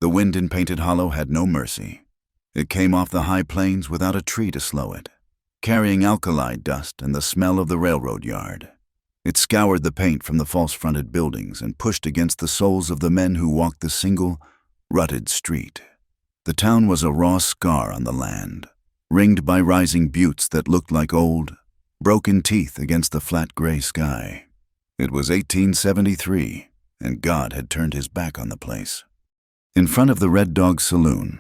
The wind in Painted Hollow had no mercy. It came off the high plains without a tree to slow it, carrying alkali dust and the smell of the railroad yard. It scoured the paint from the false-fronted buildings and pushed against the souls of the men who walked the single, rutted street. The town was a raw scar on the land, ringed by rising buttes that looked like old, broken teeth against the flat gray sky. It was 1873, and God had turned his back on the place. In front of the Red Dog Saloon,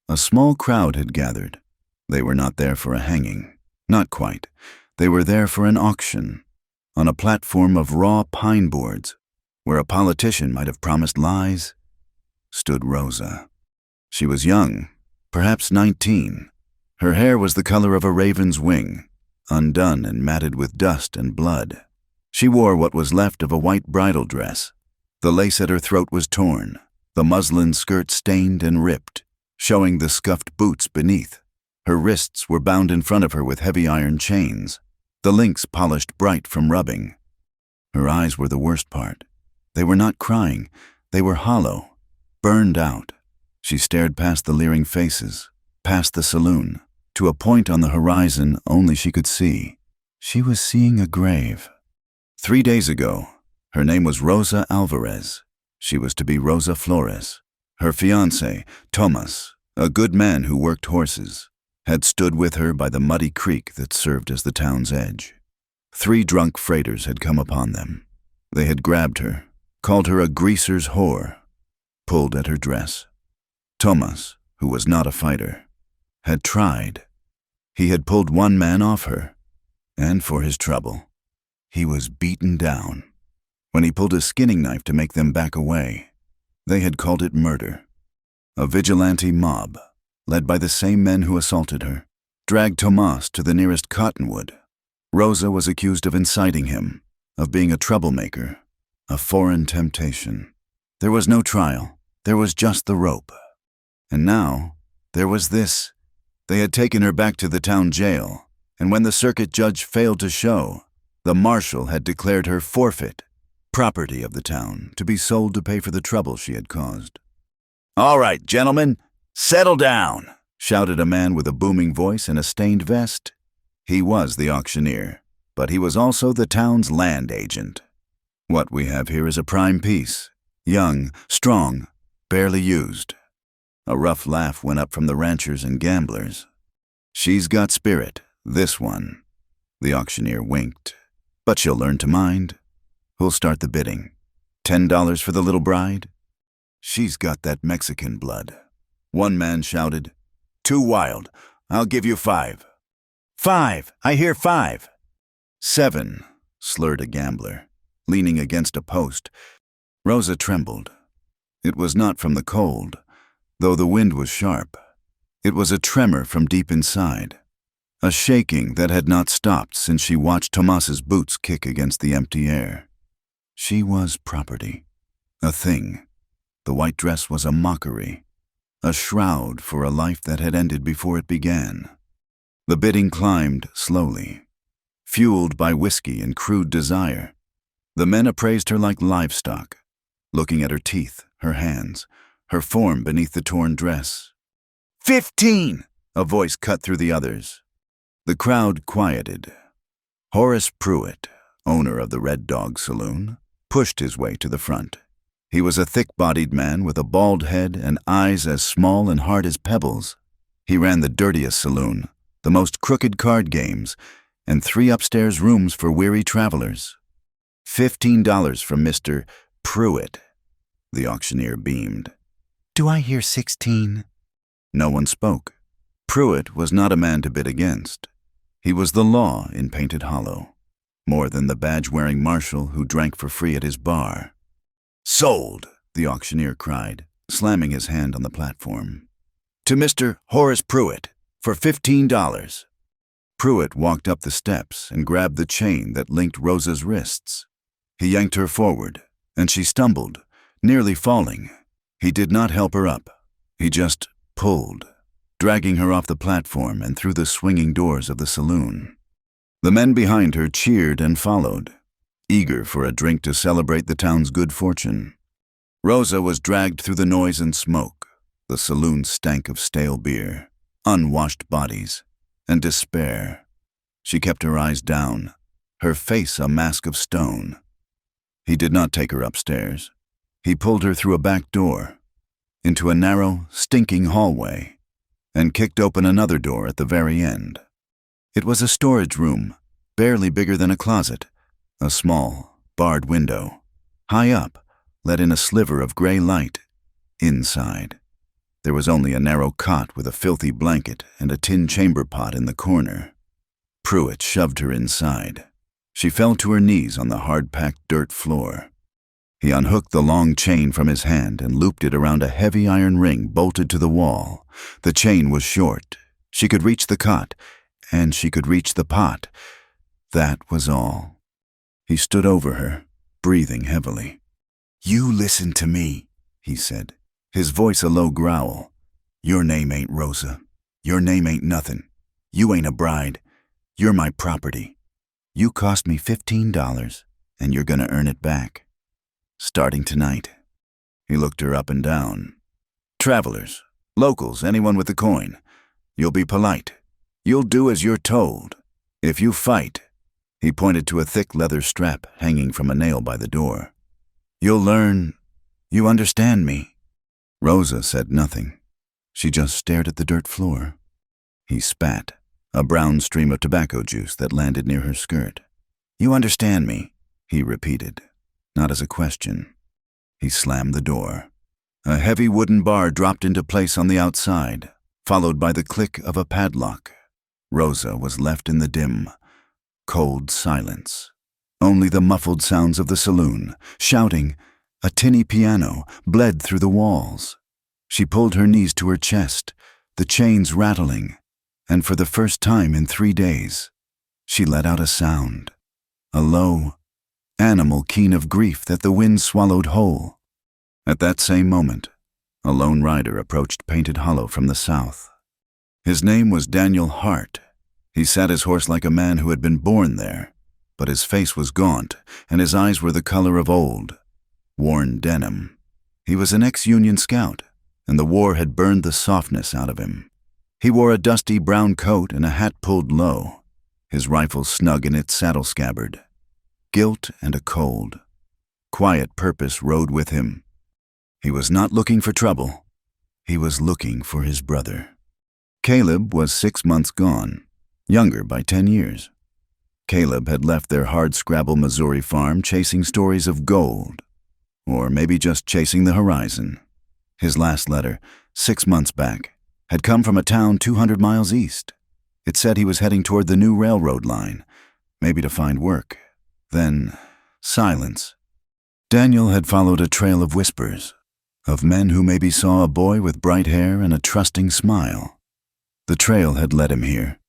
a small crowd had gathered. They were not there for a hanging. Not quite. They were there for an auction. On a platform of raw pine boards, where a politician might have promised lies, stood Rosa. She was young, perhaps 19. Her hair was the color of a raven's wing, undone and matted with dust and blood. She wore what was left of a white bridal dress. The lace at her throat was torn, the muslin skirt stained and ripped, showing the scuffed boots beneath. Her wrists were bound in front of her with heavy iron chains, the links polished bright from rubbing. Her eyes were the worst part. They were not crying, they were hollow, burned out. She stared past the leering faces, past the saloon, to a point on the horizon only she could see. She was seeing a grave. 3 days ago, her name was Rosa Alvarez. She was to be Rosa Flores. Her fiancé, Tomas, a good man who worked horses, had stood with her by the muddy creek that served as the town's edge. 3 drunk freighters had come upon them. They had grabbed her, called her a greaser's whore, pulled at her dress. Tomas, who was not a fighter, had tried. He had pulled one man off her, and for his trouble, he was beaten down. When he pulled a skinning knife to make them back away, they had called it murder. A vigilante mob, led by the same men who assaulted her, dragged Tomas to the nearest cottonwood. Rosa was accused of inciting him, of being a troublemaker, a foreign temptation. There was no trial. There was just the rope. And now, there was this. They had taken her back to the town jail, and when the circuit judge failed to show, the marshal had declared her forfeit, property of the town, to be sold to pay for the trouble she had caused. "All right, gentlemen, settle down," shouted a man with a booming voice and a stained vest. He was the auctioneer, but he was also the town's land agent. "What we have here is a prime piece, young, strong, barely used." A rough laugh went up from the ranchers and gamblers. "She's got spirit, this one." The auctioneer winked. "But she'll learn to mind. Who'll start the bidding? $10 for the little bride?" "She's got that Mexican blood." One man shouted, "Too wild. I'll give you 5. 5! I hear 5. 7, slurred a gambler, leaning against a post. Rosa trembled. It was not from the cold, though the wind was sharp. It was a tremor from deep inside, a shaking that had not stopped since she watched Tomas's boots kick against the empty air. She was property, a thing. The white dress was a mockery, a shroud for a life that had ended before it began. The bidding climbed slowly, fueled by whiskey and crude desire. The men appraised her like livestock, looking at her teeth, her hands, her form beneath the torn dress. 15! A voice cut through the others. The crowd quieted. Horace Pruitt, owner of the Red Dog Saloon, pushed his way to the front. He was a thick-bodied man with a bald head and eyes as small and hard as pebbles. He ran the dirtiest saloon, the most crooked card games, and 3 upstairs rooms for weary travelers. $15 from Mr. Pruitt. The auctioneer beamed. "Do I hear 16? No one spoke. Pruitt was not a man to bid against. He was the law in Painted Hollow, more than the badge-wearing marshal who drank for free at his bar. "Sold!" the auctioneer cried, slamming his hand on the platform. "To Mr. Horace Pruitt, for $15. Pruitt walked up the steps and grabbed the chain that linked Rosa's wrists. He yanked her forward, and she stumbled, nearly falling. He did not help her up. He just pulled, dragging her off the platform and through the swinging doors of the saloon. The men behind her cheered and followed, eager for a drink to celebrate the town's good fortune. Rosa was dragged through the noise and smoke, The saloon stank of stale beer, unwashed bodies, and despair. She kept her eyes down, her face a mask of stone. He did not take her upstairs. He pulled her through a back door, into a narrow, stinking hallway, and kicked open another door at the very end. It was a storage room, barely bigger than a closet. A small, barred window, high up, let in a sliver of gray light. Inside, there was only a narrow cot with a filthy blanket and a tin chamber pot in the corner. Pruitt shoved her inside. She fell to her knees on the hard-packed dirt floor. He unhooked the long chain from his hand and looped it around a heavy iron ring bolted to the wall. The chain was short. She could reach the cot, and she could reach the pot. That was all. He stood over her, breathing heavily. "You listen to me," he said, his voice a low growl. "Your name ain't Rosa. Your name ain't nothing. You ain't a bride. You're my property. You cost me $15, and you're gonna earn it back. Starting tonight." He looked her up and down. "Travelers, locals, anyone with a coin. You'll be polite. You'll do as you're told. If you fight," he pointed to a thick leather strap hanging from a nail by the door, "you'll learn. You understand me?" Rosa said nothing. She just stared at the dirt floor. He spat, a brown stream of tobacco juice that landed near her skirt. "You understand me," he repeated, not as a question. He slammed the door. A heavy wooden bar dropped into place on the outside, followed by the click of a padlock. Rosa was left in the dim, cold silence. Only the muffled sounds of the saloon, shouting, a tinny piano, bled through the walls. She pulled her knees to her chest, the chains rattling, and for the first time in 3 days, she let out a sound, a low, animal keen of grief that the wind swallowed whole. At that same moment, a lone rider approached Painted Hollow from the south. His name was Daniel Hart. He sat his horse like a man who had been born there, but his face was gaunt, and his eyes were the color of old, worn denim. He was an ex-Union scout, and the war had burned the softness out of him. He wore a dusty brown coat and a hat pulled low, his rifle snug in its saddle scabbard. Guilt and a cold, quiet purpose rode with him. He was not looking for trouble. He was looking for his brother. Caleb was 6 months gone, younger by 10 years. Caleb had left their hard-scrabble Missouri farm chasing stories of gold, or maybe just chasing the horizon. His last letter, 6 months back, had come from a town 200 miles east. It said he was heading toward the new railroad line, maybe to find work. Then, silence. Daniel had followed a trail of whispers, of men who maybe saw a boy with bright hair and a trusting smile. The trail had led him here,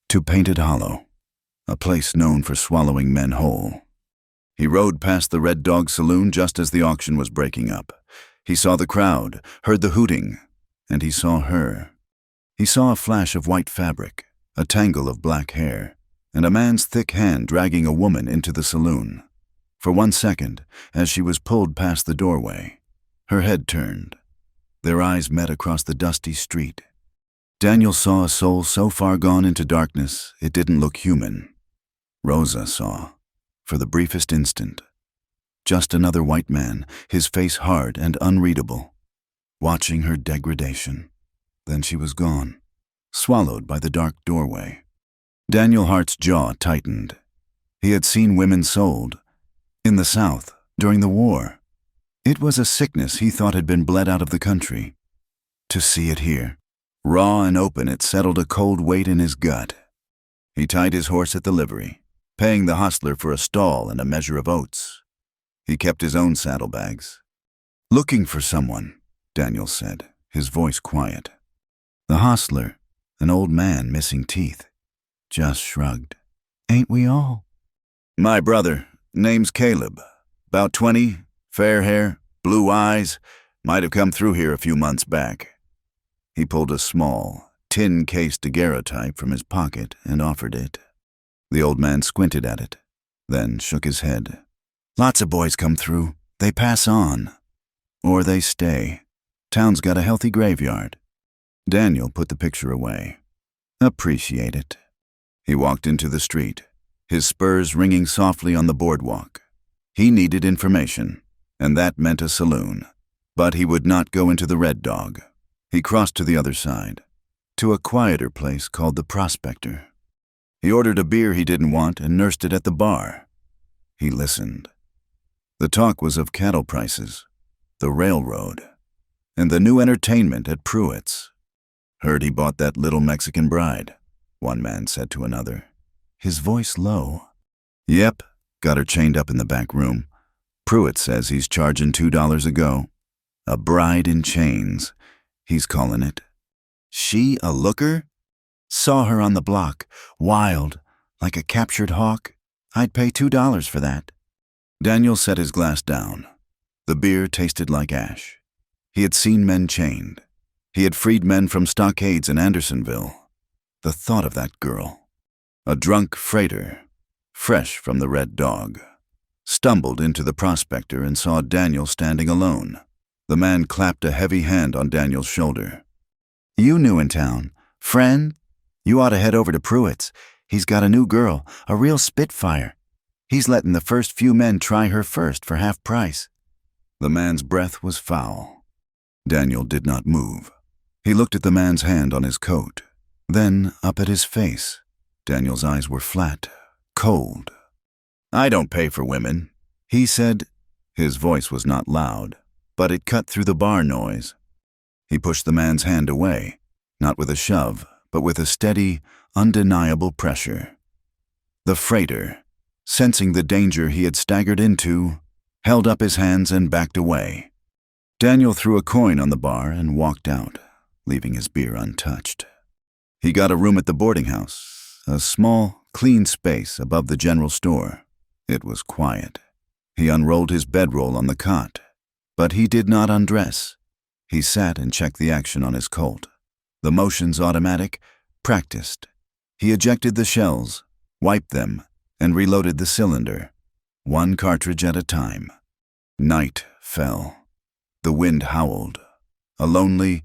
to Painted Hollow, a place known for swallowing men whole. He rode past the Red Dog Saloon just as the auction was breaking up. He saw the crowd, heard the hooting, and he saw her. He saw a flash of white fabric, a tangle of black hair, and a man's thick hand dragging a woman into the saloon. For 1 second, as she was pulled past the doorway, her head turned. Their eyes met across the dusty street. Daniel saw a soul so far gone into darkness it didn't look human. Rosa saw, for the briefest instant, just another white man, his face hard and unreadable, watching her degradation. Then she was gone, swallowed by the dark doorway. Daniel Hart's jaw tightened. He had seen women sold, in the South, during the war. It was a sickness he thought had been bled out of the country. To see it here, raw and open, it settled a cold weight in his gut. He tied his horse at the livery, paying the hostler for a stall and a measure of oats. He kept his own saddlebags. "Looking for someone," Daniel said, his voice quiet. The hostler, an old man missing teeth, just shrugged. "Ain't we all?" "My brother, name's Caleb. About 20, fair hair, blue eyes, might have come through here a few months back." He pulled a small, tin-cased daguerreotype from his pocket and offered it. The old man squinted at it, then shook his head. "Lots of boys come through. They pass on. Or they stay. Town's got a healthy graveyard. Daniel put the picture away. Appreciate it. He walked into the street, his spurs ringing softly on the boardwalk. He needed information, and that meant a saloon. But he would not go into the Red Dog. He crossed to the other side, to a quieter place called the Prospector. He ordered a beer he didn't want and nursed it at the bar. He listened. The talk was of cattle prices, the railroad, and the new entertainment at Pruitt's. Heard he bought that little Mexican bride, one man said to another, his voice low. Yep, got her chained up in the back room. Pruitt says he's charging $2 a go. A bride in chains, he's calling it. She a looker? Saw her on the block, wild, like a captured hawk. I'd pay $2 for that. Daniel set his glass down. The beer tasted like ash. He had seen men chained. He had freed men from stockades in Andersonville. The thought of that girl, a drunk freighter, fresh from the Red Dog, stumbled into the Prospector and saw Daniel standing alone. The man clapped a heavy hand on Daniel's shoulder. You new in town. Friend? You ought to head over to Pruitt's. He's got a new girl, a real spitfire. He's letting the first few men try her first for half price. The man's breath was foul. Daniel did not move. He looked at the man's hand on his coat, then up at his face. Daniel's eyes were flat, cold. I don't pay for women, he said. His voice was not loud, but it cut through the bar noise. He pushed the man's hand away, not with a shove, but with a steady, undeniable pressure. The freighter, sensing the danger he had staggered into, held up his hands and backed away. Daniel threw a coin on the bar and walked out, leaving his beer untouched. He got a room at the boarding house, a small, clean space above the general store. It was quiet. He unrolled his bedroll on the cot, but he did not undress. He sat and checked the action on his Colt. The motions automatic, practiced. He ejected the shells, wiped them, and reloaded the cylinder, one cartridge at a time. Night fell. The wind howled, a lonely,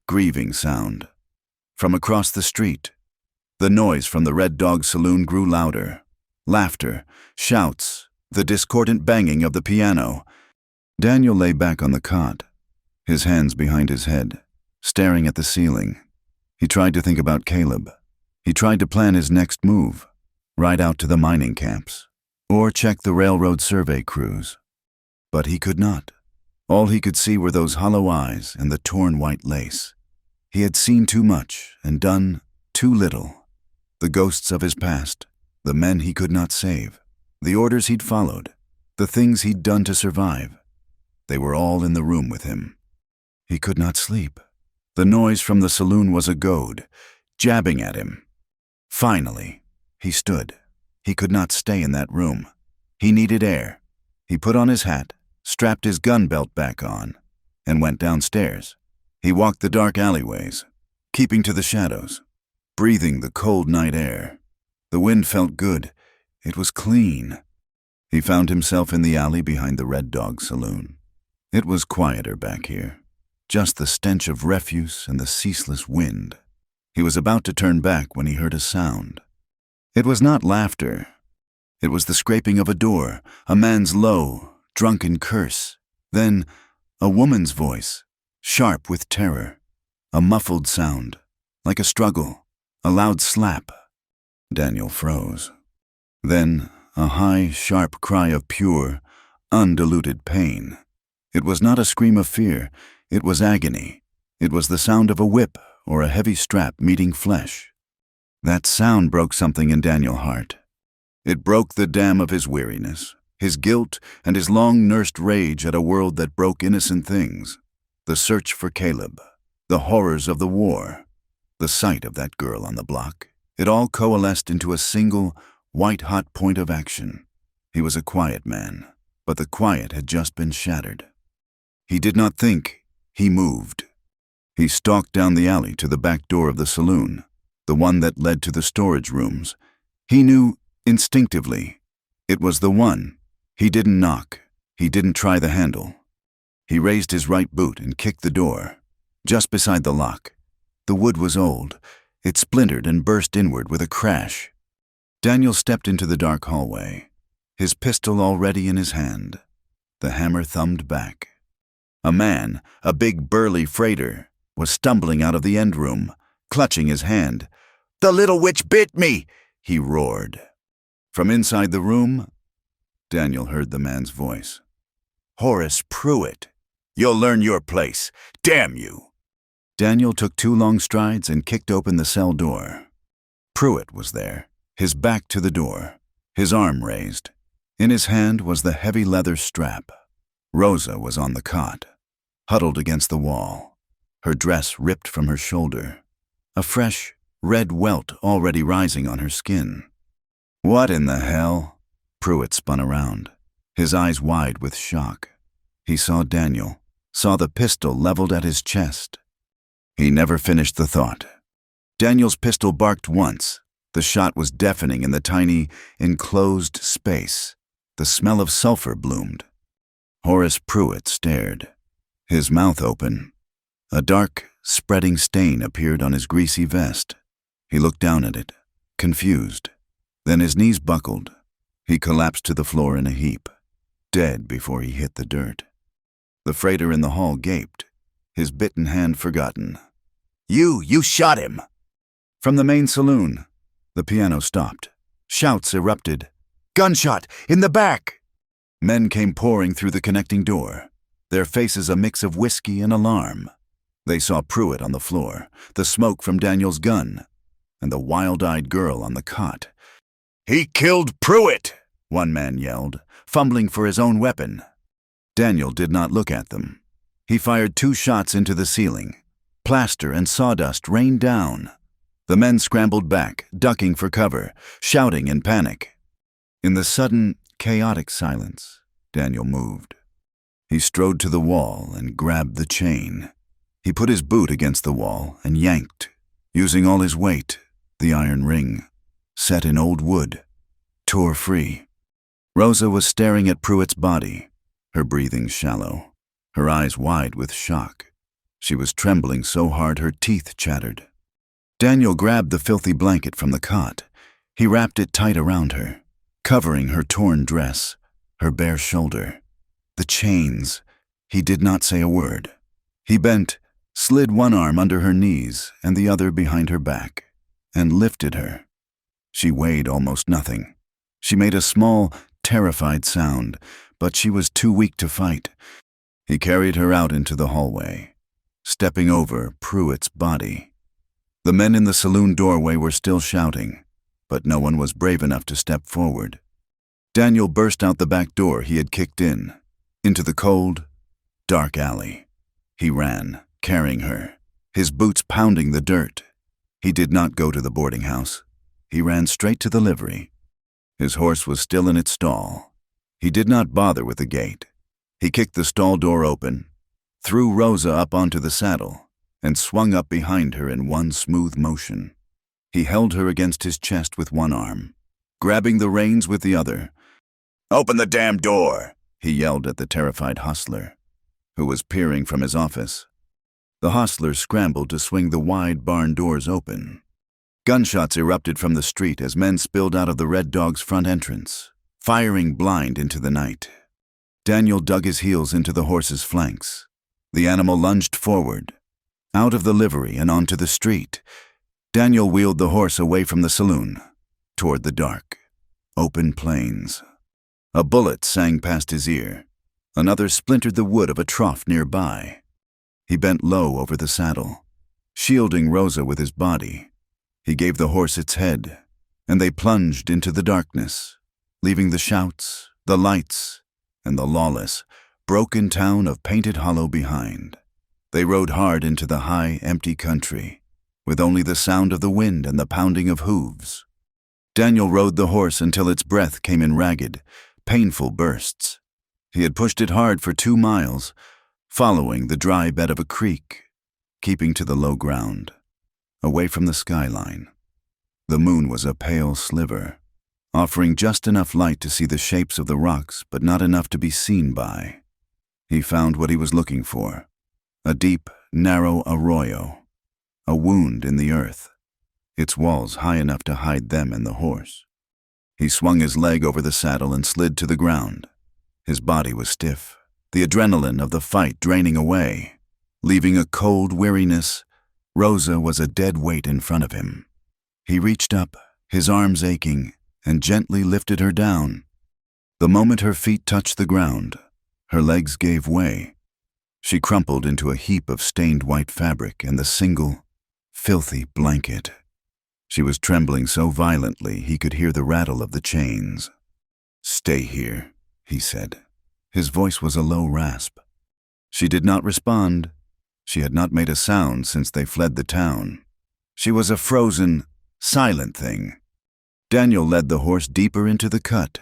grieving sound. From across the street, the noise from the Red Dog saloon grew louder. Laughter, shouts, the discordant banging of the piano. Daniel lay back on the cot, his hands behind his head, staring at the ceiling. He tried to think about Caleb. He tried to plan his next move, ride out to the mining camps, or check the railroad survey crews. But he could not. All he could see were those hollow eyes and the torn white lace. He had seen too much and done too little. The ghosts of his past, the men he could not save, the orders he'd followed, the things he'd done to survive. They were all in the room with him. He could not sleep. The noise from the saloon was a goad, jabbing at him. Finally, he stood. He could not stay in that room. He needed air. He put on his hat, strapped his gun belt back on, and went downstairs. He walked the dark alleyways, keeping to the shadows, breathing the cold night air. The wind felt good. It was clean. He found himself in the alley behind the Red Dog saloon. It was quieter back here, just the stench of refuse and the ceaseless wind. He was about to turn back when he heard a sound. It was not laughter. It was the scraping of a door, a man's low, drunken curse. Then a woman's voice, sharp with terror. A muffled sound, like a struggle, a loud slap. Daniel froze. Then a high, sharp cry of pure, undiluted pain. It was not a scream of fear. It was agony. It was the sound of a whip or a heavy strap meeting flesh. That sound broke something in Daniel's heart. It broke the dam of his weariness, his guilt, and his long-nursed rage at a world that broke innocent things. The search for Caleb, the horrors of the war, the sight of that girl on the block. It all coalesced into a single, white-hot point of action. He was a quiet man, but the quiet had just been shattered. He did not think, he moved. He stalked down the alley to the back door of the saloon, the one that led to the storage rooms. He knew, instinctively, it was the one. He didn't knock. He didn't try the handle. He raised his right boot and kicked the door. Just beside the lock. The wood was old. It splintered and burst inward with a crash. Daniel stepped into the dark hallway, his pistol already in his hand, the hammer thumbed back. A man, a big burly freighter, was stumbling out of the end room, clutching his hand. "The little witch bit me!" he roared. From inside the room, Daniel heard the man's voice. "Horace Pruitt, you'll learn your place. Damn you!" Daniel took 2 long strides and kicked open the cell door. Pruitt was there, his back to the door, his arm raised. In his hand was the heavy leather strap. Rosa was on the cot, huddled against the wall, her dress ripped from her shoulder, a fresh, red welt already rising on her skin. "What in the hell?" Pruitt spun around, his eyes wide with shock. He saw Daniel, saw the pistol leveled at his chest. He never finished the thought. Daniel's pistol barked once. The shot was deafening in the tiny, enclosed space. The smell of sulfur bloomed. Horace Pruitt stared, his mouth open. A dark, spreading stain appeared on his greasy vest. He looked down at it, confused. Then his knees buckled. He collapsed to the floor in a heap, dead before he hit the dirt. The freighter in the hall gaped, his bitten hand forgotten. You shot him!" From the main saloon, the piano stopped. Shouts erupted. "Gunshot! In the back!" Men came pouring through the connecting door, their faces a mix of whiskey and alarm. They saw Pruitt on the floor, the smoke from Daniel's gun, and the wild-eyed girl on the cot. "He killed Pruitt!" one man yelled, fumbling for his own weapon. Daniel did not look at them. He fired 2 shots into the ceiling. Plaster and sawdust rained down. The men scrambled back, ducking for cover, shouting in panic. In the sudden, chaotic silence, Daniel moved. He strode to the wall and grabbed the chain. He put his boot against the wall and yanked, using all his weight. The iron ring, set in old wood, tore free. Rosa was staring at Pruitt's body, her breathing shallow, her eyes wide with shock. She was trembling so hard her teeth chattered. Daniel grabbed the filthy blanket from the cot. He wrapped it tight around her, covering her torn dress, her bare shoulder. The chains. He did not say a word. He bent, slid one arm under her knees and the other behind her back, and lifted her. She weighed almost nothing. She made a small, terrified sound, but she was too weak to fight. He carried her out into the hallway, stepping over Pruitt's body. The men in the saloon doorway were still shouting, but no one was brave enough to step forward. Daniel burst out the back door he had kicked in, into the cold, dark alley. He ran, carrying her, his boots pounding the dirt. He did not go to the boarding house. He ran straight to the livery. His horse was still in its stall. He did not bother with the gate. He kicked the stall door open, threw Rosa up onto the saddle, and swung up behind her in one smooth motion. He held her against his chest with one arm, grabbing the reins with the other. "Open the damn door!" he yelled at the terrified hostler, who was peering from his office. The hostler scrambled to swing the wide barn doors open. Gunshots erupted from the street as men spilled out of the Red Dog's front entrance, firing blind into the night. Daniel dug his heels into the horse's flanks. The animal lunged forward, out of the livery and onto the street. Daniel wheeled the horse away from the saloon, toward the dark, open plains. A bullet sang past his ear. Another splintered the wood of a trough nearby. He bent low over the saddle, shielding Rosa with his body. He gave the horse its head, and they plunged into the darkness, leaving the shouts, the lights, and the lawless, broken town of Painted Hollow behind. They rode hard into the high, empty country, with only the sound of the wind and the pounding of hooves. Daniel rode the horse until its breath came in ragged, painful bursts. He had pushed it hard for 2 miles, following the dry bed of a creek, keeping to the low ground, away from the skyline. The moon was a pale sliver, offering just enough light to see the shapes of the rocks, but not enough to be seen by. He found what he was looking for, a deep, narrow arroyo, a wound in the earth, its walls high enough to hide them and the horse. He swung his leg over the saddle and slid to the ground. His body was stiff, the adrenaline of the fight draining away, leaving a cold weariness. Rosa was a dead weight in front of him. He reached up, his arms aching, and gently lifted her down. The moment her feet touched the ground, her legs gave way. She crumpled into a heap of stained white fabric and the single, filthy blanket. She was trembling so violently he could hear the rattle of the chains. "Stay here," he said. His voice was a low rasp. She did not respond. She had not made a sound since they fled the town. She was a frozen, silent thing. Daniel led the horse deeper into the cut,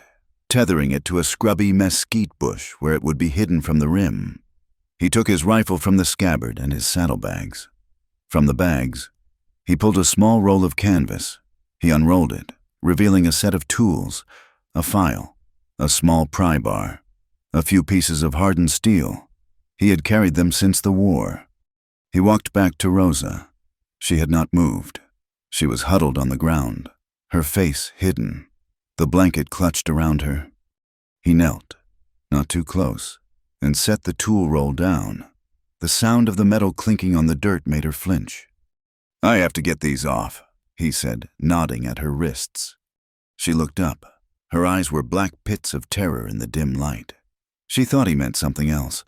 tethering it to a scrubby mesquite bush where it would be hidden from the rim. He took his rifle from the scabbard and his saddlebags. From the bags, he pulled a small roll of canvas. He unrolled it, revealing a set of tools, a file, a small pry bar, a few pieces of hardened steel. He had carried them since the war. He walked back to Rosa. She had not moved. She was huddled on the ground, her face hidden, the blanket clutched around her. He knelt, not too close, and set the tool roll down. The sound of the metal clinking on the dirt made her flinch. "I have to get these off," he said, nodding at her wrists. She looked up. Her eyes were black pits of terror in the dim light. She thought he meant something else,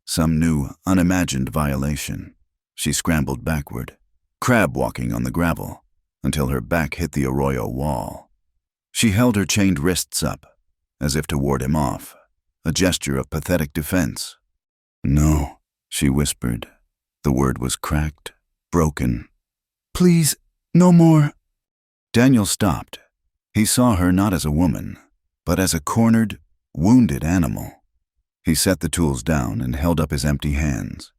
some new, unimagined violation. She scrambled backward, crab-walking on the gravel, until her back hit the arroyo wall. She held her chained wrists up, as if to ward him off, a gesture of pathetic defense. "No," she whispered. The word was cracked, broken. "Please, no more." Daniel stopped. He saw her not as a woman, but as a cornered, wounded animal. He set the tools down and held up his empty hands.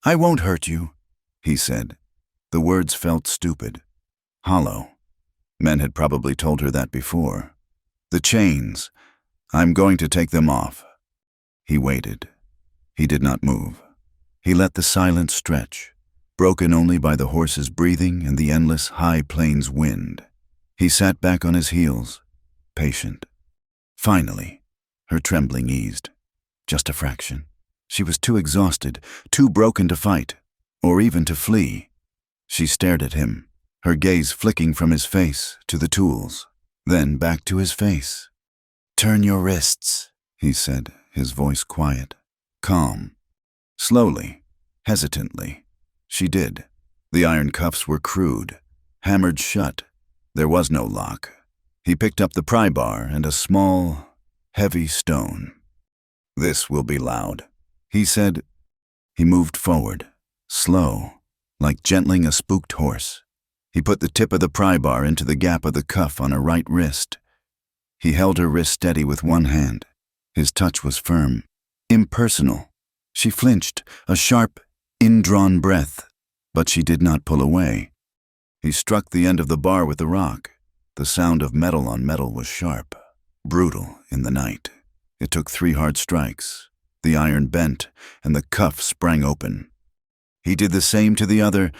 "I won't hurt you," he said. The words felt stupid, hollow. Men had probably told her that before. "The chains. I'm going to take them off." He waited. He did not move. He let the silence stretch, broken only by the horse's breathing and the endless high plains wind. He sat back on his heels, patient. Finally, her trembling eased. Just a fraction. She was too exhausted, too broken to fight, or even to flee. She stared at him, her gaze flicking from his face to the tools, then back to his face. "Turn your wrists," he said, his voice quiet, calm. Slowly, hesitantly, she did. The iron cuffs were crude, hammered shut. There was no lock. He picked up the pry bar and a small, heavy stone. "This will be loud," he said. He moved forward, slow, like gentling a spooked horse. He put the tip of the pry bar into the gap of the cuff on her right wrist. He held her wrist steady with one hand. His touch was firm, impersonal. She flinched, a sharp, indrawn breath, but she did not pull away. He struck the end of the bar with the rock. The sound of metal on metal was sharp, brutal in the night. It took 3 hard strikes. The iron bent, and the cuff sprang open. He did the same to the other.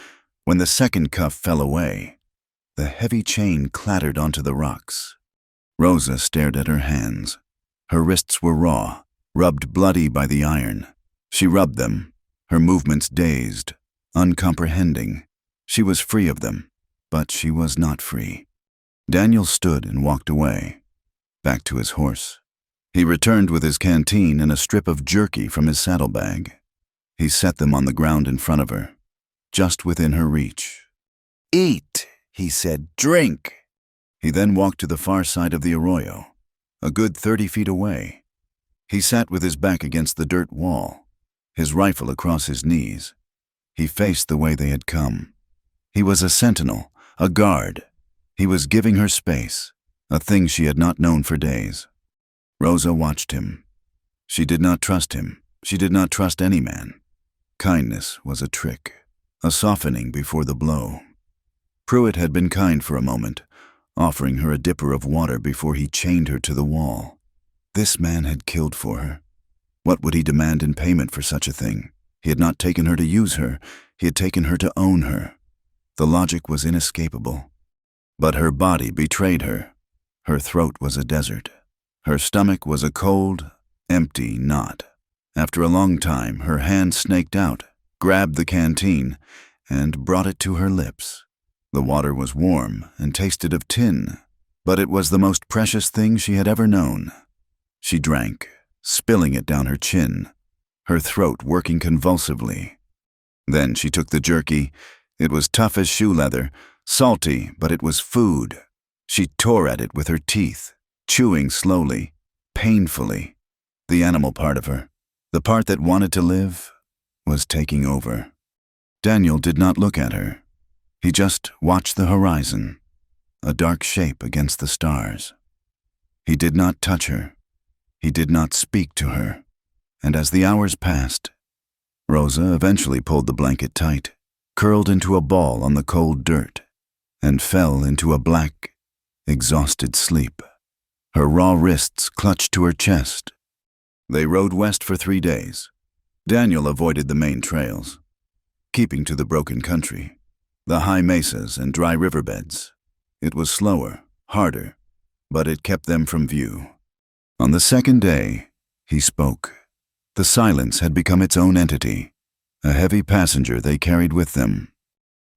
When the second cuff fell away, the heavy chain clattered onto the rocks. Rosa stared at her hands. Her wrists were raw, rubbed bloody by the iron. She rubbed them, her movements dazed, uncomprehending. She was free of them, but she was not free. Daniel stood and walked away, back to his horse. He returned with his canteen and a strip of jerky from his saddlebag. He set them on the ground in front of her, just within her reach. "Eat," he said, "drink." He then walked to the far side of the arroyo, a good 30 feet away. He sat with his back against the dirt wall, his rifle across his knees. He faced the way they had come. He was a sentinel, a guard. He was giving her space, a thing she had not known for days. Rosa watched him. She did not trust him. She did not trust any man. Kindness was a trick, a softening before the blow. Pruitt had been kind for a moment, offering her a dipper of water before he chained her to the wall. This man had killed for her. What would he demand in payment for such a thing? He had not taken her to use her, he had taken her to own her. The logic was inescapable. But her body betrayed her. Her throat was a desert. Her stomach was a cold, empty knot. After a long time, her hand snaked out, grabbed the canteen, and brought it to her lips. The water was warm and tasted of tin, but it was the most precious thing she had ever known. She drank, spilling it down her chin, her throat working convulsively. Then she took the jerky. It was tough as shoe leather, salty, but it was food. She tore at it with her teeth, chewing slowly, painfully. The animal part of her, the part that wanted to live, was taking over. Daniel did not look at her. He just watched the horizon, a dark shape against the stars. He did not touch her. He did not speak to her. And as the hours passed, Rosa eventually pulled the blanket tight, curled into a ball on the cold dirt, and fell into a black, exhausted sleep. Her raw wrists clutched to her chest. They rode west for 3 days. Daniel avoided the main trails, keeping to the broken country, the high mesas and dry riverbeds. It was slower, harder, but it kept them from view. On the second day, he spoke. The silence had become its own entity, a heavy passenger they carried with them.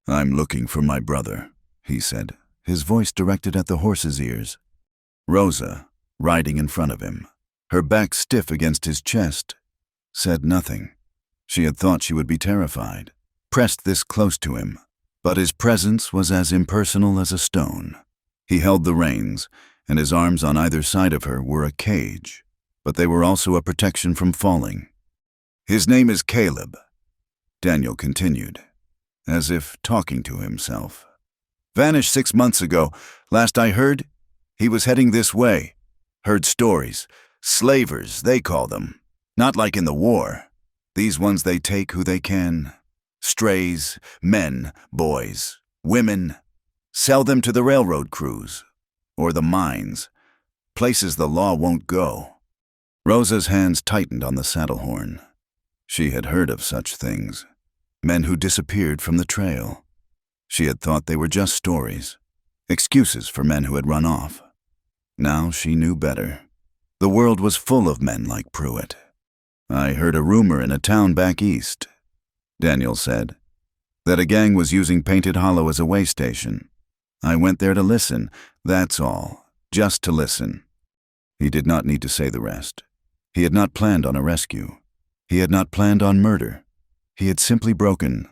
"I'm looking for my brother," he said, his voice directed at the horse's ears. Rosa, riding in front of him, her back stiff against his chest, said nothing. She had thought she would be terrified, pressed this close to him, but his presence was as impersonal as a stone. He held the reins, and his arms on either side of her were a cage, but they were also a protection from falling. "His name is Caleb," Daniel continued, as if talking to himself. "Vanished 6 months ago. Last I heard, he was heading this way. Heard stories. Slavers, they call them. Not like in the war. These ones they take who they can. Strays, men, boys, women. Sell them to the railroad crews. Or the mines. Places the law won't go." Rosa's hands tightened on the saddle horn. She had heard of such things. Men who disappeared from the trail. She had thought they were just stories, excuses for men who had run off. Now she knew better. The world was full of men like Pruitt. "I heard a rumor in a town back east," Daniel said, "that a gang was using Painted Hollow as a way station. I went there to listen, that's all, just to listen." He did not need to say the rest. He had not planned on a rescue. He had not planned on murder. He had simply broken.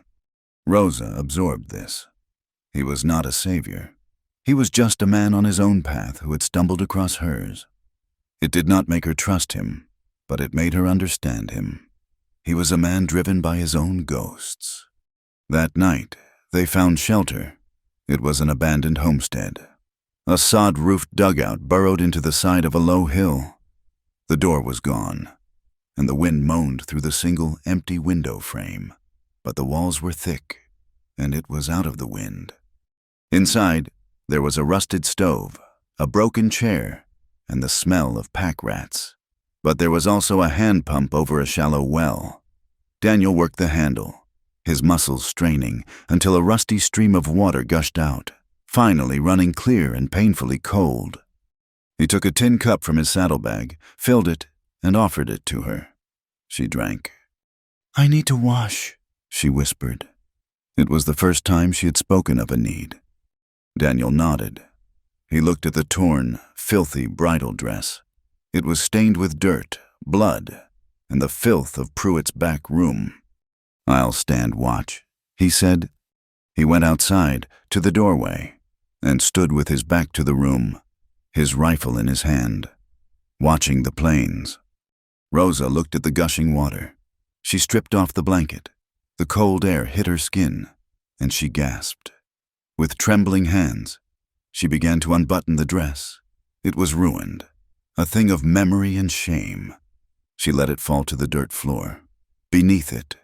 Rosa absorbed this. He was not a savior. He was just a man on his own path who had stumbled across hers. It did not make her trust him, but it made her understand him. He was a man driven by his own ghosts. That night, they found shelter. It was an abandoned homestead. A sod-roofed dugout burrowed into the side of a low hill. The door was gone, and the wind moaned through the single empty window frame, but the walls were thick, and it was out of the wind. Inside, there was a rusted stove, a broken chair, and the smell of pack rats. But there was also a hand pump over a shallow well. Daniel worked the handle, his muscles straining until a rusty stream of water gushed out, finally running clear and painfully cold. He took a tin cup from his saddlebag, filled it, and offered it to her. She drank. "I need to wash," she whispered. It was the first time she had spoken of a need. Daniel nodded. He looked at the torn, filthy bridal dress. It was stained with dirt, blood, and the filth of Pruitt's back room. "I'll stand watch," he said. He went outside, to the doorway, and stood with his back to the room, his rifle in his hand, watching the plains. Rosa looked at the gushing water. She stripped off the blanket. The cold air hit her skin, and she gasped. With trembling hands, she began to unbutton the dress. It was ruined, a thing of memory and shame. She let it fall to the dirt floor. Beneath it,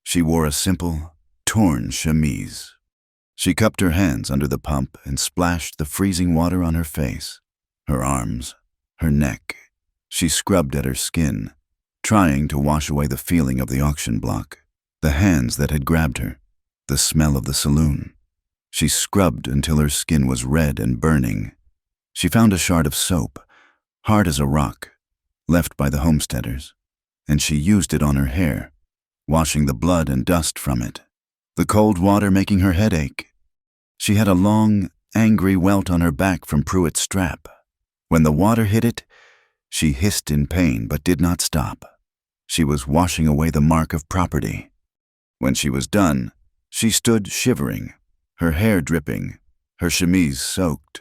she wore a simple, torn chemise. She cupped her hands under the pump and splashed the freezing water on her face, her arms, her neck. She scrubbed at her skin, trying to wash away the feeling of the auction block. the hands that had grabbed her, the smell of the saloon. She scrubbed until her skin was red and burning. She found a shard of soap, hard as a rock, left by the homesteaders, and she used it on her hair, washing the blood and dust from it, the cold water making her head ache. She had a long, angry welt on her back from Pruitt's strap. When the water hit it, she hissed in pain but did not stop. She was washing away the mark of property. When she was done, she stood shivering, her hair dripping, her chemise soaked.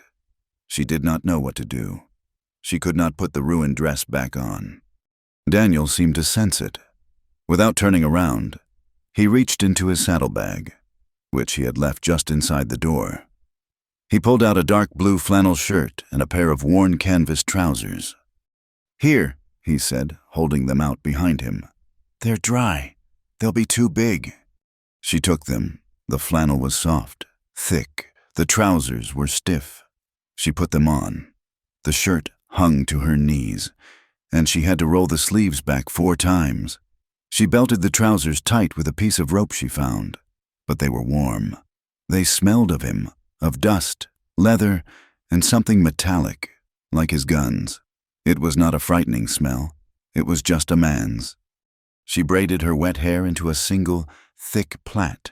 She did not know what to do. She could not put the ruined dress back on. Daniel seemed to sense it. Without turning around, he reached into his saddlebag, which he had left just inside the door. He pulled out a dark blue flannel shirt and a pair of worn canvas trousers. "Here," he said, holding them out behind him. "They're dry. They'll be too big." She took them. The flannel was soft, thick. The trousers were stiff. She put them on. The shirt hung to her knees, and she had to roll the sleeves back 4 times. She belted the trousers tight with a piece of rope she found, but they were warm. They smelled of him, of dust, leather, and something metallic, like his guns. It was not a frightening smell. It was just a man's. She braided her wet hair into a single, thick plait.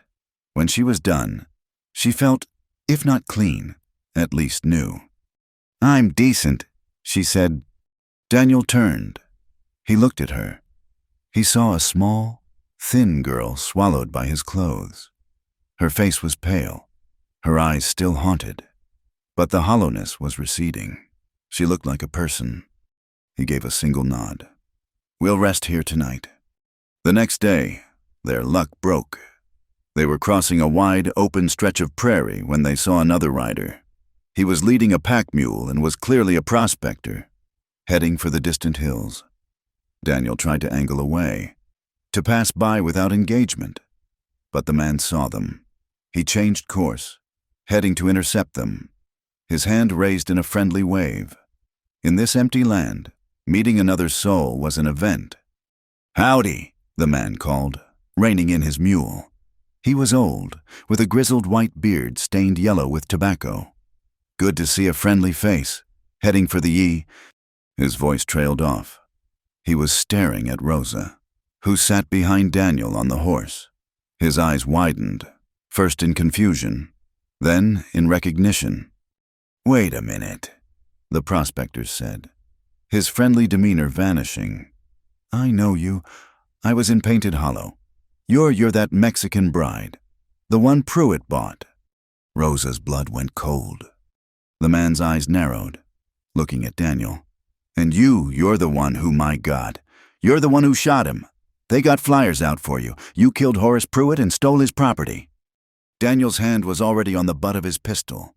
When she was done, she felt, if not clean, at least new. "I'm decent," she said. Daniel turned. He looked at her. He saw a small, thin girl swallowed by his clothes. Her face was pale, her eyes still haunted, but the hollowness was receding. She looked like a person. He gave a single nod. "We'll rest here tonight." The next day, their luck broke. They were crossing a wide, open stretch of prairie when they saw another rider. He was leading a pack mule and was clearly a prospector, heading for the distant hills. Daniel tried to angle away, to pass by without engagement, but the man saw them. He changed course, heading to intercept them, his hand raised in a friendly wave. In this empty land, meeting another soul was an event. "Howdy," the man called, reining in his mule. He was old, with a grizzled white beard stained yellow with tobacco. "Good to see a friendly face. Heading for the ye." His voice trailed off. He was staring at Rosa, who sat behind Daniel on the horse. His eyes widened, first in confusion, then in recognition. "Wait a minute," the prospector said, his friendly demeanor vanishing. "I know you. I was in Painted Hollow. You're that Mexican bride, the one Pruitt bought." Rosa's blood went cold. The man's eyes narrowed, looking at Daniel. "And you're the one who, my God, you're the one who shot him. They got flyers out for you. You killed Horace Pruitt and stole his property." Daniel's hand was already on the butt of his pistol.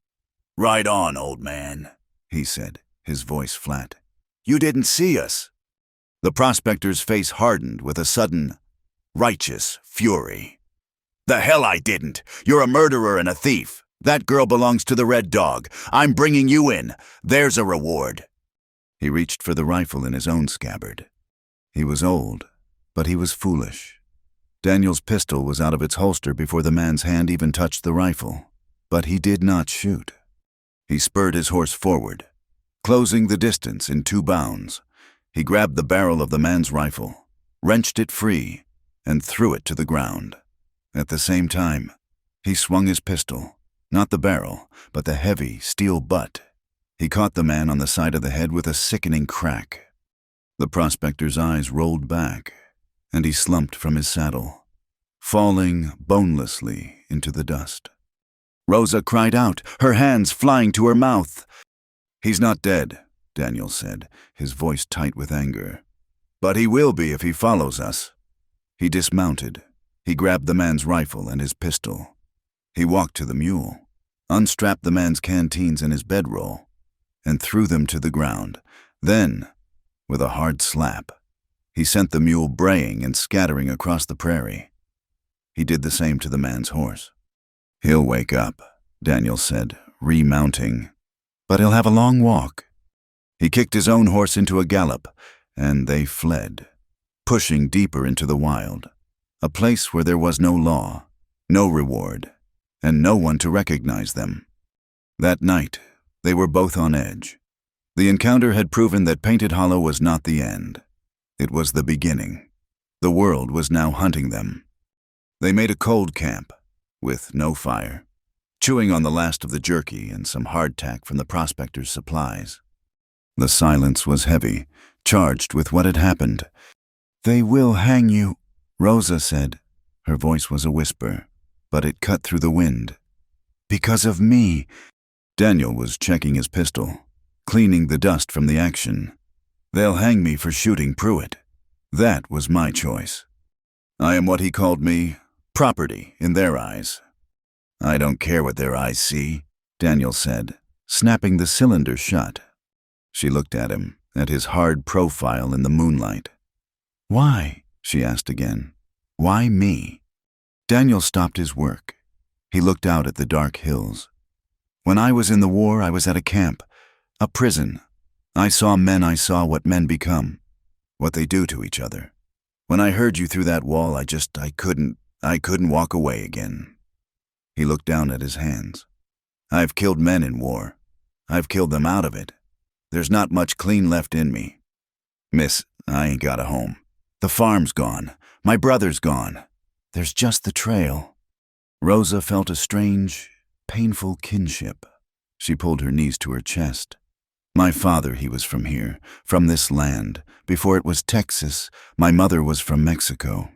"Right on, old man," he said, his voice flat. "You didn't see us." The prospector's face hardened with a sudden, righteous fury. "The hell I didn't! You're a murderer and a thief. That girl belongs to the Red Dog. I'm bringing you in. There's a reward." He reached for the rifle in his own scabbard. He was old, but he was foolish. Daniel's pistol was out of its holster before the man's hand even touched the rifle, but he did not shoot. He spurred his horse forward, closing the distance in 2 bounds. He grabbed the barrel of the man's rifle, wrenched it free, and threw it to the ground. At the same time, he swung his pistol, not the barrel, but the heavy steel butt. He caught the man on the side of the head with a sickening crack. The prospector's eyes rolled back, and he slumped from his saddle, falling bonelessly into the dust. Rosa cried out, her hands flying to her mouth. "He's not dead," Daniel said, his voice tight with anger. "But he will be if he follows us." He dismounted. He grabbed the man's rifle and his pistol. He walked to the mule, unstrapped the man's canteens and his bedroll, and threw them to the ground. Then, with a hard slap, he sent the mule braying and scattering across the prairie. He did the same to the man's horse. "He'll wake up," Daniel said, remounting. "But he'll have a long walk." He kicked his own horse into a gallop, and they fled, pushing deeper into the wild. A place where there was no law, no reward, and no one to recognize them. That night, they were both on edge. The encounter had proven that Painted Hollow was not the end. It was the beginning. The world was now hunting them. They made a cold camp, with no fire, chewing on the last of the jerky and some hardtack from the prospector's supplies. The silence was heavy, charged with what had happened. "They will hang you," Rosa said. Her voice was a whisper, but it cut through the wind. "Because of me." Daniel was checking his pistol, cleaning the dust from the action. "They'll hang me for shooting Pruitt. That was my choice. I am what he called me, property in their eyes." "I don't care what their eyes see," Daniel said, snapping the cylinder shut. She looked at him, at his hard profile in the moonlight. "Why?" she asked again. "Why me?" Daniel stopped his work. He looked out at the dark hills. "When I was in the war, I was at a camp, a prison. I saw men, I saw what men become, what they do to each other. When I heard you through that wall, I couldn't walk away again." He looked down at his hands. "I've killed men in war. I've killed them out of it. There's not much clean left in me. Miss, I ain't got a home. The farm's gone. My brother's gone. There's just the trail." Rosa felt a strange, painful kinship. She pulled her knees to her chest. "My father, he was from here, from this land. Before it was Texas, my mother was from Mexico.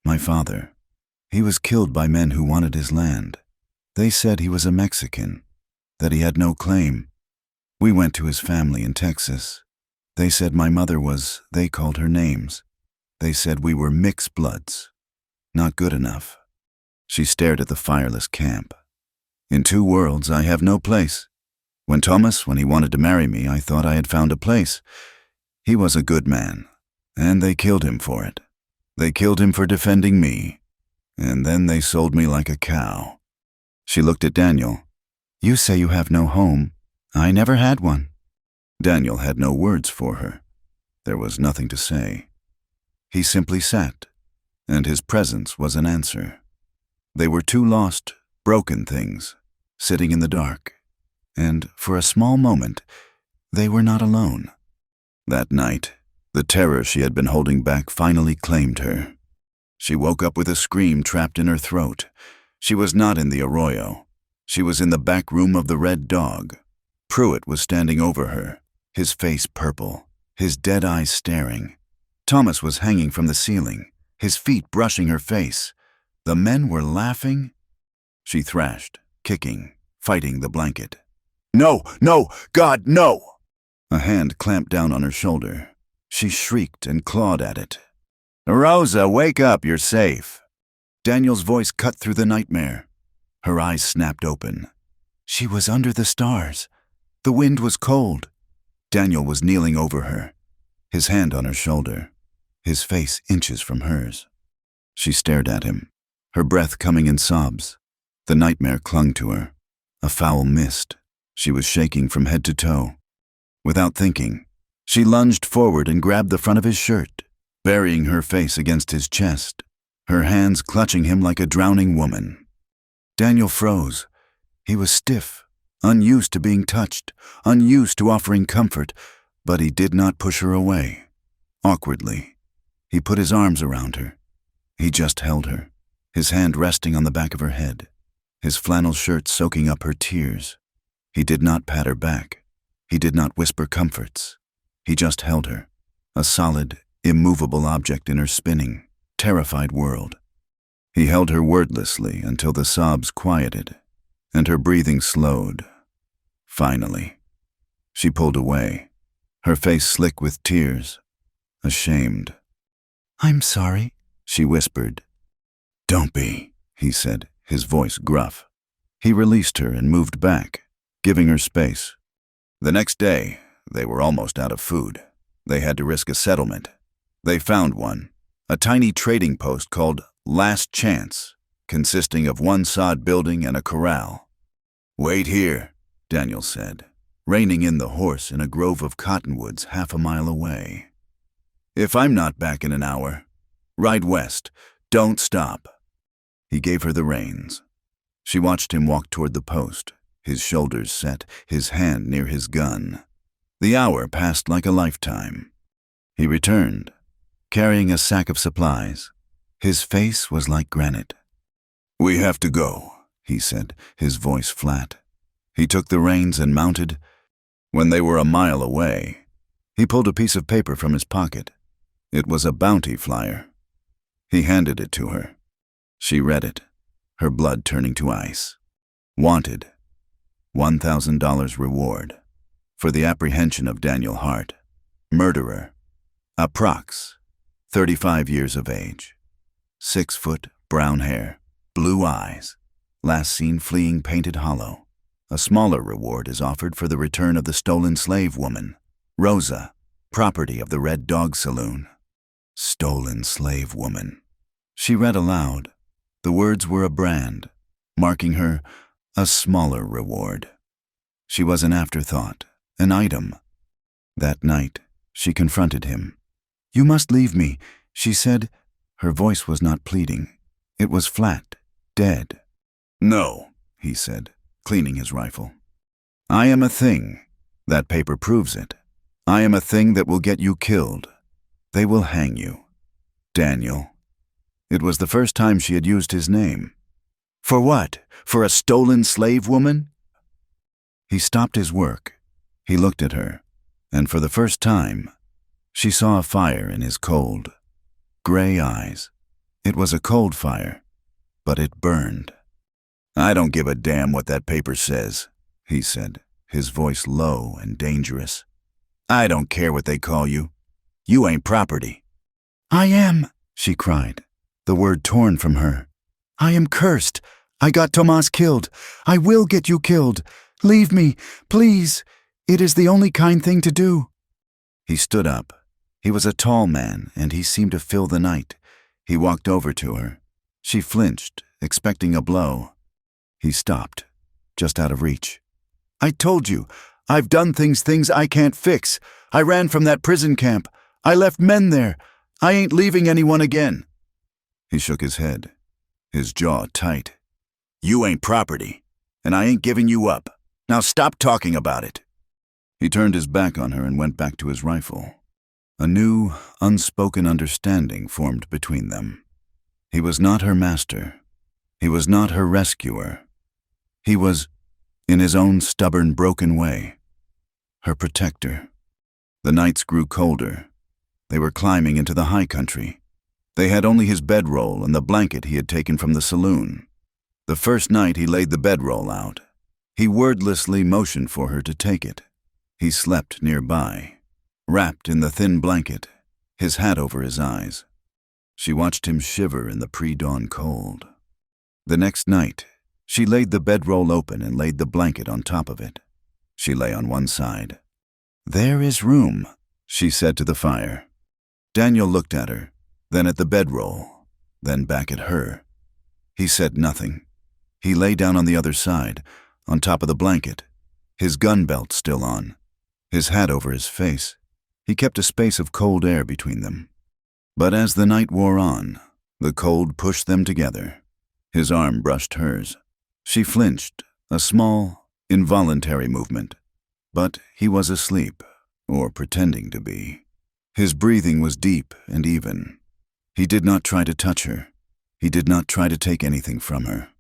My father, he was killed by men who wanted his land. They said he was a Mexican, that he had no claim. We went to his family in Texas. They said my mother they called her names. They said we were mixed bloods. Not good enough." She stared at the fireless camp. "In two worlds, I have no place. When he wanted to marry me, I thought I had found a place. He was a good man, and they killed him for it. They killed him for defending me, and then they sold me like a cow." She looked at Daniel. "You say you have no home. I never had one." Daniel had no words for her. There was nothing to say. He simply sat, and his presence was an answer. They were two lost, broken things, sitting in the dark, and for a small moment, they were not alone. That night, the terror she had been holding back finally claimed her. She woke up with a scream trapped in her throat. She was not in the arroyo. She was in the back room of the Red Dog. Pruitt was standing over her, his face purple, his dead eyes staring. Thomas was hanging from the ceiling, his feet brushing her face. The men were laughing. She thrashed, kicking, fighting the blanket. "No, no, God, no!" A hand clamped down on her shoulder. She shrieked and clawed at it. "Rosa, wake up, you're safe." Daniel's voice cut through the nightmare. Her eyes snapped open. She was under the stars. The wind was cold. Daniel was kneeling over her, his hand on her shoulder, his face inches from hers. She stared at him, her breath coming in sobs. The nightmare clung to her, a foul mist. She was shaking from head to toe. Without thinking, she lunged forward and grabbed the front of his shirt, burying her face against his chest, her hands clutching him like a drowning woman. Daniel froze. He was stiff, unused to being touched, unused to offering comfort, but he did not push her away. Awkwardly, he put his arms around her. He just held her, his hand resting on the back of her head, his flannel shirt soaking up her tears. He did not pat her back. He did not whisper comforts. He just held her, a solid, immovable object in her spinning, terrified world. He held her wordlessly until the sobs quieted and her breathing slowed. Finally, she pulled away, her face slick with tears, ashamed. "I'm sorry," she whispered. "Don't be," he said, his voice gruff. He released her and moved back, giving her space. The next day, they were almost out of food. They had to risk a settlement. They found one, a tiny trading post called Last Chance, consisting of one sod building and a corral. "Wait here," Daniel said, reining in the horse in a grove of cottonwoods half a mile away. "If I'm not back in an hour, ride west, Don't stop." He gave her the reins. She watched him walk toward the post, his shoulders set, his hand near his gun. The hour passed like a lifetime. He returned, carrying a sack of supplies. His face was like granite. "We have to go," he said, his voice flat. He took the reins and mounted. When they were a mile away, he pulled a piece of paper from his pocket. It was a bounty flyer. He handed it to her. She read it, her blood turning to ice. Wanted. $1,000 reward for the apprehension of Daniel Hart. Murderer. Approx. 35 years of age. 6 foot, brown hair, blue eyes. Last seen fleeing Painted Hollow. A smaller reward is offered for the return of the stolen slave woman, Rosa, property of the Red Dog Saloon. Stolen slave woman. She read aloud. The words were a brand, marking her a smaller reward. She was an afterthought, an item. That night, she confronted him. "You must leave me," she said. Her voice was not pleading. It was flat, dead. "No," he said, cleaning his rifle. "I am a thing. That paper proves it. I am a thing that will get you killed. They will hang you. Daniel." It was the first time she had used his name. "For what? For a stolen slave woman?" He stopped his work. He looked at her, and for the first time, she saw a fire in his cold, gray eyes. It was a cold fire, but it burned. "I don't give a damn what that paper says," he said, his voice low and dangerous. "I don't care what they call you. You ain't property." "I am," she cried, the word torn from her. "I am cursed. I got Tomas killed. I will get you killed. Leave me, please. It is the only kind thing to do." He stood up. He was a tall man, and he seemed to fill the night. He walked over to her. She flinched, expecting a blow. He stopped, just out of reach. "I told you, I've done things I can't fix. I ran from that prison camp. I left men there. I ain't leaving anyone again." He shook his head, his jaw tight. "You ain't property, and I ain't giving you up. Now stop talking about it." He turned his back on her and went back to his rifle. A new, unspoken understanding formed between them. He was not her master. He was not her rescuer. He was, in his own stubborn, broken way, her protector. The nights grew colder. They were climbing into the high country. They had only his bedroll and the blanket he had taken from the saloon. The first night he laid the bedroll out. He wordlessly motioned for her to take it. He slept nearby, wrapped in the thin blanket, his hat over his eyes. She watched him shiver in the pre-dawn cold. The next night, she laid the bedroll open and laid the blanket on top of it. She lay on one side. "There is room," she said to the fire. Daniel looked at her, then at the bedroll, then back at her. He said nothing. He lay down on the other side, on top of the blanket, his gun belt still on, his hat over his face. He kept a space of cold air between them. But as the night wore on, the cold pushed them together. His arm brushed hers. She flinched, a small, involuntary movement. But he was asleep, or pretending to be. His breathing was deep and even. He did not try to touch her. He did not try to take anything from her.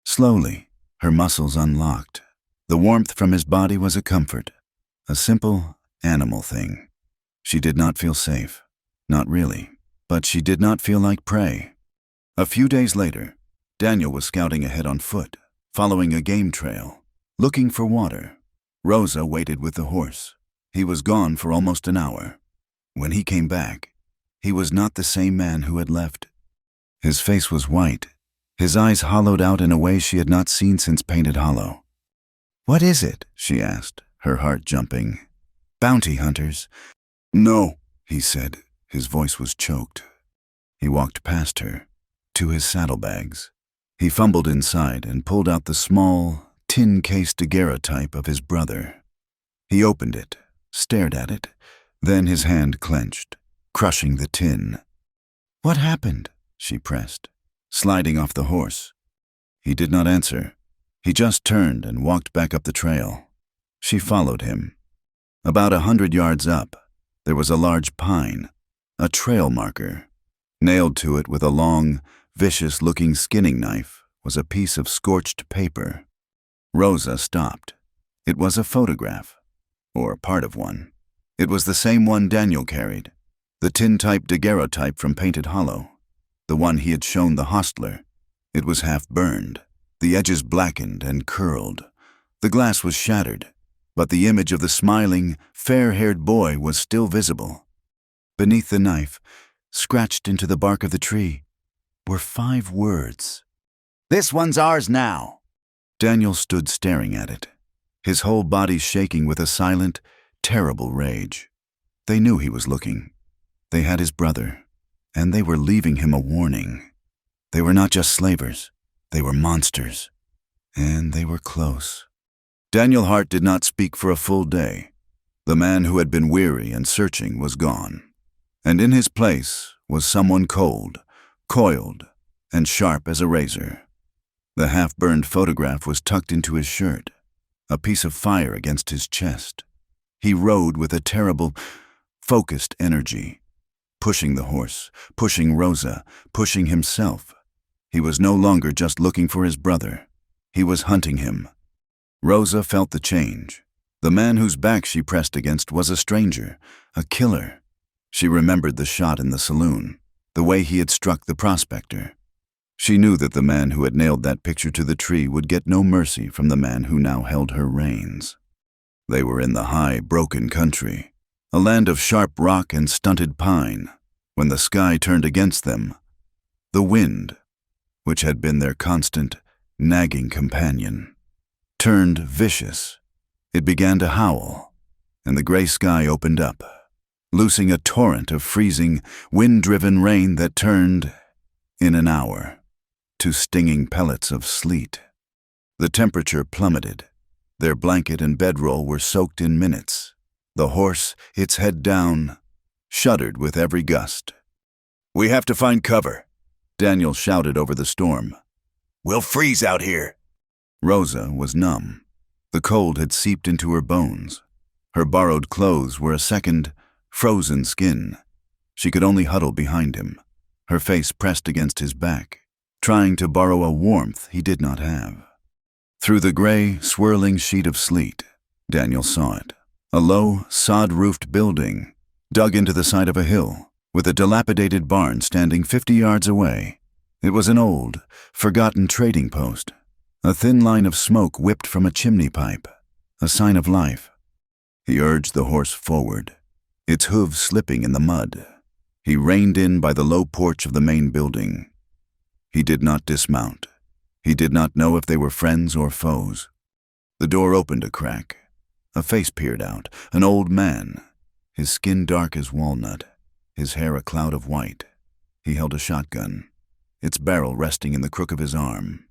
Slowly, her muscles unlocked. The warmth from his body was a comfort, a simple, animal thing. She did not feel safe. Not really. But she did not feel like prey. A few days later, Daniel was scouting ahead on foot, following a game trail, looking for water. Rosa waited with the horse. He was gone for almost an hour. When he came back, he was not the same man who had left. His face was white, his eyes hollowed out in a way she had not seen since Painted Hollow. "What is it?" she asked, her heart jumping. "Bounty hunters." "No," he said. His voice was choked. He walked past her, to his saddlebags. He fumbled inside and pulled out the small, tin-cased daguerreotype of his brother. He opened it, stared at it, then his hand clenched, crushing the tin. "What happened?" she pressed, sliding off the horse. He did not answer. He just turned and walked back up the trail. She followed him. About 100 yards up, there was a large pine, a trail marker. Nailed to it with a long, vicious-looking skinning knife was a piece of scorched paper. Rosa stopped. It was a photograph, or part of one. It was the same one Daniel carried, the tin-type daguerreotype from Painted Hollow, the one he had shown the hostler. It was half burned, the edges blackened and curled. The glass was shattered, but the image of the smiling, fair-haired boy was still visible. Beneath the knife, scratched into the bark of the tree, were 5 words. "This one's ours now." Daniel stood staring at it, his whole body shaking with a silent, terrible rage. They knew he was looking. They had his brother, and they were leaving him a warning. They were not just slavers, they were monsters, and they were close. Daniel Hart did not speak for a full day. The man who had been weary and searching was gone, and in his place was someone cold, coiled, and sharp as a razor. The half-burned photograph was tucked into his shirt, a piece of fire against his chest. He rode with a terrible, focused energy, pushing the horse, pushing Rosa, pushing himself. He was no longer just looking for his brother. He was hunting him. Rosa felt the change. The man whose back she pressed against was a stranger, a killer. She remembered the shot in the saloon, the way he had struck the prospector. She knew that the man who had nailed that picture to the tree would get no mercy from the man who now held her reins. They were in the high, broken country, a land of sharp rock and stunted pine, when the sky turned against them. The wind, which had been their constant, nagging companion, turned vicious. It began to howl, and the gray sky opened up, loosing a torrent of freezing, wind-driven rain that turned, in an hour, to stinging pellets of sleet. The temperature plummeted. Their blanket and bedroll were soaked in minutes. The horse, its head down, shuddered with every gust. "We have to find cover," Daniel shouted over the storm. "We'll freeze out here." Rosa was numb. The cold had seeped into her bones. Her borrowed clothes were a second, frozen skin. She could only huddle behind him, her face pressed against his back, trying to borrow a warmth he did not have. Through the gray, swirling sheet of sleet, Daniel saw it. A low, sod-roofed building, dug into the side of a hill, with a dilapidated barn standing 50 yards away. It was an old, forgotten trading post. A thin line of smoke whipped from a chimney pipe, a sign of life. He urged the horse forward, its hooves slipping in the mud. He reined in by the low porch of the main building. He did not dismount. He did not know if they were friends or foes. The door opened a crack. A face peered out, an old man, his skin dark as walnut, his hair a cloud of white. He held a shotgun, its barrel resting in the crook of his arm.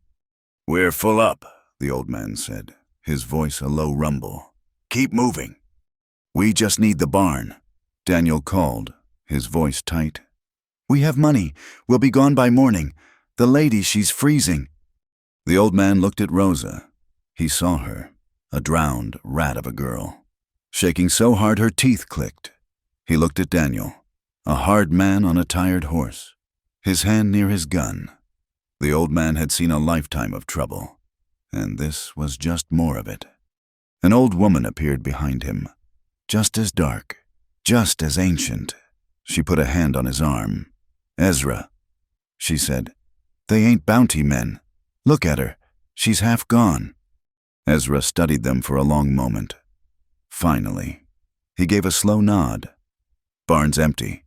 "We're full up," the old man said, his voice a low rumble. "Keep moving." "We just need the barn," Daniel called, his voice tight. "We have money. We'll be gone by morning. The lady, she's freezing." The old man looked at Rosa. He saw her, a drowned rat of a girl, shaking so hard her teeth clicked. He looked at Daniel, a hard man on a tired horse, his hand near his gun. The old man had seen a lifetime of trouble, and this was just more of it. An old woman appeared behind him, just as dark, just as ancient. She put a hand on his arm. "Ezra," she said, "they ain't bounty men. Look at her. She's half gone." Ezra studied them for a long moment. Finally, he gave a slow nod. "Barn's empty,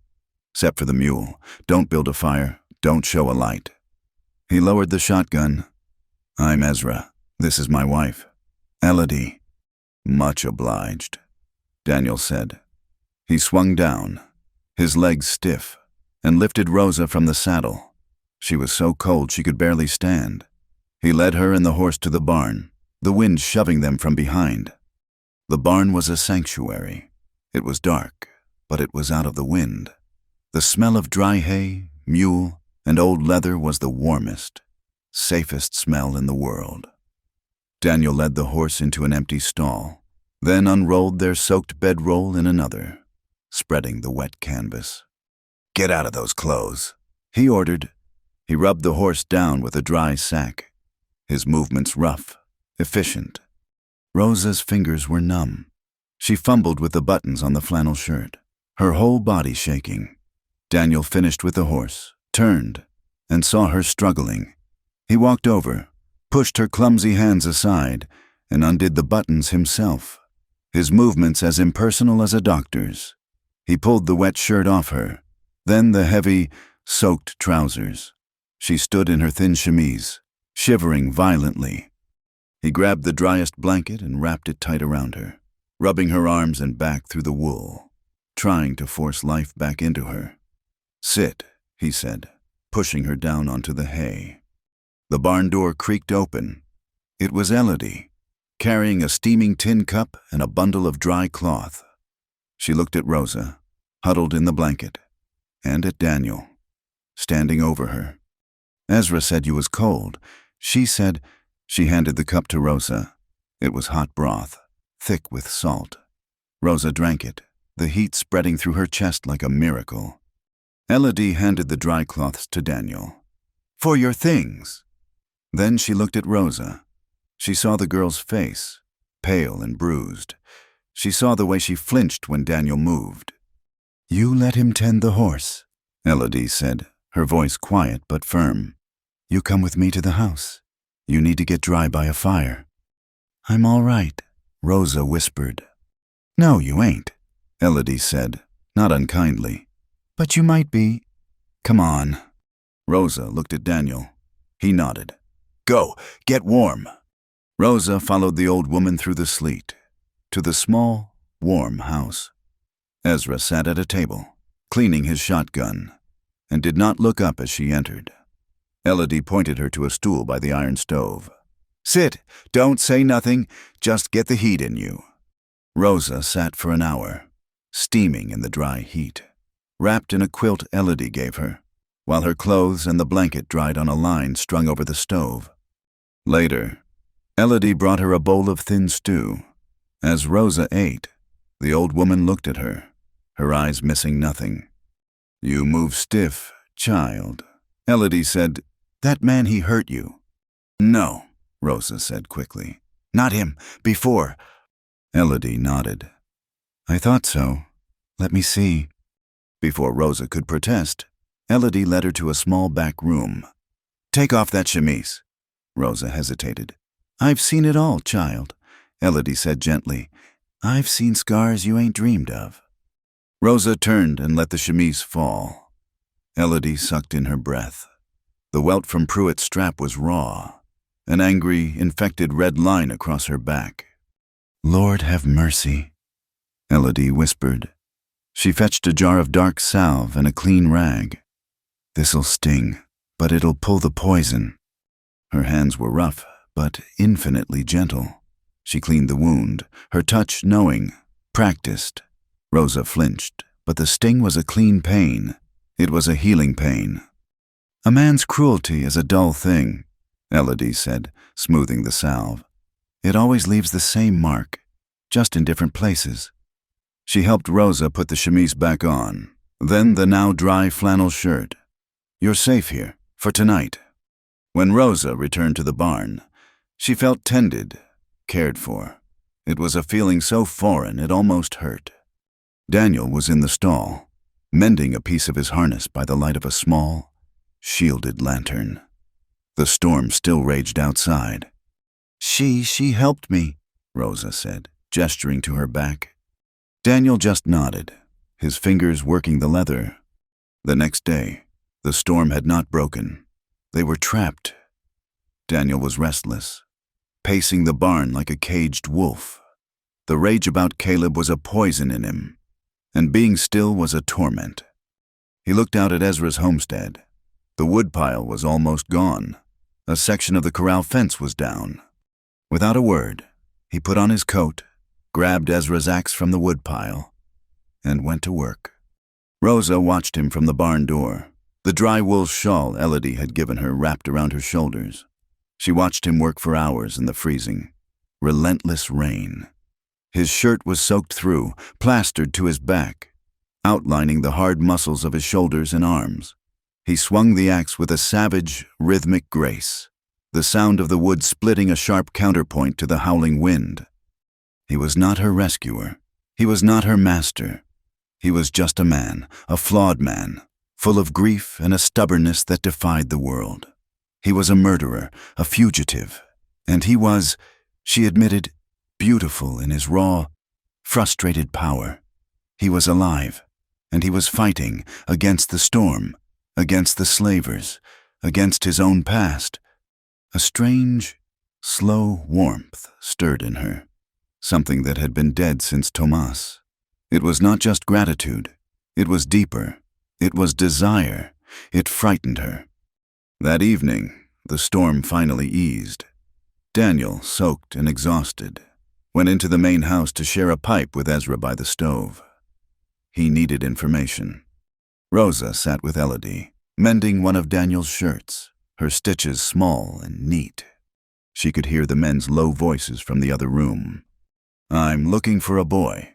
except for the mule. Don't build a fire. Don't show a light." He lowered the shotgun. "I'm Ezra. This is my wife, Elodie." "Much obliged," Daniel said. He swung down, his legs stiff, and lifted Rosa from the saddle. She was so cold she could barely stand. He led her and the horse to the barn, the wind shoving them from behind. The barn was a sanctuary. It was dark, but it was out of the wind. The smell of dry hay, mule, and old leather was the warmest, safest smell in the world. Daniel led the horse into an empty stall, then unrolled their soaked bedroll in another, spreading the wet canvas. "Get out of those clothes," he ordered. He rubbed the horse down with a dry sack, his movements rough, efficient. Rosa's fingers were numb. She fumbled with the buttons on the flannel shirt, her whole body shaking. Daniel finished with the horse, turned, and saw her struggling. He walked over, pushed her clumsy hands aside, and undid the buttons himself, his movements as impersonal as a doctor's. He pulled the wet shirt off her, then the heavy, soaked trousers. She stood in her thin chemise, shivering violently. He grabbed the driest blanket and wrapped it tight around her, rubbing her arms and back through the wool, trying to force life back into her. "Sit," he said, pushing her down onto the hay. The barn door creaked open. It was Elodie, carrying a steaming tin cup and a bundle of dry cloth. She looked at Rosa, huddled in the blanket, and at Daniel, standing over her. "Ezra said you was cold." She said. She handed the cup to Rosa. It was hot broth, thick with salt. Rosa drank it, the heat spreading through her chest like a miracle. Elodie handed the dry cloths to Daniel. "For your things." Then she looked at Rosa. She saw the girl's face, pale and bruised. She saw the way she flinched when Daniel moved. "You let him tend the horse," Elodie said, her voice quiet but firm. "You come with me to the house. You need to get dry by a fire." "I'm all right," Rosa whispered. "No, you ain't," Elodie said, not unkindly. "But you might be." "Come on." Rosa looked at Daniel. He nodded. "Go, get warm." Rosa followed the old woman through the sleet, to the small, warm house. Ezra sat at a table, cleaning his shotgun, and did not look up as she entered. Elodie pointed her to a stool by the iron stove. "Sit, don't say nothing, just get the heat in you." Rosa sat for an hour, steaming in the dry heat, wrapped in a quilt Elodie gave her, while her clothes and the blanket dried on a line strung over the stove. Later, Elodie brought her a bowl of thin stew. As Rosa ate, the old woman looked at her, her eyes missing nothing. "You move stiff, child," Elodie said. "That man, he hurt you." "No," Rosa said quickly. "Not him. Before." Elodie nodded. "I thought so. Let me see." Before Rosa could protest, Elodie led her to a small back room. "Take off that chemise." Rosa hesitated. "I've seen it all, child," Elodie said gently. "I've seen scars you ain't dreamed of." Rosa turned and let the chemise fall. Elodie sucked in her breath. The welt from Pruitt's strap was raw, an angry, infected red line across her back. "Lord have mercy," Elodie whispered. She fetched a jar of dark salve and a clean rag. "This'll sting, but it'll pull the poison." Her hands were rough, but infinitely gentle. She cleaned the wound, her touch knowing, practiced. Rosa flinched, but the sting was a clean pain. It was a healing pain. "A man's cruelty is a dull thing," Elodie said, smoothing the salve. "It always leaves the same mark, just in different places." She helped Rosa put the chemise back on, then the now dry flannel shirt. "You're safe here, for tonight." When Rosa returned to the barn, she felt tended, cared for. It was a feeling so foreign it almost hurt. Daniel was in the stall, mending a piece of his harness by the light of a small, shielded lantern. The storm still raged outside. She helped me," Rosa said, gesturing to her back. Daniel just nodded, his fingers working the leather. The next day, the storm had not broken. They were trapped. Daniel was restless, pacing the barn like a caged wolf. The rage about Caleb was a poison in him, and being still was a torment. He looked out at Ezra's homestead. The woodpile was almost gone. A section of the corral fence was down. Without a word, he put on his coat, grabbed Ezra's axe from the woodpile, and went to work. Rosa watched him from the barn door, The dry wool shawl Elodie had given her wrapped around her shoulders. She watched him work for hours in the freezing, relentless rain. His shirt was soaked through, plastered to his back, outlining the hard muscles of his shoulders and arms. He swung the axe with a savage, rhythmic grace, the sound of the wood splitting a sharp counterpoint to the howling wind. He was not her rescuer. He was not her master. He was just a man, a flawed man, full of grief and a stubbornness that defied the world. He was a murderer, a fugitive, and he was, she admitted, beautiful in his raw, frustrated power. He was alive, and he was fighting against the storm, against the slavers, against his own past. A strange, slow warmth stirred in her, something that had been dead since Tomas. It was not just gratitude. It was deeper. It was desire. It frightened her. That evening, the storm finally eased. Daniel, soaked and exhausted, went into the main house to share a pipe with Ezra by the stove. He needed information. Rosa sat with Elodie, mending one of Daniel's shirts, her stitches small and neat. She could hear the men's low voices from the other room. "I'm looking for a boy,"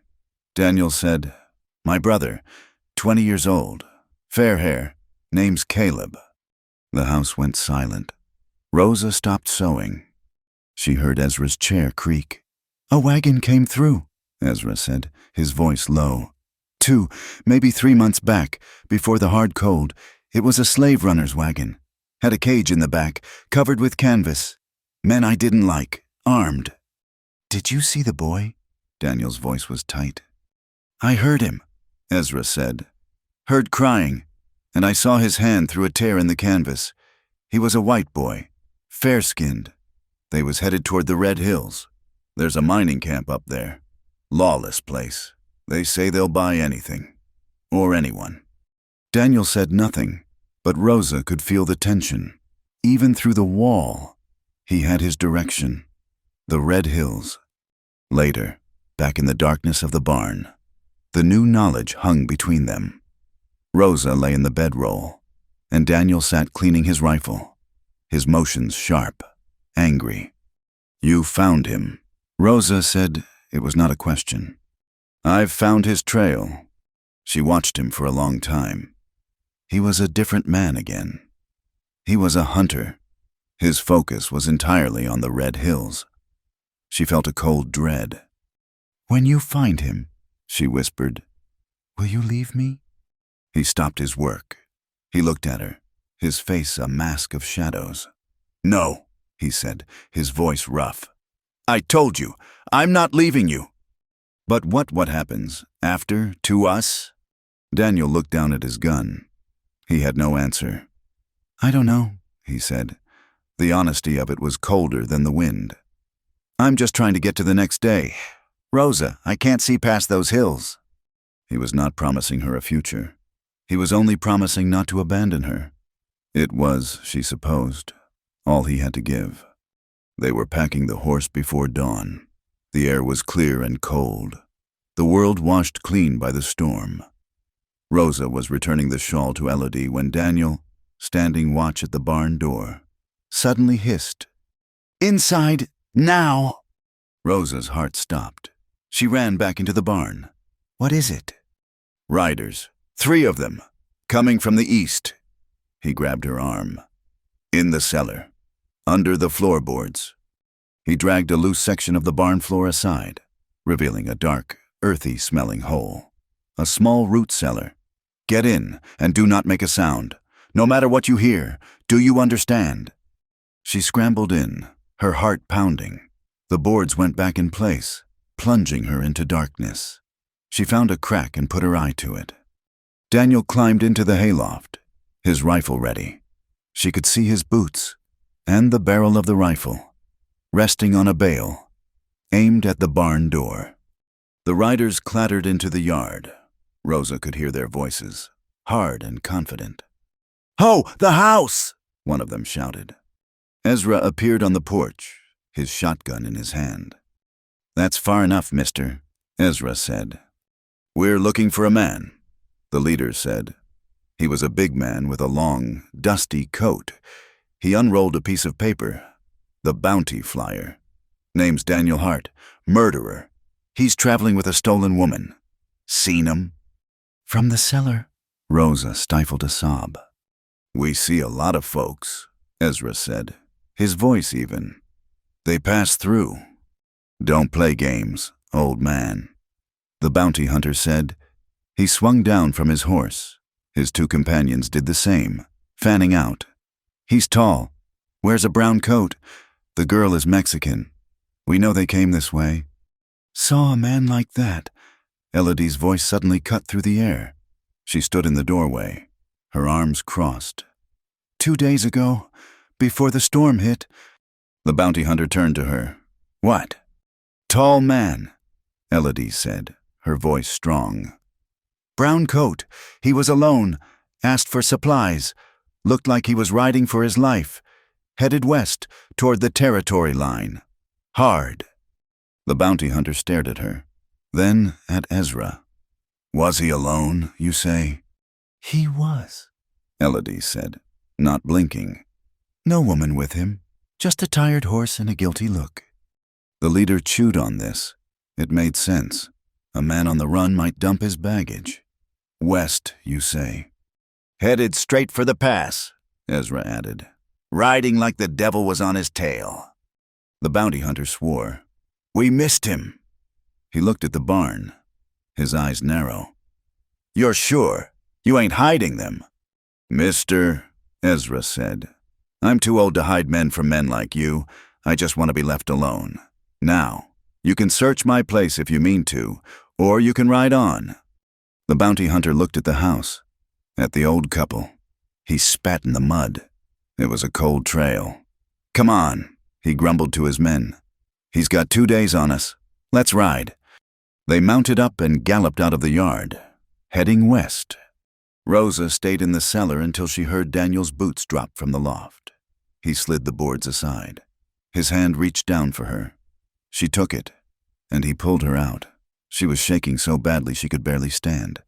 Daniel said. "My brother, 20 years old, fair hair, name's Caleb." The house went silent. Rosa stopped sewing. She heard Ezra's chair creak. "A wagon came through," Ezra said, his voice low. 2, maybe 3 months back, before the hard cold. It was a slave runner's wagon. Had a cage in the back, covered with canvas. Men I didn't like, armed. "Did you see the boy?" Daniel's voice was tight. "I heard him," Ezra said. "Heard crying, and I saw his hand through a tear in the canvas. He was a white boy, fair-skinned. They was headed toward the Red Hills. There's a mining camp up there. Lawless place. They say they'll buy anything. Or anyone." Daniel said nothing, but Rosa could feel the tension. Even through the wall, he had his direction. The Red Hills. Later, back in the darkness of the barn, the new knowledge hung between them. Rosa lay in the bedroll, and Daniel sat cleaning his rifle, his motions sharp, angry. "You found him," Rosa said. It was not a question. "I've found his trail." She watched him for a long time. He was a different man again. He was a hunter. His focus was entirely on the Red Hills. She felt a cold dread. "When you find him," she whispered, "will you leave me?" He stopped his work. He looked at her, his face a mask of shadows. "No," he said, his voice rough. "I told you, I'm not leaving you." "But what happens after, to us?" Daniel looked down at his gun. He had no answer. "I don't know," he said. The honesty of it was colder than the wind. "I'm just trying to get to the next day. Rosa, I can't see past those hills." He was not promising her a future. He was only promising not to abandon her. It was, she supposed, all he had to give. They were packing the horse before dawn. The air was clear and cold, the world washed clean by the storm. Rosa was returning the shawl to Elodie when Daniel, standing watch at the barn door, suddenly hissed, "Inside, now!" Rosa's heart stopped. She ran back into the barn. "What is it?" "Riders, 3 of them, coming from the east." He grabbed her arm. "In the cellar, under the floorboards." He dragged a loose section of the barn floor aside, revealing a dark, earthy-smelling hole. A small root cellar. "Get in, and do not make a sound. No matter what you hear, do you understand?" She scrambled in, her heart pounding. The boards went back in place, plunging her into darkness. She found a crack and put her eye to it. Daniel climbed into the hayloft, his rifle ready. She could see his boots, and the barrel of the rifle, resting on a bale, aimed at the barn door. The riders clattered into the yard. Rosa could hear their voices, hard and confident. "Ho, the house!" one of them shouted. Ezra appeared on the porch, his shotgun in his hand. "That's far enough, mister," Ezra said. "We're looking for a man," the leader said. He was a big man with a long, dusty coat. He unrolled a piece of paper. The bounty flyer. Name's Daniel Hart. Murderer. He's traveling with a stolen woman. Seen him? From the cellar. Rosa stifled a sob. We see a lot of folks, Ezra said, his voice even. They pass through. Don't play games, old man. The bounty hunter said. He swung down from his horse. His two companions did the same, fanning out. He's tall, wears a brown coat. The girl is Mexican. We know they came this way. Saw a man like that. Elodie's voice suddenly cut through the air. She stood in the doorway, her arms crossed. 2 days ago, before the storm hit. The bounty hunter turned to her. What? Tall man, Elodie said, her voice strong. Brown coat. He was alone, asked for supplies. Looked like he was riding for his life. Headed west, toward the territory line. Hard. The bounty hunter stared at her, then at Ezra. Was he alone, you say? He was, Elodie said, not blinking. No woman with him, just a tired horse and a guilty look. The leader chewed on this. It made sense. A man on the run might dump his baggage. West, you say? Headed straight for the pass, Ezra added. Riding like the devil was on his tail. The bounty hunter swore. We missed him. He looked at the barn, his eyes narrow. You're sure? You ain't hiding them? Mister, Ezra said, I'm too old to hide men from men like you. I just want to be left alone. Now, you can search my place if you mean to, or you can ride on. The bounty hunter looked at the house, at the old couple. He spat in the mud. It was a cold trail. Come on, he grumbled to his men. He's got 2 days on us. Let's ride. They mounted up and galloped out of the yard, heading west. Rosa stayed in the cellar until she heard Daniel's boots drop from the loft. He slid the boards aside. His hand reached down for her. She took it, and he pulled her out. She was shaking so badly she could barely stand.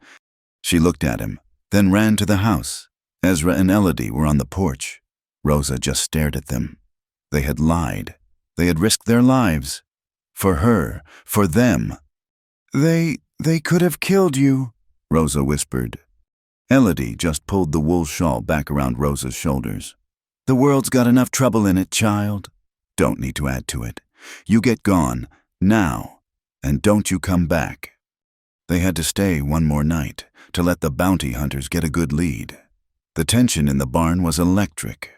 She looked at him, then ran to the house. Ezra and Elodie were on the porch. Rosa just stared at them. They had lied. They had risked their lives. For her, for them. They could have killed you, Rosa whispered. Elodie just pulled the wool shawl back around Rosa's shoulders. The world's got enough trouble in it, child. Don't need to add to it. You get gone, now, and don't you come back. They had to stay one more night to let the bounty hunters get a good lead. The tension in the barn was electric.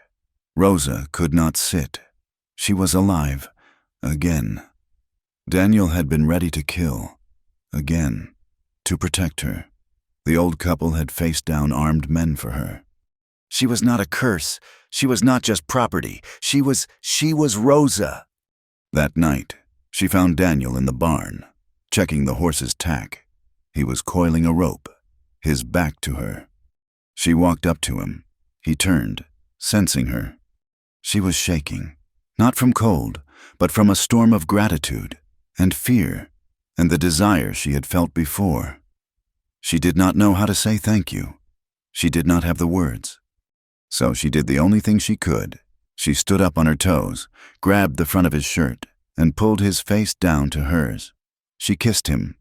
Rosa could not sit. She was alive, again. Daniel had been ready to kill, again, to protect her. The old couple had faced down armed men for her. She was not a curse. She was not just property. She was Rosa. That night, she found Daniel in the barn, checking the horse's tack. He was coiling a rope, his back to her. She walked up to him. He turned, sensing her. She was shaking, not from cold, but from a storm of gratitude and fear and the desire she had felt before. She did not know how to say thank you. She did not have the words. So she did the only thing she could. She stood up on her toes, grabbed the front of his shirt, and pulled his face down to hers. She kissed him.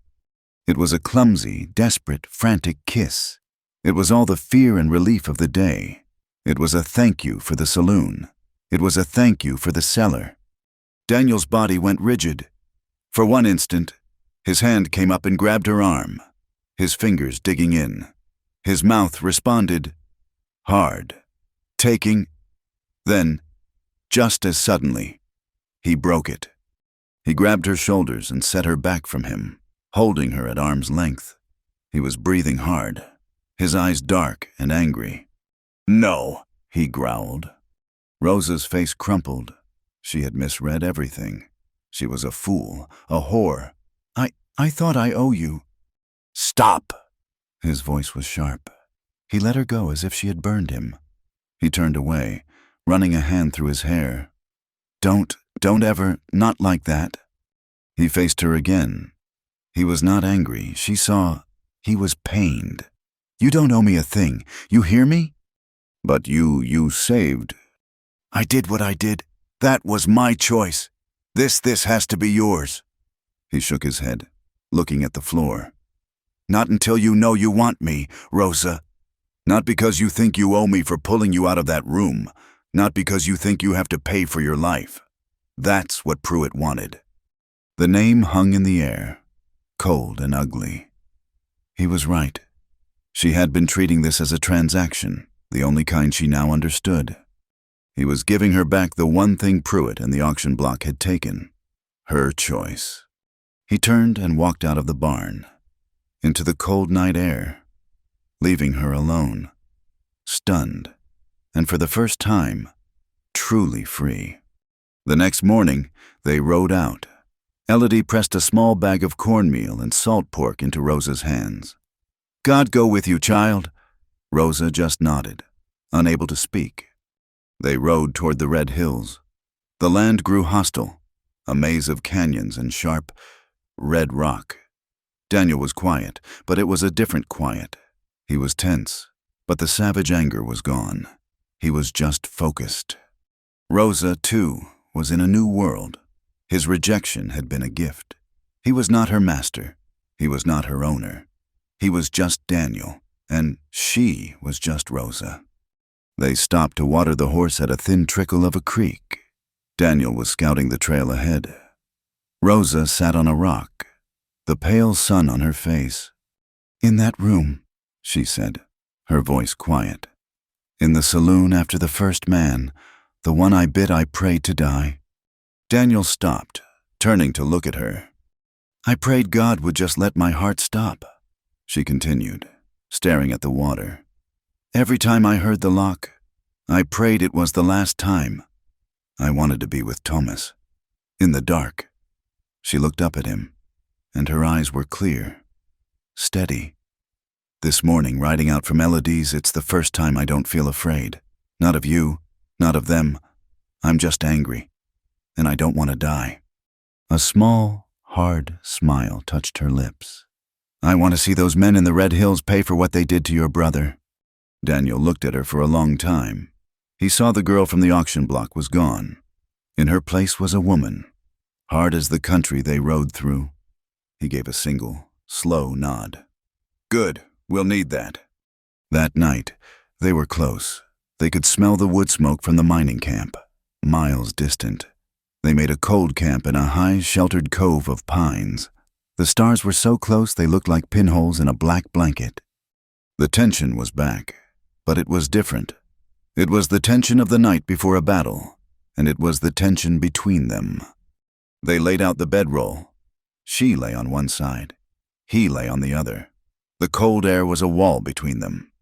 It was a clumsy, desperate, frantic kiss. It was all the fear and relief of the day. It was a thank you for the saloon. It was a thank you for the cellar. Daniel's body went rigid. For one instant, his hand came up and grabbed her arm, his fingers digging in. His mouth responded, hard, taking. Then, just as suddenly, he broke it. He grabbed her shoulders and set her back from him, holding her at arm's length. He was breathing hard, his eyes dark and angry. No, he growled. Rosa's face crumpled. She had misread everything. She was a fool, a whore. I thought I owe you. Stop! His voice was sharp. He let her go as if she had burned him. He turned away, running a hand through his hair. Don't ever, not like that. He faced her again. He was not angry. She saw he was pained. You don't owe me a thing. You hear me? But you saved. I did what I did. That was my choice. This has to be yours. He shook his head, looking at the floor. Not until you know you want me, Rosa. Not because you think you owe me for pulling you out of that room. Not because you think you have to pay for your life. That's what Pruitt wanted. The name hung in the air, cold and ugly. He was right. She had been treating this as a transaction, the only kind she now understood. He was giving her back the one thing Pruitt and the auction block had taken, her choice. He turned and walked out of the barn, into the cold night air, leaving her alone, stunned, and for the first time, truly free. The next morning, they rode out. Elodie pressed a small bag of cornmeal and salt pork into Rosa's hands. God go with you, child. Rosa just nodded, unable to speak. They rode toward the red hills. The land grew hostile, a maze of canyons and sharp, red rock. Daniel was quiet, but it was a different quiet. He was tense, but the savage anger was gone. He was just focused. Rosa, too, was in a new world. His rejection had been a gift. He was not her master. He was not her owner. He was just Daniel, and she was just Rosa. They stopped to water the horse at a thin trickle of a creek. Daniel was scouting the trail ahead. Rosa sat on a rock, the pale sun on her face. In that room, she said, her voice quiet. In the saloon after the first man, the one I prayed to die. Daniel stopped, turning to look at her. I prayed God would just let my heart stop, she continued, staring at the water. Every time I heard the lock, I prayed it was the last time. I wanted to be with Thomas, in the dark. She looked up at him, and her eyes were clear, steady. This morning, riding out from Elodie's, it's the first time I don't feel afraid. Not of you, not of them. I'm just angry, and I don't want to die. A small, hard smile touched her lips. I want to see those men in the Red Hills pay for what they did to your brother. Daniel looked at her for a long time. He saw the girl from the auction block was gone. In her place was a woman, hard as the country they rode through. He gave a single, slow nod. Good, we'll need that. That night, they were close. They could smell the wood smoke from the mining camp, miles distant. They made a cold camp in a high, sheltered cove of pines. The stars were so close they looked like pinholes in a black blanket. The tension was back, but it was different. It was the tension of the night before a battle, and it was the tension between them. They laid out the bedroll. She lay on one side. He lay on the other. The cold air was a wall between them.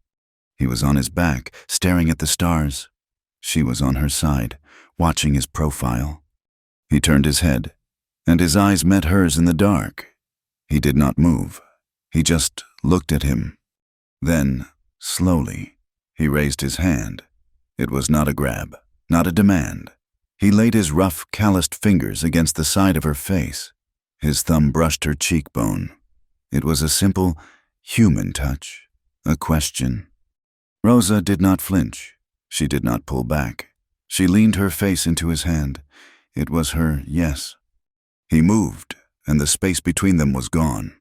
He was on his back, staring at the stars. She was on her side, watching his profile. He turned his head, and his eyes met hers in the dark. He did not move. He just looked at him. Then, slowly, he raised his hand. It was not a grab, not a demand. He laid his rough, calloused fingers against the side of her face. His thumb brushed her cheekbone. It was a simple, human touch, a question. Rosa did not flinch. She did not pull back. She leaned her face into his hand. It was her yes. He moved, and the space between them was gone.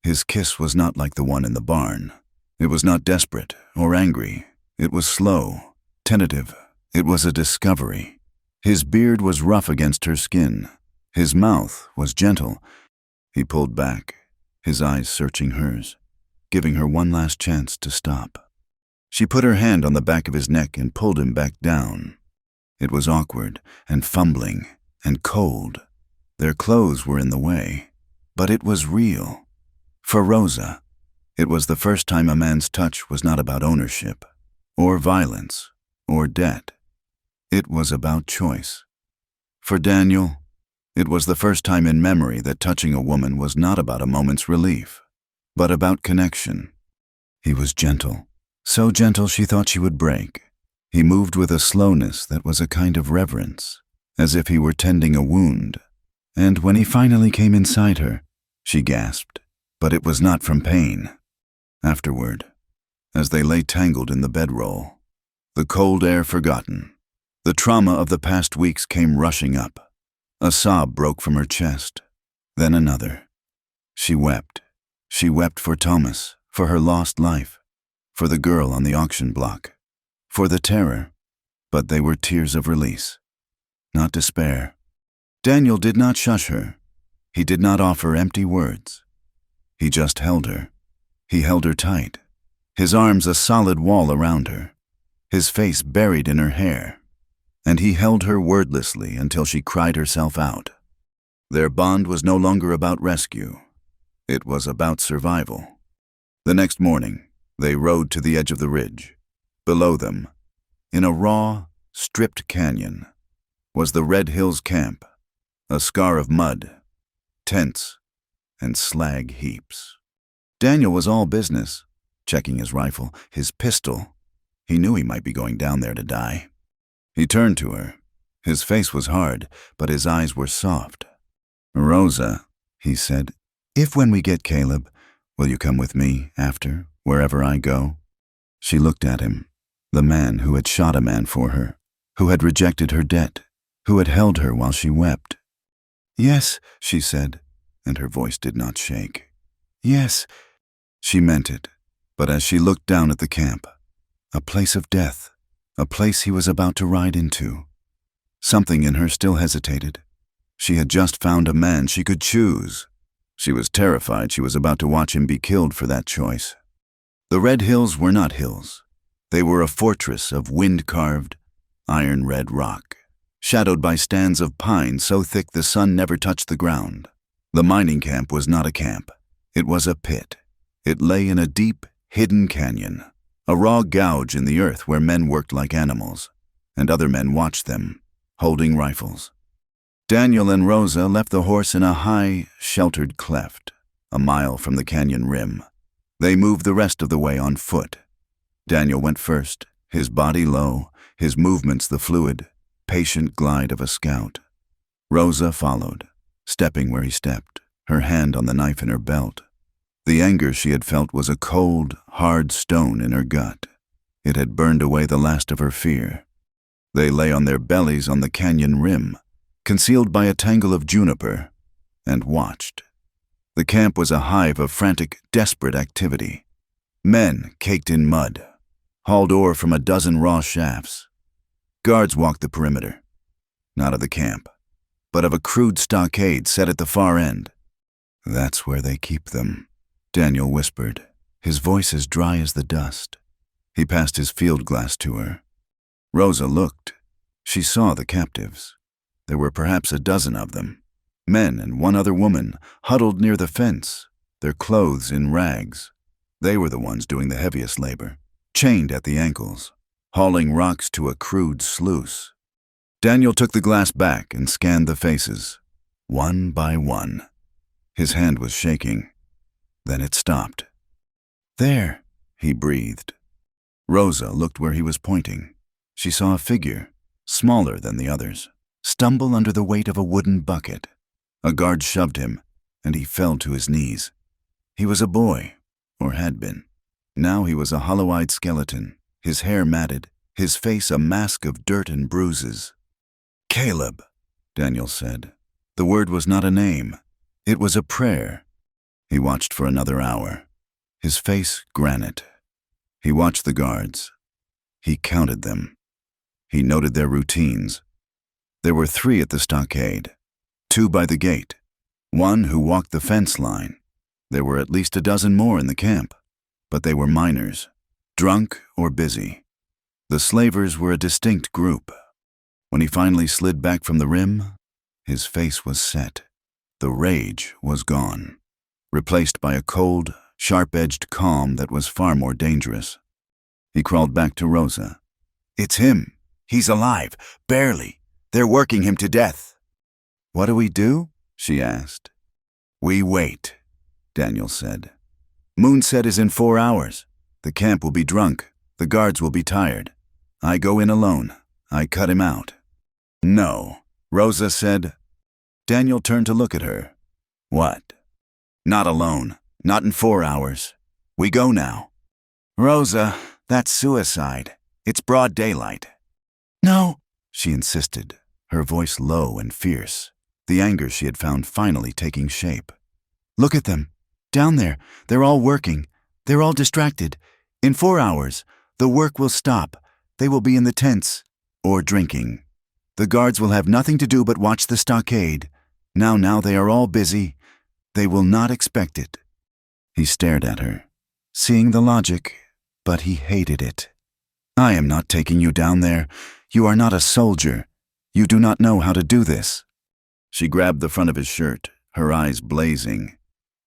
His kiss was not like the one in the barn. It was not desperate or angry. It was slow, tentative. It was a discovery. His beard was rough against her skin. His mouth was gentle. He pulled back, his eyes searching hers, giving her one last chance to stop. She put her hand on the back of his neck and pulled him back down. It was awkward and fumbling and cold. Their clothes were in the way, but it was real. For Rosa, it was the first time a man's touch was not about ownership, or violence, or debt. It was about choice. For Daniel, it was the first time in memory that touching a woman was not about a moment's relief, but about connection. He was gentle, so gentle she thought she would break. He moved with a slowness that was a kind of reverence, as if he were tending a wound. And when he finally came inside her, she gasped, but it was not from pain. Afterward, as they lay tangled in the bedroll. The cold air forgotten. The trauma of the past weeks came rushing up. A sob broke from her chest, then another. She wept. She wept for Thomas, for her lost life, for the girl on the auction block, for the terror. But they were tears of release, not despair. Daniel did not shush her. He did not offer empty words. He just held her. He held her tight, his arms a solid wall around her, his face buried in her hair. And he held her wordlessly until she cried herself out. Their bond was no longer about rescue. It was about survival. The next morning, they rode to the edge of the ridge. Below them, in a raw, stripped canyon, was the Red Hills camp, a scar of mud, tents, and slag heaps. Daniel was all business, checking his rifle, his pistol. He knew he might be going down there to die. He turned to her. His face was hard, but his eyes were soft. "Rosa," he said, "if when we get Caleb, will you come with me after, wherever I go?" She looked at him, the man who had shot a man for her, who had rejected her debt, who had held her while she wept. "Yes," she said, and her voice did not shake. "Yes." She meant it, but as she looked down at the camp, a place of death, a place he was about to ride into, something in her still hesitated. She had just found a man she could choose. She was terrified she was about to watch him be killed for that choice. The Red Hills were not hills. They were a fortress of wind-carved, iron-red rock, shadowed by stands of pine so thick the sun never touched the ground. The mining camp was not a camp. It was a pit. It lay in a deep, hidden canyon, a raw gouge in the earth where men worked like animals, and other men watched them, holding rifles. Daniel and Rosa left the horse in a high, sheltered cleft, a mile from the canyon rim. They moved the rest of the way on foot. Daniel went first, his body low, his movements the fluid, patient glide of a scout. Rosa followed, stepping where he stepped, her hand on the knife in her belt. The anger she had felt was a cold, hard stone in her gut. It had burned away the last of her fear. They lay on their bellies on the canyon rim, concealed by a tangle of juniper, and watched. The camp was a hive of frantic, desperate activity. Men caked in mud, hauled ore from a dozen raw shafts. Guards walked the perimeter, not of the camp, but of a crude stockade set at the far end. "That's where they keep them," Daniel whispered, his voice as dry as the dust. He passed his field glass to her. Rosa looked. She saw the captives. There were perhaps a dozen of them, men and one other woman, huddled near the fence, their clothes in rags. They were the ones doing the heaviest labor, chained at the ankles, hauling rocks to a crude sluice. Daniel took the glass back and scanned the faces, one by one. His hand was shaking. Then it stopped. "There," he breathed. Rosa looked where he was pointing. She saw a figure, smaller than the others, stumble under the weight of a wooden bucket. A guard shoved him, and he fell to his knees. He was a boy, or had been. Now he was a hollow-eyed skeleton, his hair matted, his face a mask of dirt and bruises. "Caleb," Daniel said. The word was not a name. It was a prayer. He watched for another hour, his face granite. He watched the guards. He counted them. He noted their routines. There were 3 at the stockade, 2 by the gate, 1 who walked the fence line. There were at least a dozen more in the camp, but they were minors, drunk or busy. The slavers were a distinct group. When he finally slid back from the rim, his face was set. The rage was gone, replaced by a cold, sharp-edged calm that was far more dangerous. He crawled back to Rosa. "It's him. He's alive. Barely. They're working him to death." "What do we do?" she asked. "We wait," Daniel said. "Moonset is in 4 hours. The camp will be drunk. The guards will be tired. I go in alone. I cut him out." "No," Rosa said. Daniel turned to look at her. "What?" "Not alone. Not in 4 hours. We go now." Rosa, that's suicide. It's broad daylight. No, she insisted, her voice low and fierce, the anger she had found finally taking shape. Look at them. Down there, they're all working. They're all distracted. In 4 hours, the work will stop. They will be in the tents, or drinking. The guards will have nothing to do but watch the stockade. Now they are all busy. They will not expect it. He stared at her, seeing the logic, but he hated it. I am not taking you down there. You are not a soldier. You do not know how to do this. She grabbed the front of his shirt, her eyes blazing.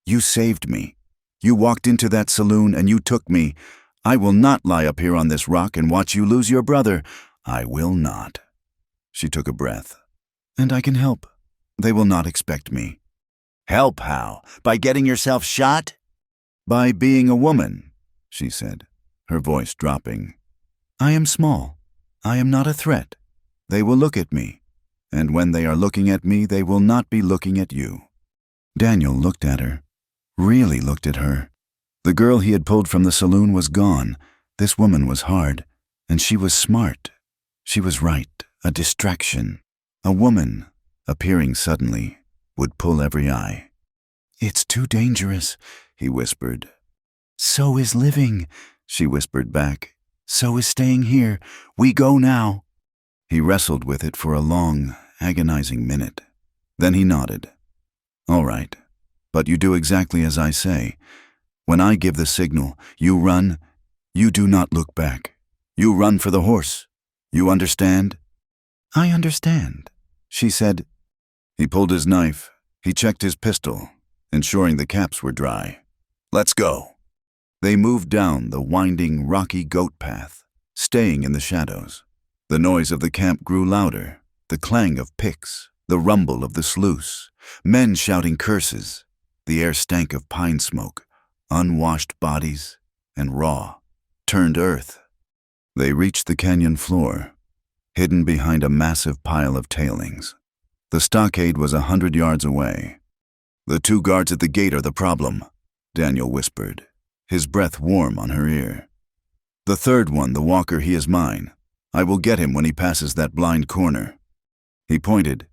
You saved me. You walked into that saloon and you took me. I will not lie up here on this rock and watch you lose your brother. I will not. She took a breath. And I can help. They will not expect me. Help how? By getting yourself shot? By being a woman, she said, her voice dropping. I am small. I am not a threat. They will look at me. And when they are looking at me, they will not be looking at you. Daniel looked at her. Really looked at her. The girl he had pulled from the saloon was gone. This woman was hard, and she was smart. She was right, a distraction. A woman, appearing suddenly, would pull every eye. It's too dangerous, he whispered. So is living, she whispered back. So is staying here. We go now. He wrestled with it for a long, agonizing minute. Then he nodded. All right, but you do exactly as I say. When I give the signal, you run. You do not look back. You run for the horse. You understand? I understand, she said. He pulled his knife. He checked his pistol, ensuring the caps were dry. Let's go. They moved down the winding, rocky goat path, staying in the shadows. The noise of the camp grew louder, the clang of picks, the rumble of the sluice, men shouting curses. The air stank of pine smoke, unwashed bodies, and raw, turned earth. They reached the canyon floor, hidden behind a massive pile of tailings. The stockade was 100 yards away. The 2 guards at the gate are the problem, Daniel whispered, his breath warm on her ear. The 3rd one, the walker, he is mine. I will get him when he passes that blind corner. He pointed.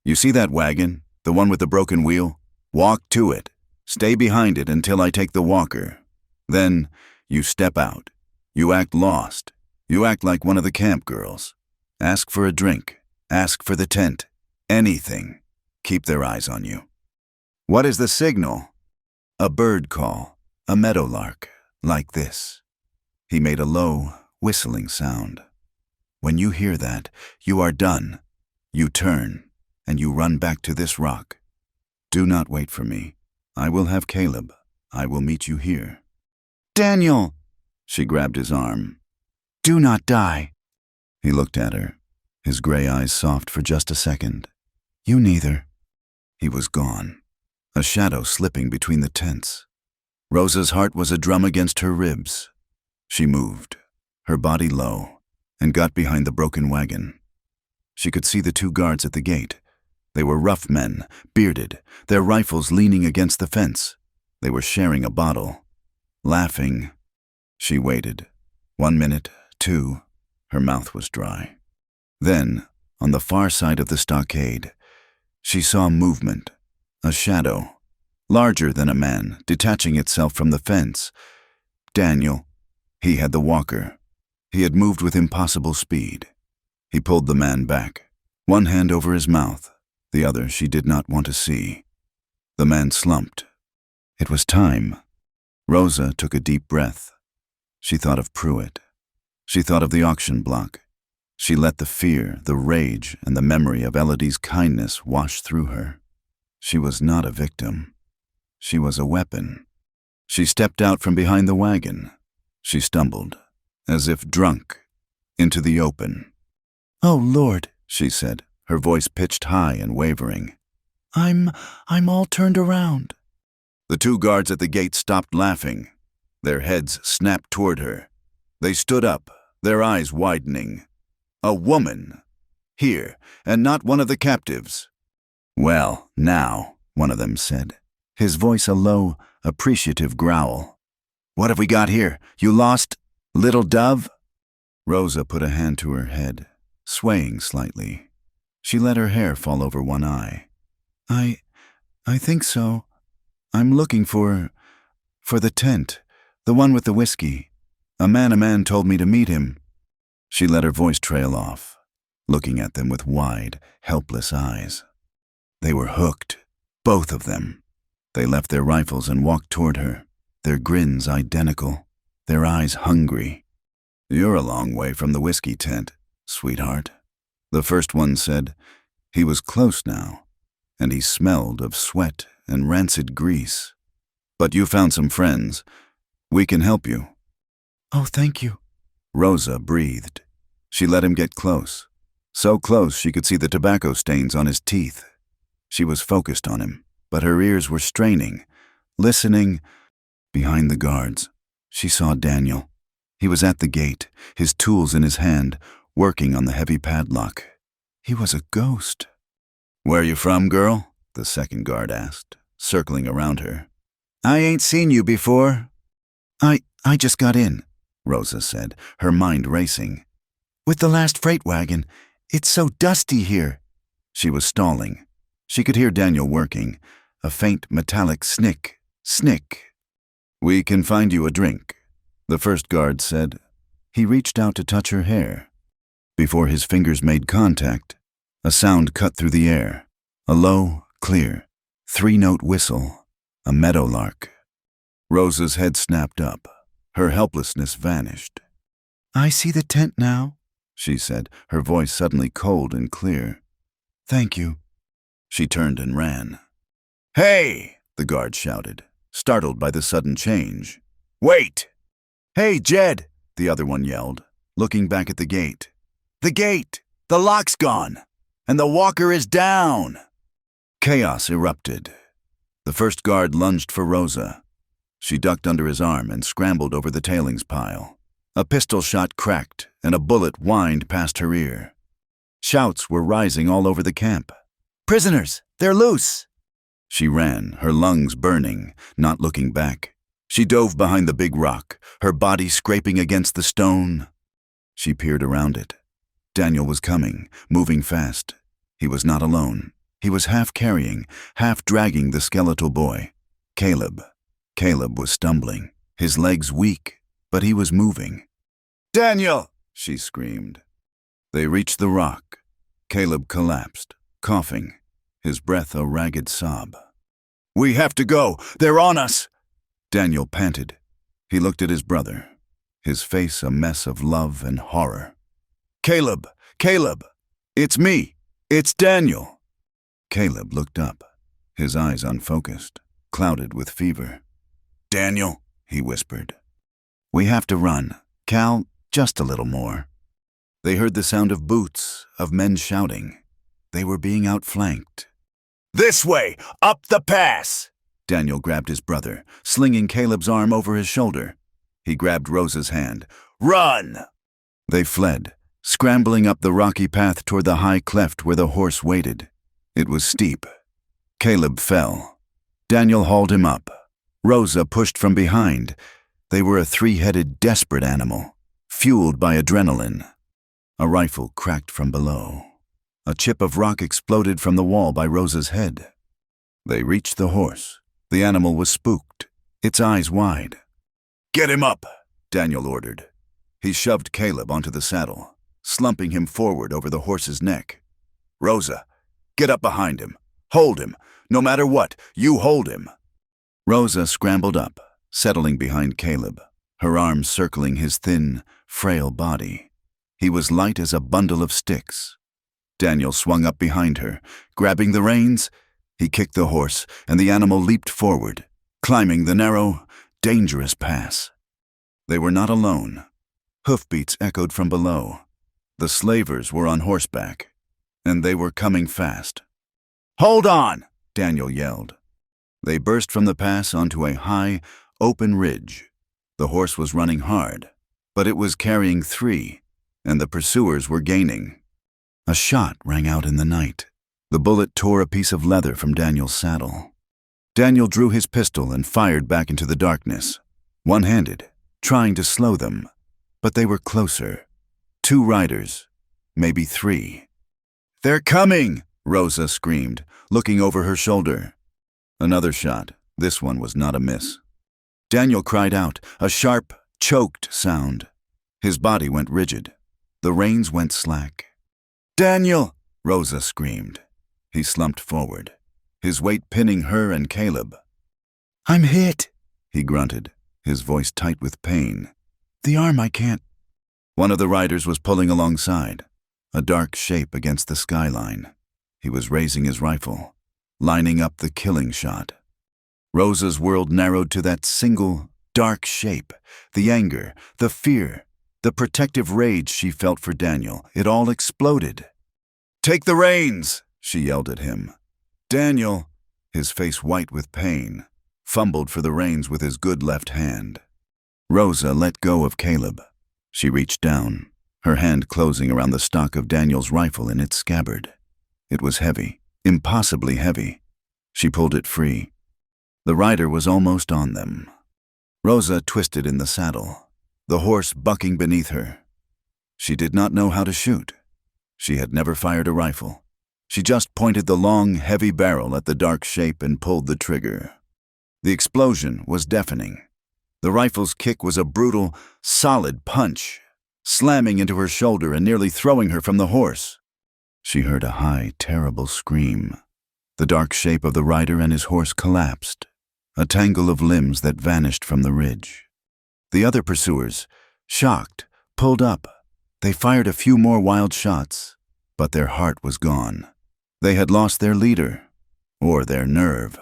You see that wagon, the one with the broken wheel? Walk to it. Stay behind it until I take the walker. Then you step out. You act lost. You act like one of the camp girls. Ask for a drink. Ask for the tent. Anything. Keep their eyes on you. What is the signal? A bird call. A meadowlark, like this. He made a low, whistling sound. When you hear that, you are done. You turn, and you run back to this rock. Do not wait for me. I will have Caleb. I will meet you here. Daniel! She grabbed his arm. Do not die. He looked at her, his gray eyes soft for just a second. You neither. He was gone, a shadow slipping between the tents. Rosa's heart was a drum against her ribs. She moved, her body low, and got behind the broken wagon. She could see the 2 guards at the gate. They were rough men, bearded, their rifles leaning against the fence. They were sharing a bottle, laughing. She waited. 1 minute, 2. Her mouth was dry. Then, on the far side of the stockade, she saw movement, a shadow, larger than a man, detaching itself from the fence. Daniel. He had the walker. He had moved with impossible speed. He pulled the man back, one hand over his mouth, the other she did not want to see. The man slumped. It was time. Rosa took a deep breath. She thought of Pruitt. She thought of the auction block. She let the fear, the rage, and the memory of Elodie's kindness wash through her. She was not a victim. She was a weapon. She stepped out from behind the wagon. She stumbled, as if drunk, into the open. Oh, Lord, she said, her voice pitched high and wavering. I'm all turned around. The 2 guards at the gate stopped laughing. Their heads snapped toward her. They stood up, their eyes widening. A woman. Here, and not one of the captives. Well, now, one of them said, his voice a low, appreciative growl. What have we got here? You lost, little dove? Rosa put a hand to her head, swaying slightly. She let her hair fall over one eye. I think so. I'm looking for the tent, the one with the whiskey. A man told me to meet him. She let her voice trail off, looking at them with wide, helpless eyes. They were hooked, both of them. They left their rifles and walked toward her, their grins identical, their eyes hungry. You're a long way from the whiskey tent, sweetheart, the first one said. He was close now, and he smelled of sweat and rancid grease. But you found some friends. We can help you. Oh, thank you, Rosa breathed. She let him get close, so close she could see the tobacco stains on his teeth. She was focused on him, but her ears were straining, listening. Behind the guards, she saw Daniel. He was at the gate, his tools in his hand, working on the heavy padlock. He was a ghost. Where you from, girl? The second guard asked, circling around her. I ain't seen you before. I just got in, Rosa said, her mind racing. With the last freight wagon. It's so dusty here. She was stalling. She could hear Daniel working, a faint metallic snick, snick. We can find you a drink, the first guard said. He reached out to touch her hair. Before his fingers made contact, a sound cut through the air, a low, clear, three-note whistle, a meadowlark. Rosa's head snapped up. Her helplessness vanished. I see the tent now, she said, her voice suddenly cold and clear. Thank you. She turned and ran. Hey, the guard shouted, startled by the sudden change. Wait! Hey, Jed, the other one yelled, looking back at the gate. The gate! The lock's gone! And the walker is down! Chaos erupted. The first guard lunged for Rosa. She ducked under his arm and scrambled over the tailings pile. A pistol shot cracked, and a bullet whined past her ear. Shouts were rising all over the camp. Prisoners! They're loose! She ran, her lungs burning, not looking back. She dove behind the big rock, her body scraping against the stone. She peered around it. Daniel was coming, moving fast. He was not alone. He was half carrying, half dragging the skeletal boy, Caleb. Caleb was stumbling, his legs weak, but he was moving. Daniel! She screamed. They reached the rock. Caleb collapsed, coughing, his breath a ragged sob. We have to go! They're on us! Daniel panted. He looked at his brother, his face a mess of love and horror. Caleb! Caleb! It's me! It's Daniel! Caleb looked up, his eyes unfocused, clouded with fever. Daniel, he whispered. We have to run. Cal, just a little more. They heard the sound of boots, of men shouting. They were being outflanked. This way! Up the pass! Daniel grabbed his brother, slinging Caleb's arm over his shoulder. He grabbed Rosa's hand. Run! They fled, scrambling up the rocky path toward the high cleft where the horse waited. It was steep. Caleb fell. Daniel hauled him up. Rosa pushed from behind. They were a three-headed, desperate animal, fueled by adrenaline. A rifle cracked from below. A chip of rock exploded from the wall by Rosa's head. They reached the horse. The animal was spooked, its eyes wide. Get him up, Daniel ordered. He shoved Caleb onto the saddle, slumping him forward over the horse's neck. Rosa, get up behind him. Hold him. No matter what, you hold him. Rosa scrambled up, settling behind Caleb, her arms circling his thin, frail body. He was light as a bundle of sticks. Daniel swung up behind her, grabbing the reins. He kicked the horse, and the animal leaped forward, climbing the narrow, dangerous pass. They were not alone. Hoofbeats echoed from below. The slavers were on horseback, and they were coming fast. Hold on! Daniel yelled. They burst from the pass onto a high, open ridge. The horse was running hard, but it was carrying three, and the pursuers were gaining. A shot rang out in the night. The bullet tore a piece of leather from Daniel's saddle. Daniel drew his pistol and fired back into the darkness. one-handed, trying to slow them, but they were closer. 2 riders, maybe 3. "They're coming!" Rosa screamed, looking over her shoulder. Another shot. This one was not a miss. Daniel cried out, a sharp, choked sound. His body went rigid. The reins went slack. "Daniel!" Rosa screamed. He slumped forward, his weight pinning her and Caleb. "I'm hit," he grunted, his voice tight with pain. "The arm I can't." One of the riders was pulling alongside, a dark shape against the skyline. He was raising his rifle, lining up the killing shot. Rosa's world narrowed to that single, dark shape. The anger, the fear, the protective rage she felt for Daniel, it all exploded. "Take the reins!" she yelled at him. Daniel, his face white with pain, fumbled for the reins with his good left hand. Rosa let go of Caleb. She reached down, her hand closing around the stock of Daniel's rifle in its scabbard. It was heavy, impossibly heavy. She pulled it free. The rider was almost on them. Rosa twisted in the saddle, the horse bucking beneath her. She did not know how to shoot. She had never fired a rifle. She just pointed the long, heavy barrel at the dark shape and pulled the trigger. The explosion was deafening. The rifle's kick was a brutal, solid punch, slamming into her shoulder and nearly throwing her from the horse. She heard a high, terrible scream. The dark shape of the rider and his horse collapsed, a tangle of limbs that vanished from the ridge. The other pursuers, shocked, pulled up. They fired a few more wild shots, but their heart was gone. They had lost their leader, or their nerve.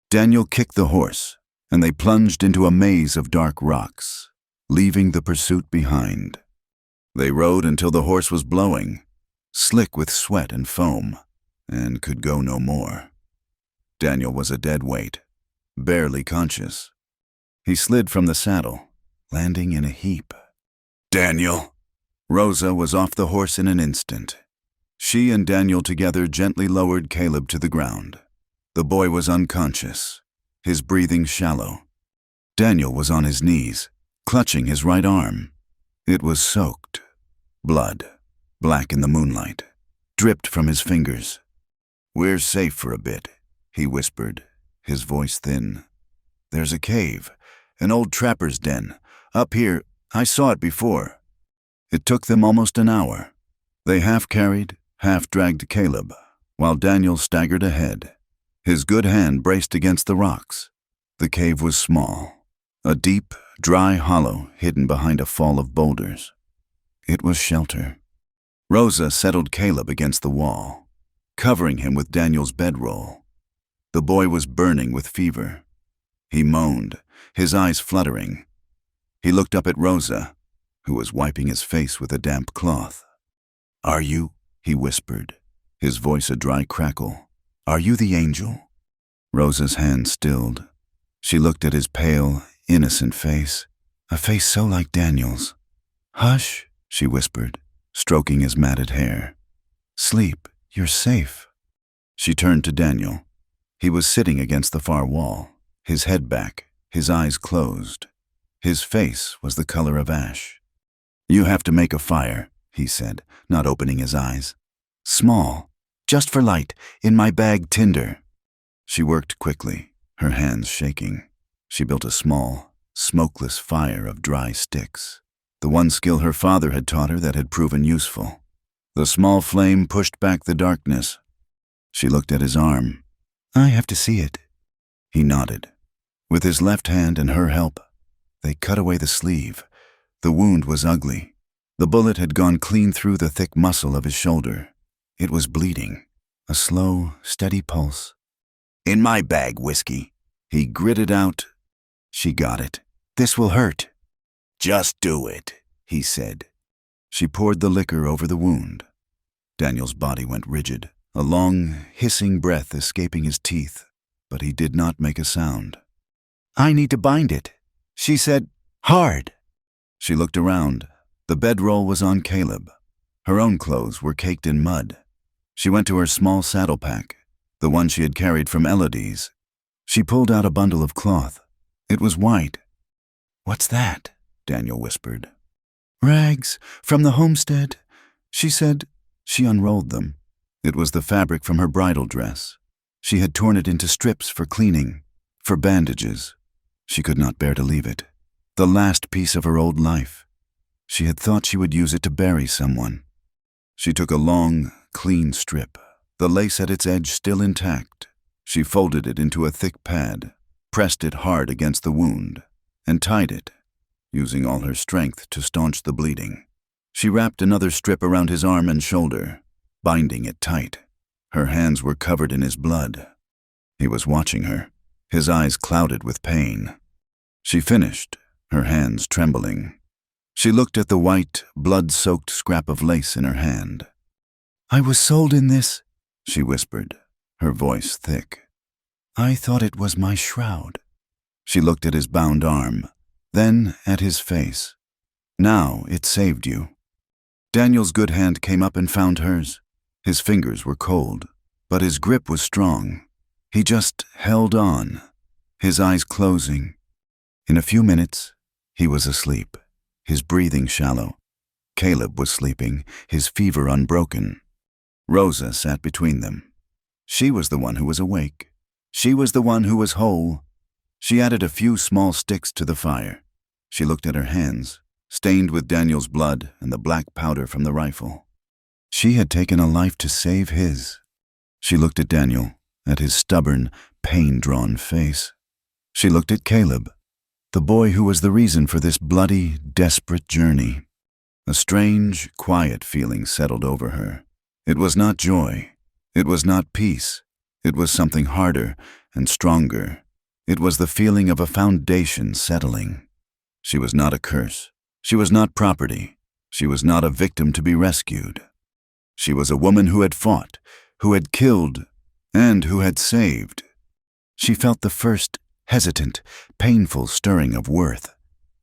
Daniel kicked the horse, and they plunged into a maze of dark rocks, leaving the pursuit behind. They rode until the horse was blowing, slick with sweat and foam, and could go no more. Daniel was a dead weight, barely conscious. He slid from the saddle, landing in a heap. "Daniel!" Rosa was off the horse in an instant. She and Daniel together gently lowered Caleb to the ground. The boy was unconscious, his breathing shallow. Daniel was on his knees, clutching his right arm. It was soaked. Blood, black in the moonlight, dripped from his fingers. "We're safe for a bit," he whispered, his voice thin. "There's a cave, an old trapper's den. Up here, I saw it before." It took them almost an hour. They half-carried, half-dragged Caleb, while Daniel staggered ahead, his good hand braced against the rocks. The cave was small, a deep, dry hollow hidden behind a fall of boulders. It was shelter. Rosa settled Caleb against the wall, covering him with Daniel's bedroll. The boy was burning with fever. He moaned, his eyes fluttering. He looked up at Rosa, who was wiping his face with a damp cloth. "Are you?" he whispered, his voice a dry crackle. "Are you the angel?" Rosa's hand stilled. She looked at his pale, innocent face, a face so like Daniel's. "Hush," she whispered, stroking his matted hair. "Sleep, you're safe." She turned to Daniel. He was sitting against the far wall, his head back, his eyes closed. His face was the color of ash. "You have to make a fire," he said, not opening his eyes. "Small, just for light, in my bag tinder." She worked quickly, her hands shaking. She built a small, smokeless fire of dry sticks, the one skill her father had taught her that had proven useful. The small flame pushed back the darkness. She looked at his arm. "I have to see it." He nodded. With his left hand and her help, they cut away the sleeve. The wound was ugly. The bullet had gone clean through the thick muscle of his shoulder. It was bleeding, a slow, steady pulse. "In my bag, whiskey." He gritted out. She got it. "This will hurt." "Just do it," he said. She poured the liquor over the wound. Daniel's body went rigid, a long, hissing breath escaping his teeth, but he did not make a sound. "I need to bind it," she said, "hard." She looked around. The bedroll was on Caleb. Her own clothes were caked in mud. She went to her small saddle pack, the one she had carried from Elodie's. She pulled out a bundle of cloth. It was white. "What's that?" Daniel whispered. "Rags from the homestead," she said. She unrolled them. It was the fabric from her bridal dress. She had torn it into strips for cleaning, for bandages. She could not bear to leave it. The last piece of her old life. She had thought she would use it to bury someone. She took a long, clean strip, the lace at its edge still intact. She folded it into a thick pad, pressed it hard against the wound, and tied it, using all her strength to staunch the bleeding. She wrapped another strip around his arm and shoulder, binding it tight. Her hands were covered in his blood. He was watching her, his eyes clouded with pain. She finished, her hands trembling. She looked at the white, blood-soaked scrap of lace in her hand. "I was sold in this," she whispered, her voice thick. "I thought it was my shroud." She looked at his bound arm, then at his face. "Now it saved you." Daniel's good hand came up and found hers. His fingers were cold, but his grip was strong. He just held on, his eyes closing. In a few minutes, he was asleep, his breathing shallow. Caleb was sleeping, his fever unbroken. Rosa sat between them. She was the one who was awake. She was the one who was whole. She added a few small sticks to the fire. She looked at her hands, stained with Daniel's blood and the black powder from the rifle. She had taken a life to save his. She looked at Daniel, at his stubborn, pain-drawn face. She looked at Caleb, the boy who was the reason for this bloody, desperate journey. A strange, quiet feeling settled over her. It was not joy. It was not peace. It was something harder and stronger. It was the feeling of a foundation settling. She was not a curse. She was not property. She was not a victim to be rescued. She was a woman who had fought, who had killed, and who had saved. She felt the first hesitant, painful stirring of worth.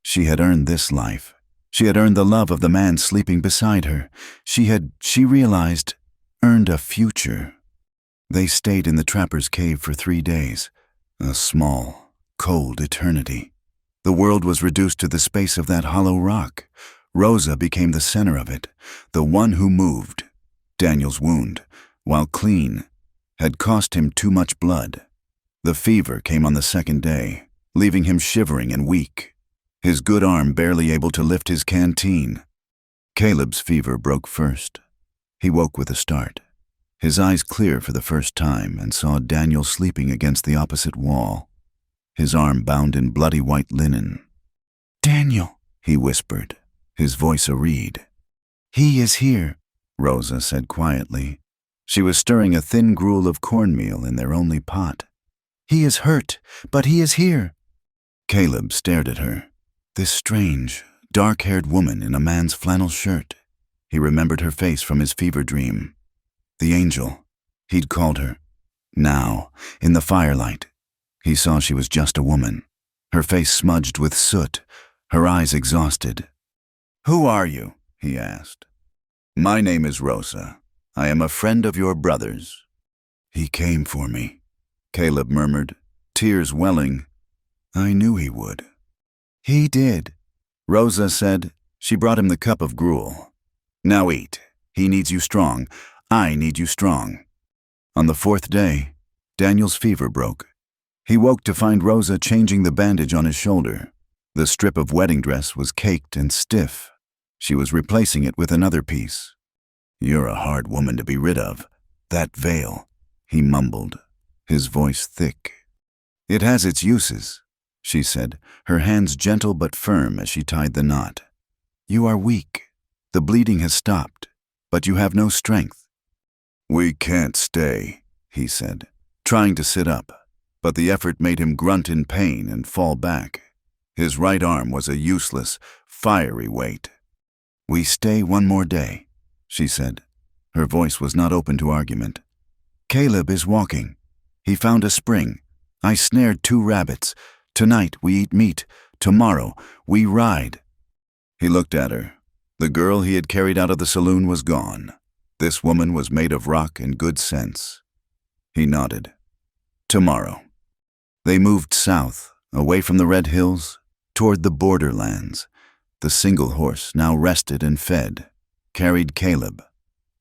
She had earned this life. She had earned the love of the man sleeping beside her. She realized, earned a future. They stayed in the trapper's cave for 3 days, a small, cold eternity. The world was reduced to the space of that hollow rock. Rosa became the center of it, the one who moved. Daniel's wound, while clean, had cost him too much blood. The fever came on the second day, leaving him shivering and weak, his good arm barely able to lift his canteen. Caleb's fever broke first. He woke with a start, his eyes clear for the first time, and saw Daniel sleeping against the opposite wall, his arm bound in bloody white linen. "Daniel," he whispered, his voice a reed. "He is here," Rosa said quietly. She was stirring a thin gruel of cornmeal in their only pot. "He is hurt, but he is here." Caleb stared at her, this strange, dark-haired woman in a man's flannel shirt. He remembered her face from his fever dream. The angel, he'd called her. Now, in the firelight, he saw she was just a woman, her face smudged with soot, her eyes exhausted. "Who are you?" he asked. "My name is Rosa. I am a friend of your brother's." "He came for me," Caleb murmured, tears welling. "I knew he would." "He did," Rosa said. She brought him the cup of gruel. "Now eat. He needs you strong. I need you strong." On the 4th day, Daniel's fever broke. He woke to find Rosa changing the bandage on his shoulder. The strip of wedding dress was caked and stiff. She was replacing it with another piece. "You're a hard woman to be rid of. That veil," he mumbled, his voice thick. "It has its uses," she said, her hands gentle but firm as she tied the knot. "You are weak. The bleeding has stopped, but you have no strength." "We can't stay," he said, trying to sit up, but the effort made him grunt in pain and fall back. His right arm was a useless, fiery weight. "We stay 1 more day," she said. Her voice was not open to argument. "Caleb is walking. He found a spring. I snared 2 rabbits. Tonight we eat meat. Tomorrow we ride." He looked at her. The girl he had carried out of the saloon was gone. This woman was made of rock and good sense. He nodded. "Tomorrow." They moved south, away from the red hills, toward the borderlands. The single horse, now rested and fed, carried Caleb.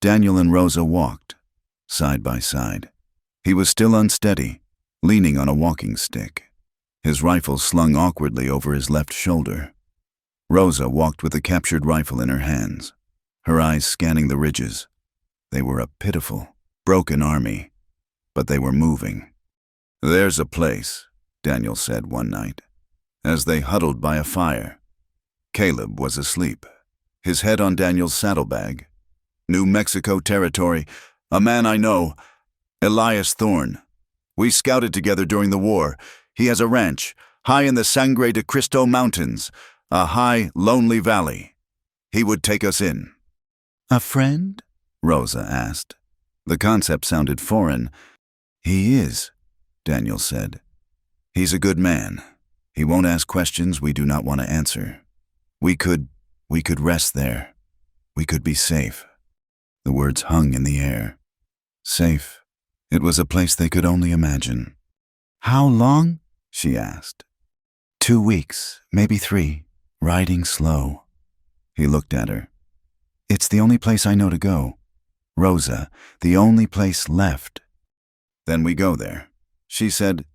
Daniel and Rosa walked, side by side. He was still unsteady, leaning on a walking stick, his rifle slung awkwardly over his left shoulder. Rosa walked with the captured rifle in her hands, her eyes scanning the ridges. They were a pitiful, broken army, but they were moving. "There's a place," Daniel said one night, as they huddled by a fire. Caleb was asleep, his head on Daniel's saddlebag. "New Mexico territory. A man I know, Elias Thorne. We scouted together during the war. He has a ranch, high in the Sangre de Cristo Mountains, a high, lonely valley. He would take us in." "A friend?" Rosa asked. The concept sounded foreign. "He is," Daniel said. "He's a good man. He won't ask questions we do not want to answer. We could rest there. We could be safe." The words hung in the air. Safe. It was a place they could only imagine. "How long?" she asked. 2 weeks, maybe 3, riding slow." He looked at her. "It's the only place I know to go. Rosa, the only place left." "Then we go there," she said.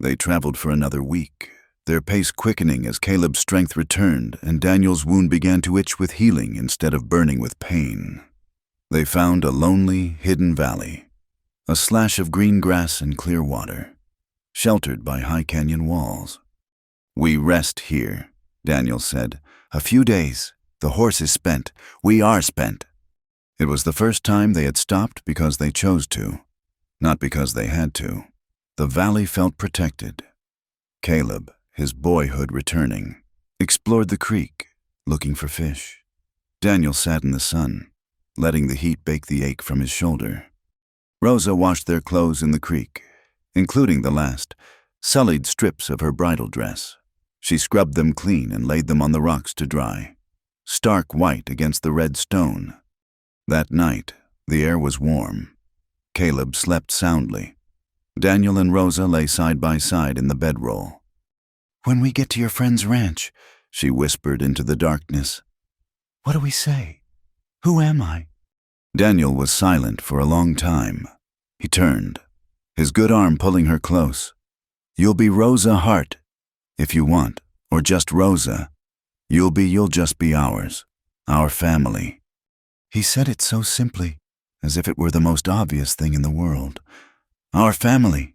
They traveled for another week, their pace quickening as Caleb's strength returned and Daniel's wound began to itch with healing instead of burning with pain. They found a lonely, hidden valley, a slash of green grass and clear water, sheltered by high canyon walls. "We rest here," Daniel said. "A few days. The horse is spent. We are spent." It was the first time they had stopped because they chose to, not because they had to. The valley felt protected. Caleb, his boyhood returning, explored the creek, looking for fish. Daniel sat in the sun, letting the heat bake the ache from his shoulder. Rosa washed their clothes in the creek, including the last, sullied strips of her bridal dress. She scrubbed them clean and laid them on the rocks to dry, stark white against the red stone. That night, the air was warm. Caleb slept soundly. Daniel and Rosa lay side by side in the bedroll. "When we get to your friend's ranch," she whispered into the darkness, "what do we say? Who am I?" Daniel was silent for a long time. He turned, his good arm pulling her close. "You'll be Rosa Hart, if you want, or just Rosa. You'll just be ours, our family." He said it so simply, as if it were the most obvious thing in the world. "Our family."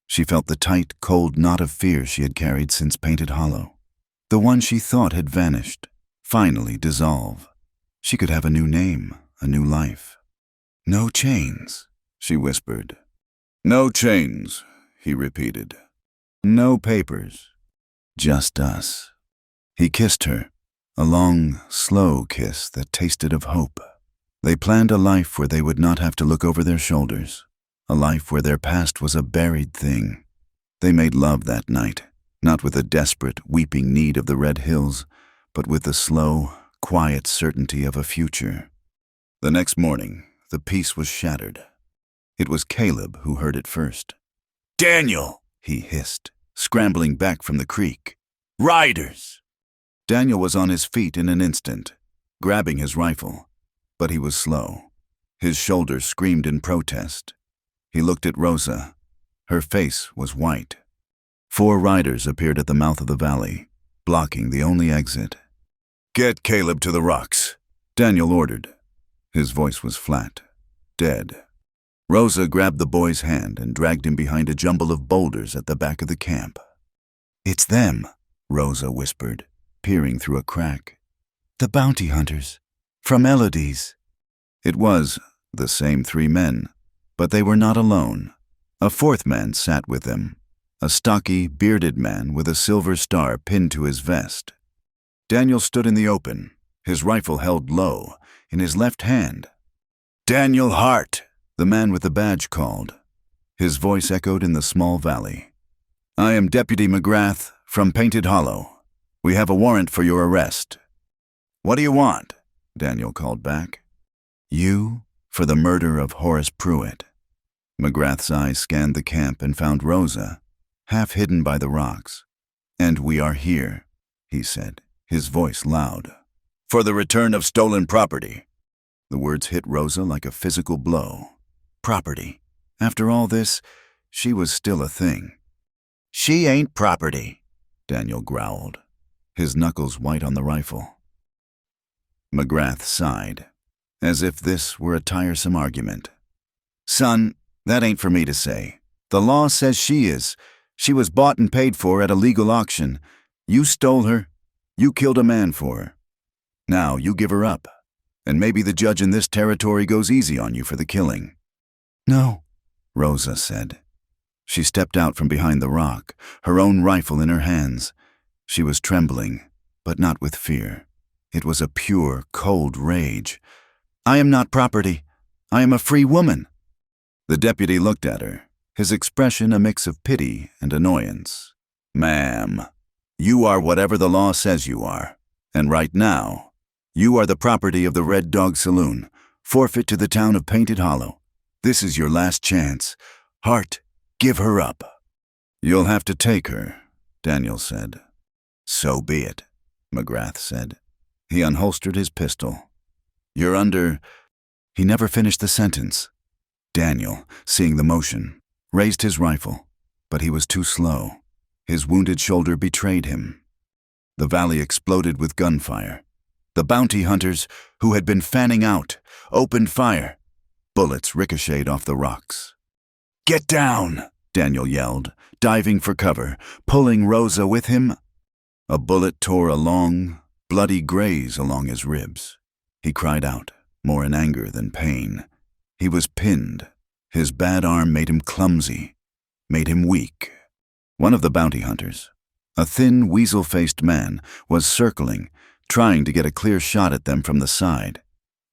She felt the tight, cold knot of fear she had carried since Painted Hollow. The one she thought had vanished, finally dissolve. She could have a new name, a new life. "No chains," she whispered. "No chains," he repeated. "No papers. Just us." He kissed her, a long, slow kiss that tasted of hope. They planned a life where they would not have to look over their shoulders, a life where their past was a buried thing. They made love that night, not with the desperate, weeping need of the red hills, but with the slow, quiet certainty of a future. The next morning, the peace was shattered. It was Caleb who heard it first. "Daniel!" he hissed, scrambling back from the creek. "Riders!" Daniel was on his feet in an instant, grabbing his rifle, but he was slow. His shoulders screamed in protest. He looked at Rosa. Her face was white. 4 riders appeared at the mouth of the valley, blocking the only exit. "Get Caleb to the rocks," Daniel ordered. His voice was flat, dead. Rosa grabbed the boy's hand and dragged him behind a jumble of boulders at the back of the camp. "It's them," Rosa whispered, peering through a crack. "The bounty hunters. From Elodie's." It was the same 3 men, but they were not alone. A 4th man sat with them, a stocky, bearded man with a silver star pinned to his vest. Daniel stood in the open, his rifle held low, in his left hand. "Daniel Hart," the man with the badge called. His voice echoed in the small valley. "I am Deputy McGrath from Painted Hollow. We have a warrant for your arrest." "What do you want?" Daniel called back. "You for the murder of Horace Pruitt." McGrath's eyes scanned the camp and found Rosa, half hidden by the rocks. "And we are here," he said, his voice loud. For the return of stolen property. The words hit Rosa like a physical blow. Property. After all this, she was still a thing. She ain't property, Daniel growled, his knuckles white on the rifle. McGrath sighed, as if this were a tiresome argument. Son, that ain't for me to say. The law says she is. She was bought and paid for at a legal auction. You stole her. You killed a man for her. Now you give her up, and maybe the judge in this territory goes easy on you for the killing. No, Rosa said. She stepped out from behind the rock, her own rifle in her hands. She was trembling, but not with fear. It was a pure, cold rage. I am not property. I am a free woman. The deputy looked at her, his expression a mix of pity and annoyance. Ma'am, you are whatever the law says you are, and right now, you are the property of the Red Dog Saloon, forfeit to the town of Painted Hollow. This is your last chance. Hart, give her up. You'll have to take her, Daniel said. So be it, McGrath said. He unholstered his pistol. You're under... He never finished the sentence. Daniel, seeing the motion, raised his rifle, but he was too slow. His wounded shoulder betrayed him. The valley exploded with gunfire. The bounty hunters, who had been fanning out, opened fire. Bullets ricocheted off the rocks. Get down, Daniel yelled, diving for cover, pulling Rosa with him. A bullet tore a long, bloody graze along his ribs. He cried out, more in anger than pain. He was pinned. His bad arm made him clumsy, made him weak. One of the bounty hunters, a thin, weasel-faced man, was circling, trying to get a clear shot at them from the side.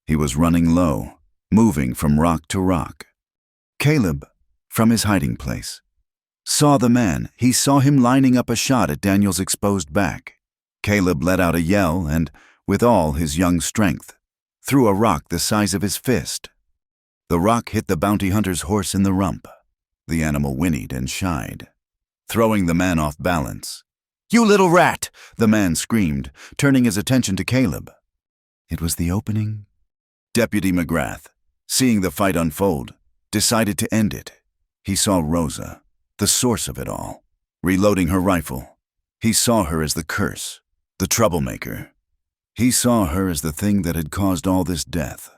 He was running low, moving from rock to rock. Caleb, from his hiding place, saw the man. He saw him lining up a shot at Daniel's exposed back. Caleb let out a yell and, with all his young strength, threw a rock the size of his fist. The rock hit the bounty hunter's horse in the rump. The animal whinnied and shied, throwing the man off balance. You little rat! The man screamed, turning his attention to Caleb. It was the opening. Deputy McGrath, seeing the fight unfold, decided to end it. He saw Rosa, the source of it all, reloading her rifle. He saw her as the curse, the troublemaker. He saw her as the thing that had caused all this death.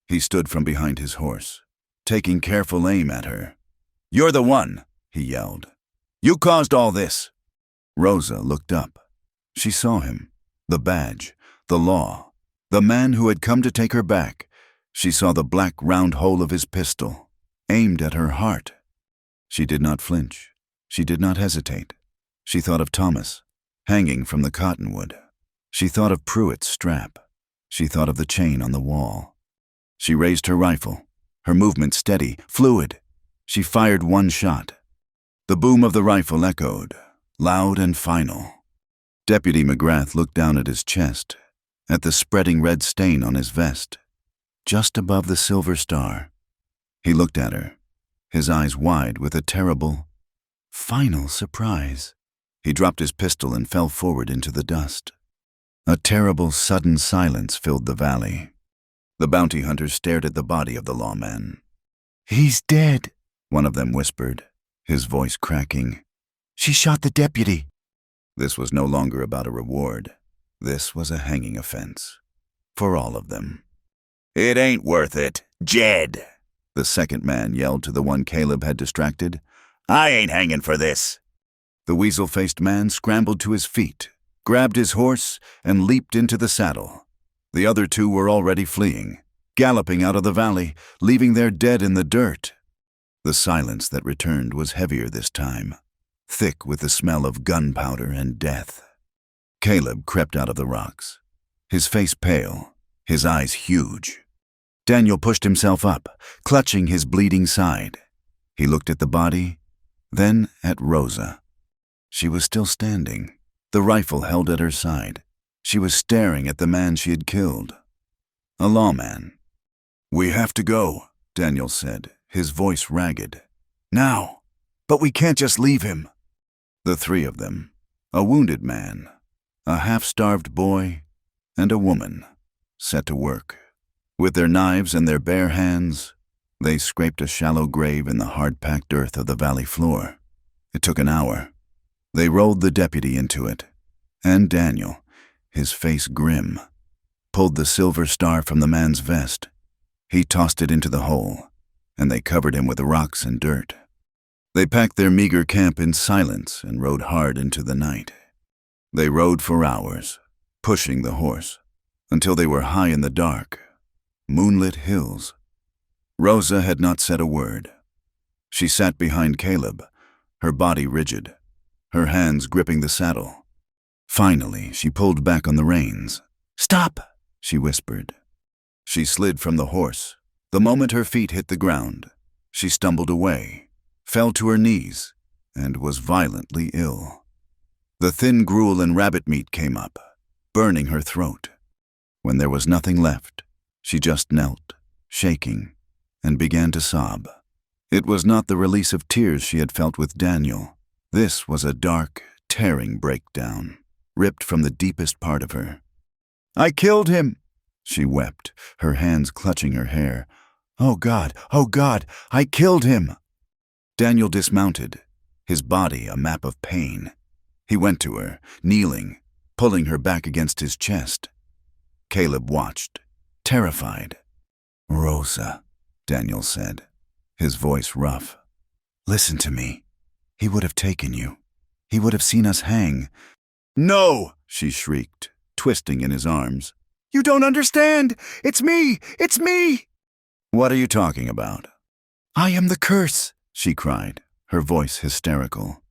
He stood from behind his horse, taking careful aim at her. You're the one, he yelled. You caused all this. Rosa looked up. She saw him, the badge, the law, the man who had come to take her back. She saw the black round hole of his pistol, aimed at her heart. She did not flinch. She did not hesitate. She thought of Thomas, hanging from the cottonwood. She thought of Pruitt's strap. She thought of the chain on the wall. She raised her rifle, her movement steady, fluid. She fired one shot. The boom of the rifle echoed, loud and final. Deputy McGrath looked down at his chest, at the spreading red stain on his vest, just above the silver star. He looked at her, his eyes wide with a terrible, final surprise. He dropped his pistol and fell forward into the dust. A terrible, sudden silence filled the valley. The bounty hunters stared at the body of the lawman. He's dead, one of them whispered, his voice cracking. She shot the deputy. This was no longer about a reward. This was a hanging offense. For all of them. It ain't worth it, Jed, the second man yelled to the one Caleb had distracted. I ain't hanging for this. The weasel-faced man scrambled to his feet, grabbed his horse, and leaped into the saddle. The other two were already fleeing, galloping out of the valley, leaving their dead in the dirt. The silence that returned was heavier this time, thick with the smell of gunpowder and death. Caleb crept out of the rocks, his face pale, his eyes huge. Daniel pushed himself up, clutching his bleeding side. He looked at the body, then at Rosa. She was still standing, the rifle held at her side. She was staring at the man she had killed. A lawman. We have to go, Daniel said, his voice ragged. Now, but we can't just leave him. The three of them, a wounded man, a half-starved boy, and a woman set to work. With their knives and their bare hands, they scraped a shallow grave in the hard-packed earth of the valley floor. It took an hour. They rolled the deputy into it, and Daniel, his face grim, pulled the silver star from the man's vest. He tossed it into the hole, and they covered him with rocks and dirt. They packed their meager camp in silence and rode hard into the night. They rode for hours, pushing the horse, until they were high in the dark, moonlit hills. Rosa had not said a word. She sat behind Caleb, her body rigid, her hands gripping the saddle. Finally, she pulled back on the reins. "Stop!" she whispered. She slid from the horse. The moment her feet hit the ground, she stumbled away, fell to her knees, and was violently ill. The thin gruel and rabbit meat came up, burning her throat. When there was nothing left, she just knelt, shaking, and began to sob. It was not the release of tears she had felt with Daniel. This was a dark, tearing breakdown, ripped from the deepest part of her. "I killed him!" she wept, her hands clutching her hair. Oh God, I killed him!" Daniel dismounted, his body a map of pain. He went to her, kneeling, pulling her back against his chest. Caleb watched, terrified. "Rosa," Daniel said, his voice rough. "Listen to me. He would have taken you. He would have seen us hang." "No!" she shrieked, twisting in his arms. "You don't understand! It's me! It's me!" "What are you talking about?" "I am the curse," she cried, her voice hysterical.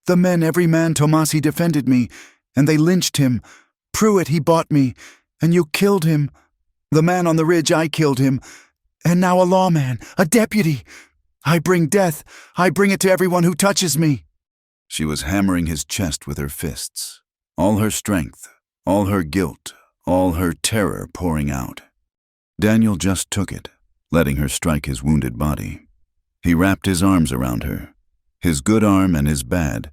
"The men, every man Tomasi defended me, and they lynched him. Pruitt, he bought me, and you killed him. The man on the ridge, I killed him. And now a lawman, a deputy. I bring death. I bring it to everyone who touches me." She was hammering his chest with her fists, all her strength, all her guilt, all her terror pouring out. Daniel just took it, letting her strike his wounded body. He wrapped his arms around her, his good arm and his bad,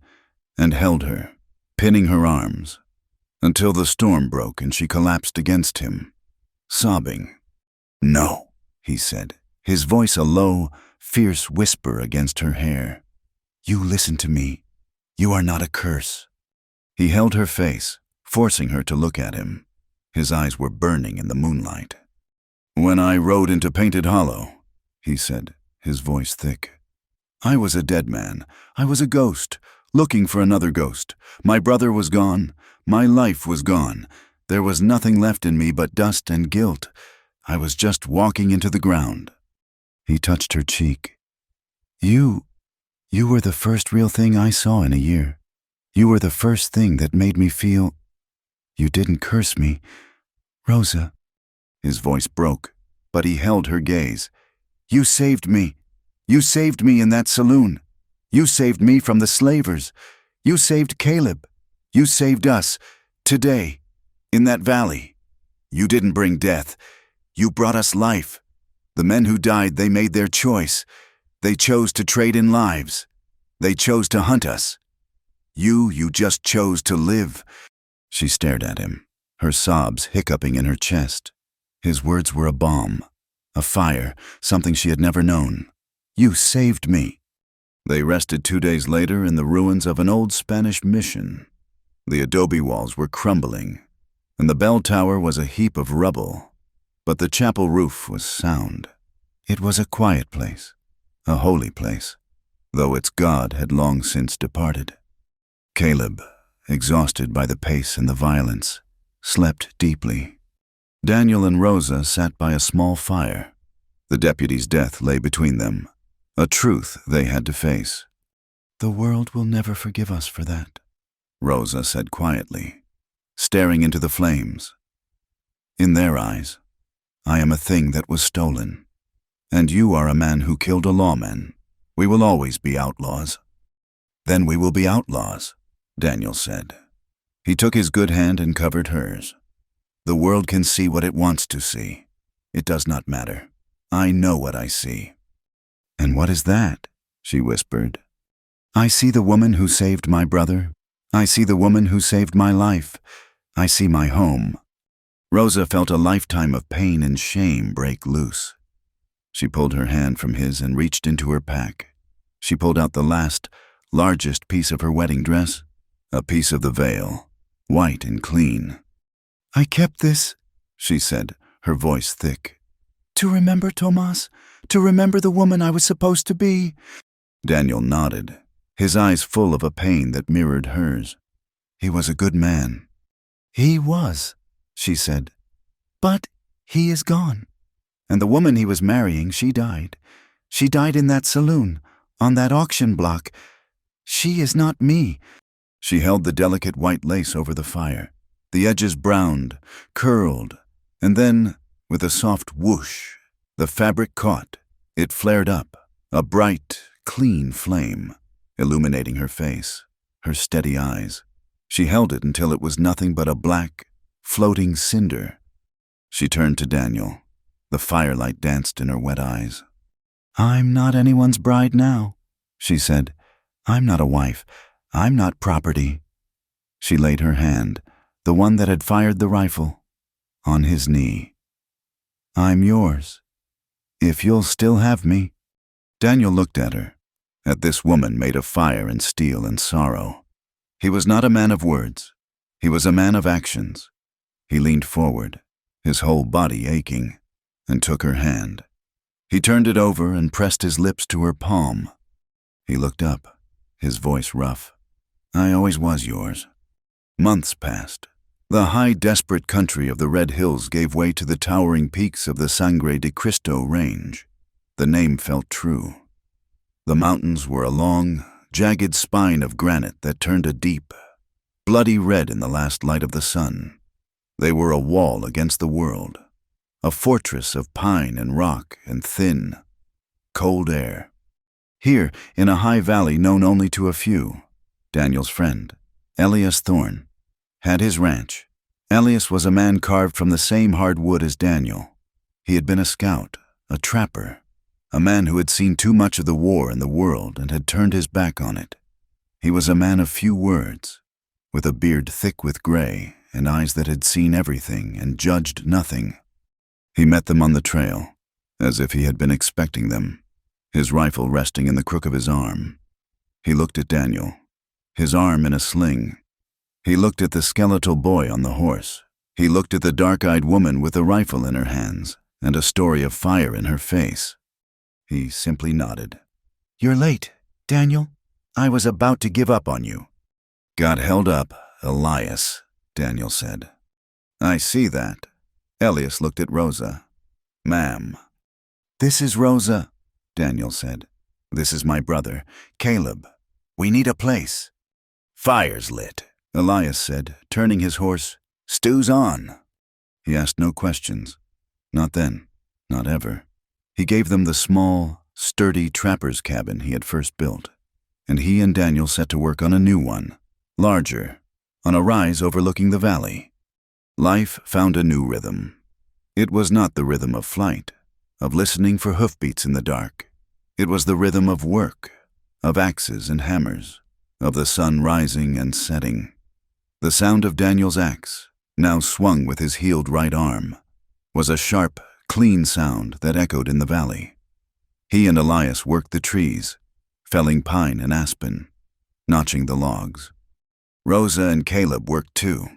and held her, pinning her arms, until the storm broke and she collapsed against him, sobbing. "No," he said, his voice a low, fierce whisper against her hair. "You listen to me. You are not a curse." He held her face, forcing her to look at him. His eyes were burning in the moonlight. "When I rode into Painted Hollow," he said, his voice thick, "I was a dead man. I was a ghost, looking for another ghost. My brother was gone. My life was gone. There was nothing left in me but dust and guilt. I was just walking into the ground." He touched her cheek. You were the first real thing I saw in a year. You were the first thing that made me feel. You didn't curse me, Rosa." His voice broke, but he held her gaze. "You saved me. You saved me in that saloon. You saved me from the slavers. You saved Caleb. You saved us, today, in that valley. You didn't bring death. You brought us life. The men who died, they made their choice. They chose to trade in lives. They chose to hunt us. You just chose to live." She stared at him, her sobs hiccuping in her chest. His words were a bomb, a fire, something she had never known. "You saved me." They rested 2 days later in the ruins of an old Spanish mission. The adobe walls were crumbling, and the bell tower was a heap of rubble, but the chapel roof was sound. It was a quiet place, a holy place, though its God had long since departed. Caleb, exhausted by the pace and the violence, slept deeply. Daniel and Rosa sat by a small fire. The deputy's death lay between them, a truth they had to face. "The world will never forgive us for that," Rosa said quietly, staring into the flames. "In their eyes, I am a thing that was stolen, and you are a man who killed a lawman. We will always be outlaws." "Then we will be outlaws," Daniel said. He took his good hand and covered hers. "The world can see what it wants to see. It does not matter. I know what I see." "And what is that?" she whispered. "I see the woman who saved my brother. I see the woman who saved my life. I see my home. Rosa felt a lifetime of pain and shame break loose. She pulled her hand from his and reached into her pack. She pulled out the last, largest piece of her wedding dress, a piece of the veil, white and clean. I kept this, she said, her voice thick. To remember Tomas, to remember the woman I was supposed to be. Daniel nodded, his eyes full of a pain that mirrored hers. He was a good man. He was, she said. But he is gone. And the woman he was marrying, she died. She died in that saloon, on that auction block. She is not me. She held the delicate white lace over the fire. The edges browned, curled, and then, with a soft whoosh, the fabric caught. It flared up, a bright, clean flame, illuminating her face, her steady eyes. She held it until it was nothing but a black, floating cinder. She turned to Daniel. The firelight danced in her wet eyes. I'm not anyone's bride now, she said. I'm not a wife. I'm not property. She laid her hand, the one that had fired the rifle, on his knee. I'm yours, if you'll still have me. Daniel looked at her, at this woman made of fire and steel and sorrow. He was not a man of words. He was a man of actions. He leaned forward, his whole body aching, and took her hand. He turned it over and pressed his lips to her palm. He looked up, his voice rough. I always was yours. Months passed. The high, desperate country of the Red Hills gave way to the towering peaks of the Sangre de Cristo range. The name felt true. The mountains were a long, jagged spine of granite that turned a deep, bloody red in the last light of the sun. They were a wall against the world, a fortress of pine and rock and thin, cold air. Here, in a high valley known only to a few, Daniel's friend, Elias Thorne, had his ranch. Elias was a man carved from the same hard wood as Daniel. He had been a scout, a trapper, a man who had seen too much of the war and the world and had turned his back on it. He was a man of few words, with a beard thick with gray and eyes that had seen everything and judged nothing. He met them on the trail, as if he had been expecting them, his rifle resting in the crook of his arm. He looked at Daniel, his arm in a sling. He looked at the skeletal boy on the horse. He looked at the dark-eyed woman with a rifle in her hands and a story of fire in her face. He simply nodded. You're late, Daniel. I was about to give up on you. Got held up, Elias, Daniel said. I see that. Elias looked at Rosa. Ma'am. This is Rosa, Daniel said. This is my brother, Caleb. We need a place. Fire's lit, Elias said, turning his horse. Stew's on. He asked no questions. Not then, not ever. He gave them the small, sturdy trapper's cabin he had first built, and he and Daniel set to work on a new one, larger, on a rise overlooking the valley. Life found a new rhythm. It was not the rhythm of flight, of listening for hoofbeats in the dark. It was the rhythm of work, of axes and hammers, of the sun rising and setting. The sound of Daniel's axe, now swung with his healed right arm, was a sharp, clean sound that echoed in the valley. He and Elias worked the trees, felling pine and aspen, notching the logs. Rosa and Caleb worked too.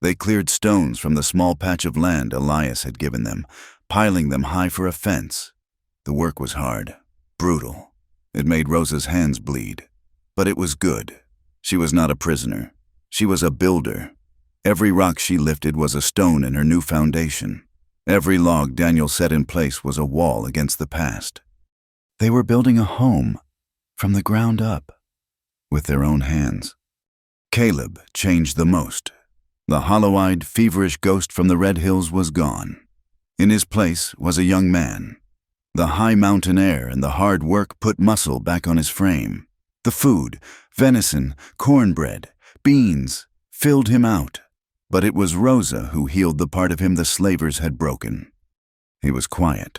They cleared stones from the small patch of land Elias had given them, piling them high for a fence. The work was hard, brutal. It made Rosa's hands bleed. But it was good. She was not a prisoner. She was a builder. Every rock she lifted was a stone in her new foundation. Every log Daniel set in place was a wall against the past. They were building a home, from the ground up, with their own hands. Caleb changed the most. The hollow-eyed, feverish ghost from the Red Hills was gone. In his place was a young man. The high mountain air and the hard work put muscle back on his frame. The food, venison, cornbread, beans, filled him out. But it was Rosa who healed the part of him the slavers had broken. He was quiet,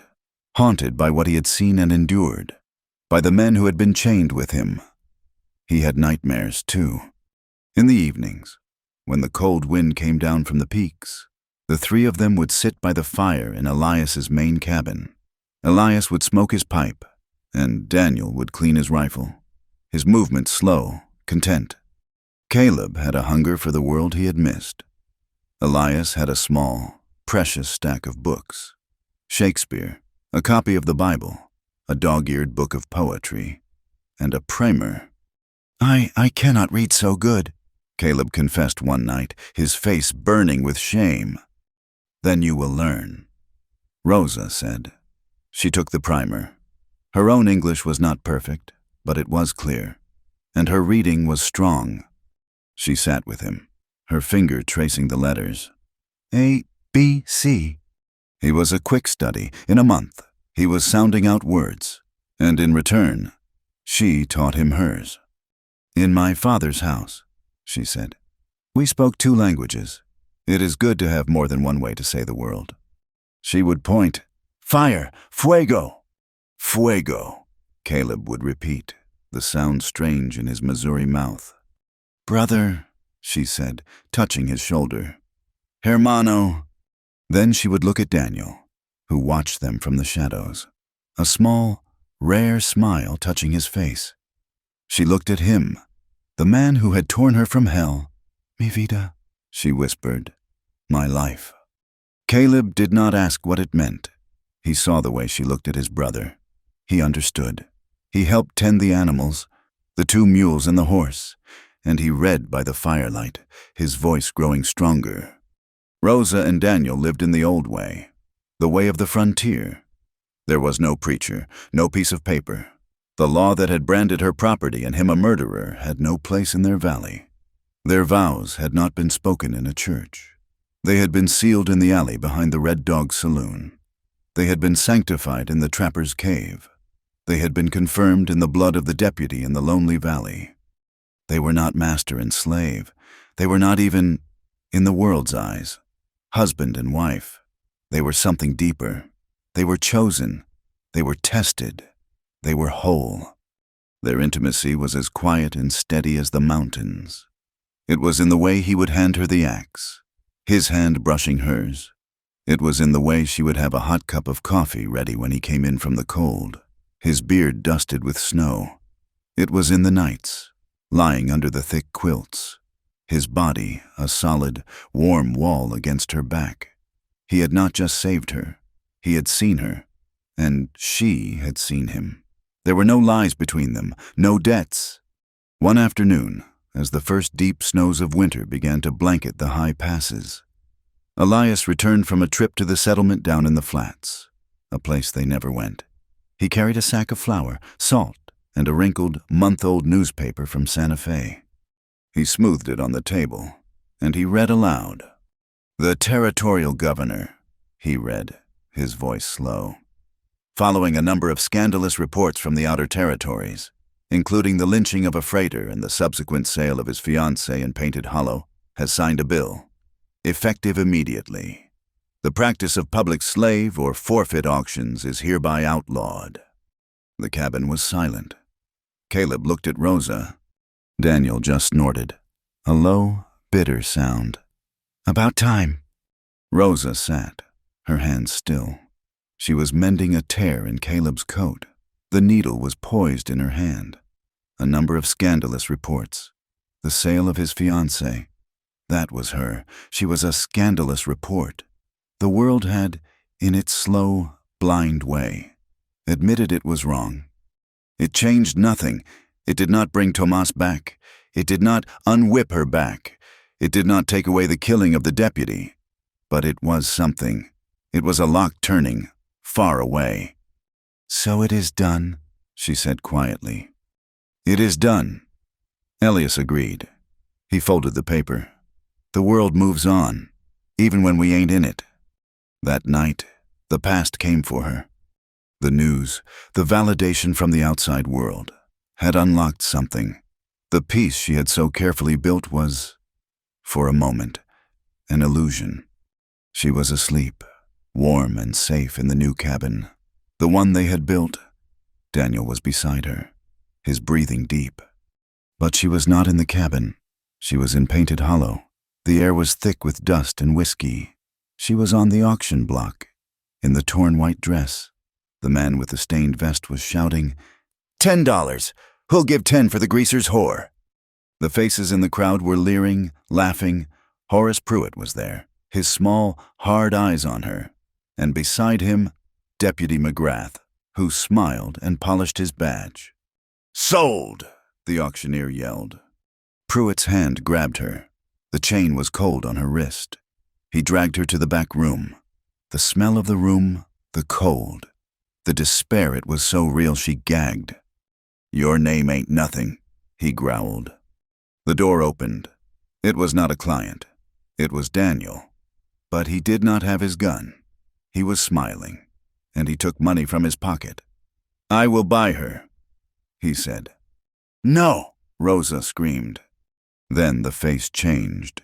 haunted by what he had seen and endured, by the men who had been chained with him. He had nightmares, too. In the evenings, When the cold wind came down from the peaks, the three of them would sit by the fire in Elias's main cabin. Elias would smoke his pipe, and Daniel would clean his rifle, his movements slow, content. Caleb had a hunger for the world he had missed. Elias had a small, precious stack of books. Shakespeare, a copy of the Bible, a dog-eared book of poetry, and a primer. I cannot read so good," Caleb confessed one night, his face burning with shame. "Then you will learn," Rosa said. She took the primer. Her own English was not perfect, but it was clear, and her reading was strong. She sat with him, her finger tracing the letters. A, B, C. He was a quick study. In a month, he was sounding out words, and in return, she taught him hers. "In my father's house," she said, "we spoke 2 languages. It is good to have more than one way to say the world." She would point. "Fire! Fuego! Fuego!" Caleb would repeat, the sound strange in his Missouri mouth. "Brother," she said, touching his shoulder. "Hermano." Then she would look at Daniel, who watched them from the shadows, a small, rare smile touching his face. She looked at him, the man who had torn her from hell. "Mi vida," she whispered, "my life." Caleb did not ask what it meant. He saw the way she looked at his brother. He understood. He helped tend the animals, the 2 mules and the horse, and he read by the firelight, his voice growing stronger. Rosa and Daniel lived in the old way, the way of the frontier. There was no preacher, no piece of paper. The law that had branded her property and him a murderer had no place in their valley. Their vows had not been spoken in a church. They had been sealed in the alley behind the Red Dog Saloon. They had been sanctified in the trapper's cave. They had been confirmed in the blood of the deputy in the lonely valley. They were not master and slave. They were not even, in the world's eyes, husband and wife. They were something deeper. They were chosen. They were tested. They were whole. Their intimacy was as quiet and steady as the mountains. It was in the way he would hand her the axe, his hand brushing hers. It was in the way she would have a hot cup of coffee ready when he came in from the cold, his beard dusted with snow. It was in the nights, lying under the thick quilts, his body a solid, warm wall against her back. He had not just saved her. He had seen her, and she had seen him. There were no lies between them, no debts. One afternoon, as the first deep snows of winter began to blanket the high passes, Elias returned from a trip to the settlement down in the flats, a place they never went. He carried a sack of flour, salt, and a wrinkled, month-old newspaper from Santa Fe. He smoothed it on the table, and he read aloud. "The territorial governor," he read, his voice slow. "Following a number of scandalous reports from the outer territories, including the lynching of a freighter and the subsequent sale of his fiancée in Painted Hollow, has signed a bill, effective immediately. The practice of public slave or forfeit auctions is hereby outlawed." The cabin was silent. Caleb looked at Rosa. Daniel just snorted, a low, bitter sound. "About time." Rosa sat, her hands still. She was mending a tear in Caleb's coat. The needle was poised in her hand. A number of scandalous reports. The sale of his fiancée. That was her. She was a scandalous report. The world had, in its slow, blind way, admitted it was wrong. It changed nothing. It did not bring Tomas back. It did not unwhip her back. It did not take away the killing of the deputy. But it was something. It was a lock turning, far away. "So it is done," she said quietly. "It is done." Elias agreed. He folded the paper. "The world moves on, even when we ain't in it." That night, the past came for her. The news, the validation from the outside world, had unlocked something. The peace she had so carefully built was, for a moment, an illusion. She was asleep, warm and safe in the new cabin, the one they had built. Daniel was beside her, his breathing deep. But she was not in the cabin. She was in Painted Hollow, The air was thick with dust and whiskey. She was on the auction block, in the torn white dress. The man with the stained vest was shouting, $10! Who'll give 10 for the greaser's whore? The faces in the crowd were leering, laughing. Horace Pruitt was there, his small, hard eyes on her, and beside him, Deputy McGrath, who smiled and polished his badge. "Sold!" the auctioneer yelled. Pruitt's hand grabbed her. The chain was cold on her wrist. He dragged her to the back room. The smell of the room, the cold, the despair, it was so real she gagged. "Your name ain't nothing," he growled. The door opened. It was not a client. It was Daniel. But he did not have his gun. He was smiling, and he took money from his pocket. "I will buy her," he said. "No!" Rosa screamed. Then the face changed.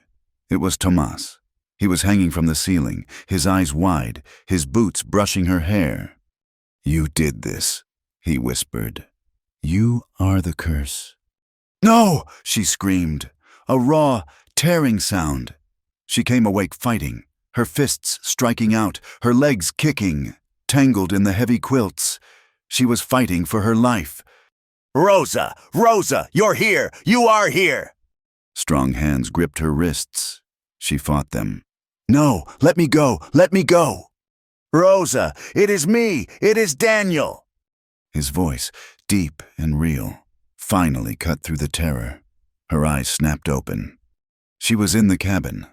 It was Tomas. He was hanging from the ceiling, his eyes wide, his boots brushing her hair. "You did this," he whispered. "You are the curse." "No!" she screamed. A raw, tearing sound. She came awake fighting, her fists striking out, her legs kicking, tangled in the heavy quilts. She was fighting for her life. "Rosa! Rosa! You're here! You are here!" Strong hands gripped her wrists. She fought them. "No! Let me go! Let me go!" "Rosa! It is me! It is Daniel!" His voice, deep and real, finally cut through the terror. Her eyes snapped open. She was in the cabin.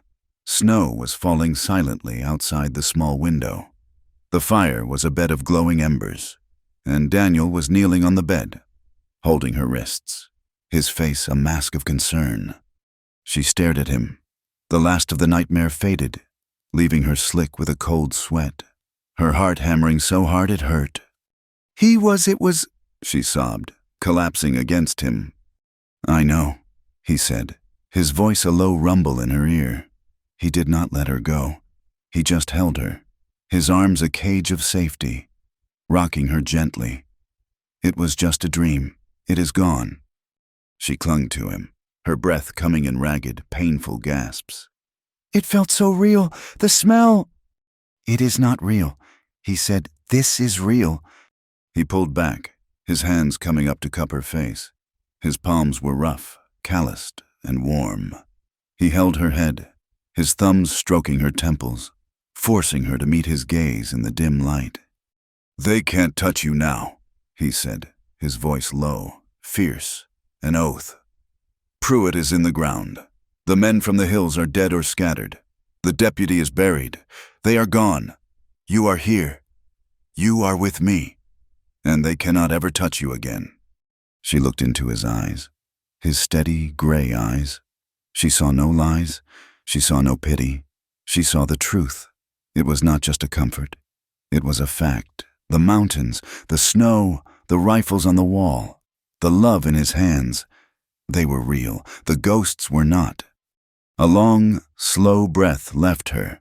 Snow was falling silently outside the small window. The fire was a bed of glowing embers, and Daniel was kneeling on the bed, holding her wrists, his face a mask of concern. She stared at him. The last of the nightmare faded, leaving her slick with a cold sweat, her heart hammering so hard it hurt. It was, she sobbed, collapsing against him. "I know," he said, his voice a low rumble in her ear. He did not let her go. He just held her, his arms a cage of safety, rocking her gently. "It was just a dream. It is gone." She clung to him, her breath coming in ragged, painful gasps. "It felt so real. The smell." "It is not real," he said. "This is real." He pulled back, his hands coming up to cup her face. His palms were rough, calloused, and warm. He held her head, his thumbs stroking her temples, forcing her to meet his gaze in the dim light. "They can't touch you now," he said, his voice low, fierce, an oath. "Pruitt is in the ground. The men from the hills are dead or scattered. The deputy is buried. They are gone. You are here. You are with me. And they cannot ever touch you again." She looked into his eyes, his steady, gray eyes. She saw no lies. She saw no pity. She saw the truth. It was not just a comfort. It was a fact. The mountains, the snow, the rifles on the wall, the love in his hands. They were real. The ghosts were not. A long, slow breath left her,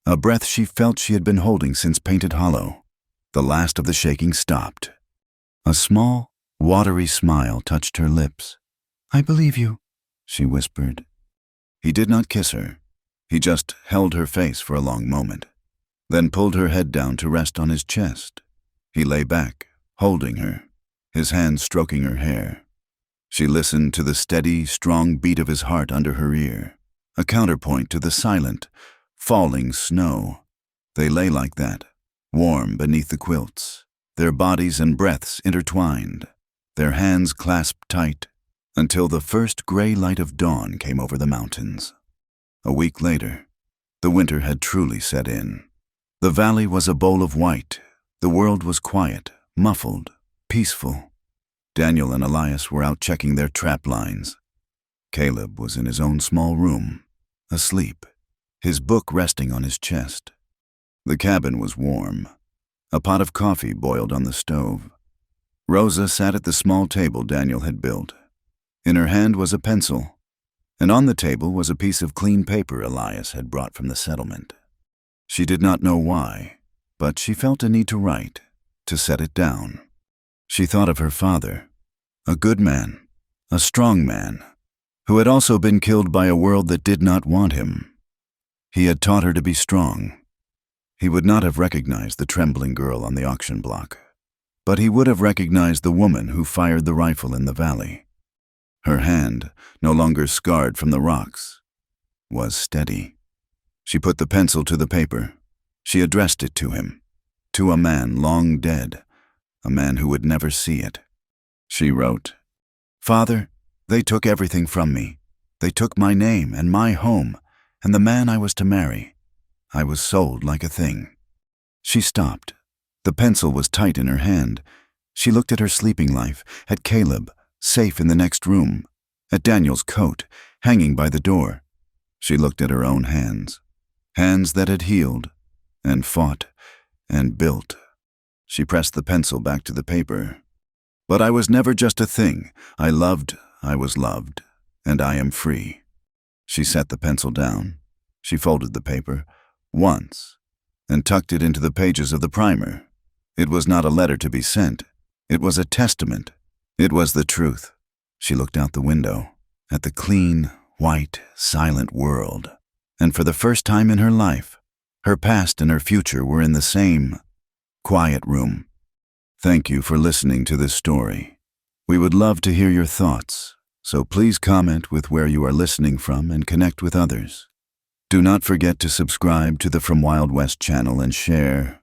a breath she felt she had been holding since Painted Hollow. The last of the shaking stopped. A small, watery smile touched her lips. "I believe you," she whispered. He did not kiss her. He just held her face for a long moment, then pulled her head down to rest on his chest. He lay back, holding her, his hands stroking her hair. She listened to the steady, strong beat of his heart under her ear, a counterpoint to the silent, falling snow. They lay like that, warm beneath the quilts, their bodies and breaths intertwined, their hands clasped tight, until the first gray light of dawn came over the mountains. A week later, the winter had truly set in. The valley was a bowl of white. The world was quiet, muffled, peaceful. Daniel and Elias were out checking their trap lines. Caleb was in his own small room, asleep, his book resting on his chest. The cabin was warm. A pot of coffee boiled on the stove. Rosa sat at the small table Daniel had built. In her hand was a pencil, and on the table was a piece of clean paper Elias had brought from the settlement. She did not know why, but she felt a need to write, to set it down. She thought of her father, a good man, a strong man, who had also been killed by a world that did not want him. He had taught her to be strong. He would not have recognized the trembling girl on the auction block, but he would have recognized the woman who fired the rifle in the valley. Her hand, no longer scarred from the rocks, was steady. She put the pencil to the paper. She addressed it to him, to a man long dead, a man who would never see it. She wrote, "Father, they took everything from me. They took my name and my home and the man I was to marry. I was sold like a thing." She stopped. The pencil was tight in her hand. She looked at her sleeping life, at Caleb, safe in the next room, at Daniel's coat, hanging by the door. She looked at her own hands, hands that had healed and fought and built. She pressed the pencil back to the paper. "But I was never just a thing. I loved, I was loved, and I am free." She set the pencil down. She folded the paper once and tucked it into the pages of the primer. It was not a letter to be sent. It was a testament. It was the truth. She looked out the window at the clean, white, silent world, and for the first time in her life, her past and her future were in the same quiet room. Thank you for listening to this story. We would love to hear your thoughts, so please comment with where you are listening from and connect with others. Do not forget to subscribe to the From Wild West channel and share